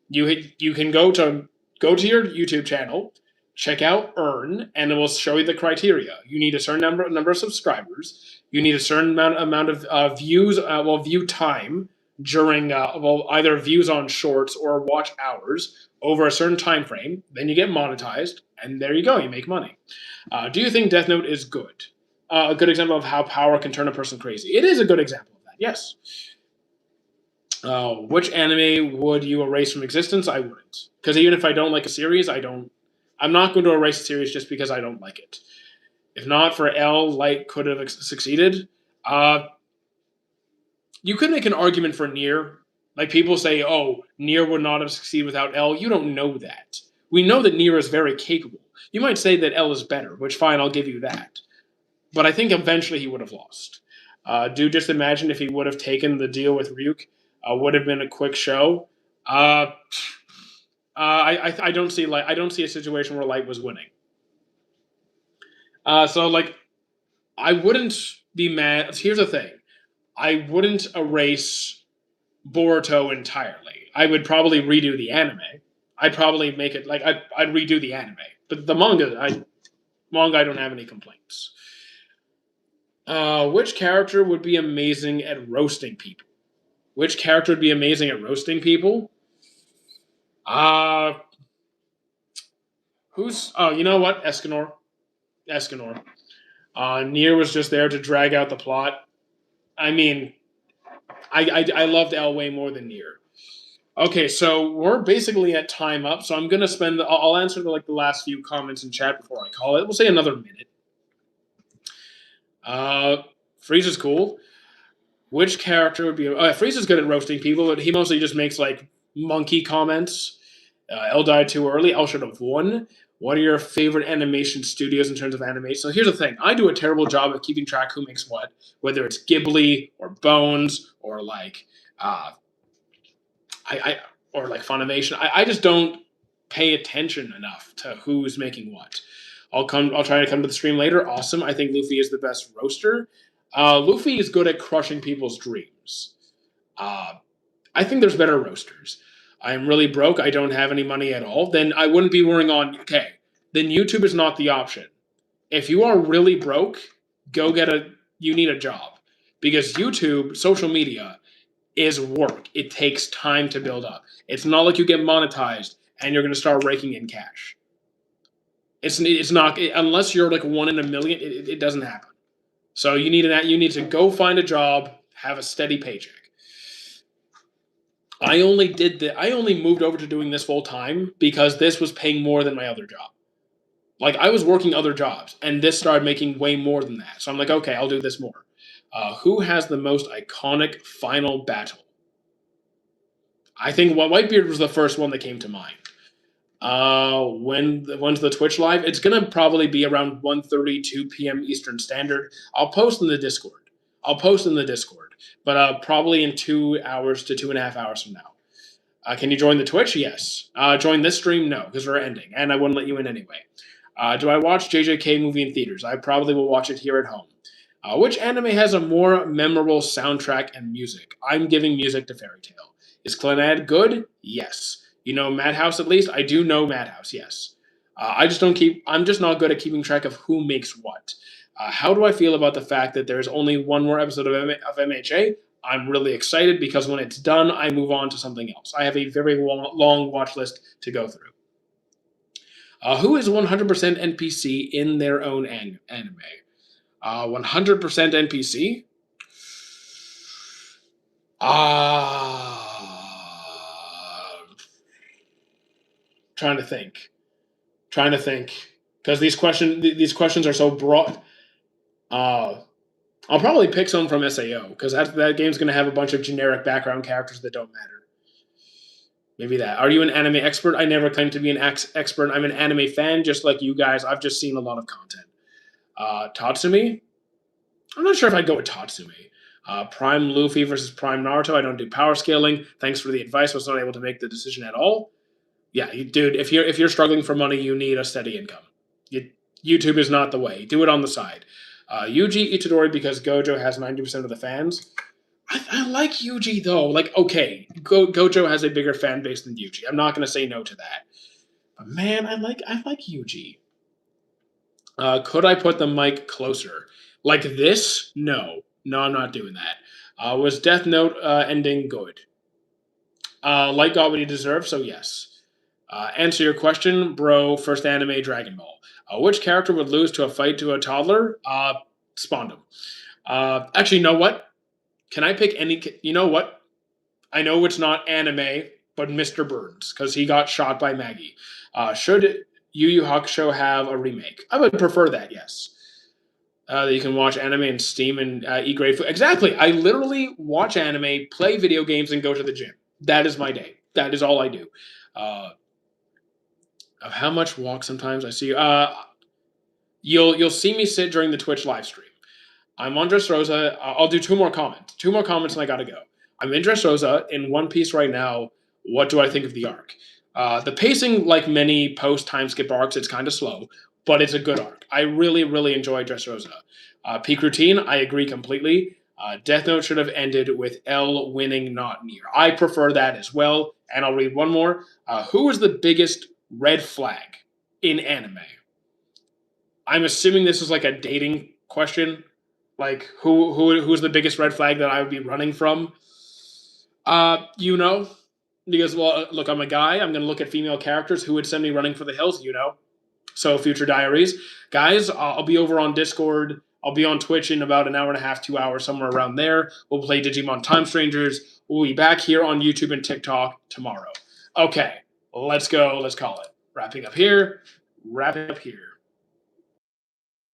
You can go to your YouTube channel, check out Earn, and it will show you the criteria. You need a certain number of subscribers. You need a certain amount of views. View time during either views on shorts or watch hours over a certain time frame. Then you get monetized, and there you go. You make money. Do you think Death Note is good? A good example of how power can turn a person crazy. It is a good example of that. Yes. Which anime would you erase from existence? I wouldn't, because even if I don't like a series, I'm not going to erase a series just because I don't like it. If not for L, Light could have succeeded. You could make an argument for Nier. Like people say, oh, Nier would not have succeeded without L. You don't know that. We know that Nier is very capable. You might say that L is better, which fine, I'll give you that. But I think eventually he would have lost. Do just imagine if he would have taken the deal with Ryuk. Would have been a quick show. I don't see a situation where Light was winning. I wouldn't be mad. Here's the thing: I wouldn't erase Boruto entirely. I would probably redo the anime. I'd probably make it I'd redo the anime, but the manga I don't have any complaints. Which character would be amazing at roasting people? Which character would be amazing at roasting people? You know what? Escanor. Nier was just there to drag out the plot. I mean, I loved L way more than Nier. Okay, so we're basically at time up, so I'm gonna spend. I'll answer the last few comments in chat before I call it. We'll say another minute. Frieza's cool. Which character would be? Frieza's good at roasting people, but he mostly just makes monkey comments. L died too early. L should have won. What are your favorite animation studios in terms of animation? So here's the thing: I do a terrible job of keeping track who makes what, whether it's Ghibli or Bones or Funimation. I just don't pay attention enough to who's making what. I'll try to come to the stream later. Awesome. I think Luffy is the best roaster. Luffy is good at crushing people's dreams. I think there's better roasters. I'm really broke. I don't have any money at all. Then I wouldn't be worrying on. Okay, then YouTube is not the option. If you are really broke, you need a job, because YouTube, social media, is work. It takes time to build up. It's not like you get monetized and you're going to start raking in cash. It's not, unless you're one in a million. It doesn't happen. So you need to go find a job, have a steady paycheck. I only moved over to doing this full time because this was paying more than my other job. I was working other jobs, and this started making way more than that. So I'm like, okay, I'll do this more. Who has the most iconic final battle? I think Whitebeard was the first one that came to mind. When's the Twitch live? It's gonna probably be around 1:32 p.m. Eastern Standard. I'll post in the Discord, but probably in 2 hours to 2.5 hours from now. Can you join the Twitch? Yes. Join this stream? No, because we're ending, and I wouldn't let you in anyway. Do I watch JJK movie in theaters? I probably will watch it here at home. Which anime has a more memorable soundtrack and music? I'm giving music to Fairy Tail. Is Clannad good? Yes. You know Madhouse at least? I do know Madhouse, yes. I'm just not good at keeping track of who makes what. How do I feel about the fact that there's only one more episode of MHA? I'm really excited because when it's done, I move on to something else. I have a very long watch list to go through. Who is 100% NPC in their own anime? 100% NPC? Trying to think. Because these questions are so broad. I'll probably pick someone from SAO, because that game's going to have a bunch of generic background characters that don't matter. Maybe that. Are you an anime expert? I never claimed to be an expert. I'm an anime fan, just like you guys. I've just seen a lot of content. Tatsumi? I'm not sure if I'd go with Tatsumi. Prime Luffy versus Prime Naruto. I don't do power scaling. Thanks for the advice. Was not able to make the decision at all. Yeah, dude. If you're struggling for money, you need a steady income. YouTube is not the way. Do it on the side. Yuji Itadori because Gojo has 90% of the fans. I like Yuji though. Like, okay, Gojo has a bigger fan base than Yuji. I'm not going to say no to that. But man, I like Yuji. Could I put the mic closer? Like this? No, I'm not doing that. Was Death Note ending good? Light got what he deserved, so yes. Answer your question, bro. First anime, Dragon Ball. Which character would lose to a fight to a toddler? Spondum. Actually, you know what? Can I pick any? You know what? I know it's not anime, but Mr. Burns, because he got shot by Maggie. Should Yu Yu Hakusho have a remake? I would prefer that, yes. You can watch anime and Steam and eat great food. Exactly. I literally watch anime, play video games, and go to the gym. That is my day. That is all I do. Of how much walk sometimes I see. You'll see me sit during the Twitch live stream. I'm on Dressrosa. I'll do two more comments. Two more comments and I gotta go. I'm in Dressrosa in One Piece right now. What do I think of the arc? The pacing, like many post-time skip arcs, it's kind of slow, but it's a good arc. I really, really enjoy Dressrosa. Peak Routine, I agree completely. Death Note should have ended with L winning, not Nier. I prefer that as well. And I'll read one more. Who is the biggest red flag in anime? I'm assuming this is like a dating question. Like who's the biggest red flag that I would be running from? Because well, look, I'm a guy. I'm gonna look at female characters who would send me running for the hills. So Future Diaries, guys. I'll be over on Discord. I'll be on Twitch in about an hour and a half, 2 hours, somewhere around there. We'll play Digimon Time Strangers. We'll be back here on YouTube and TikTok tomorrow. Okay, let's go. Let's call it. Wrapping up here.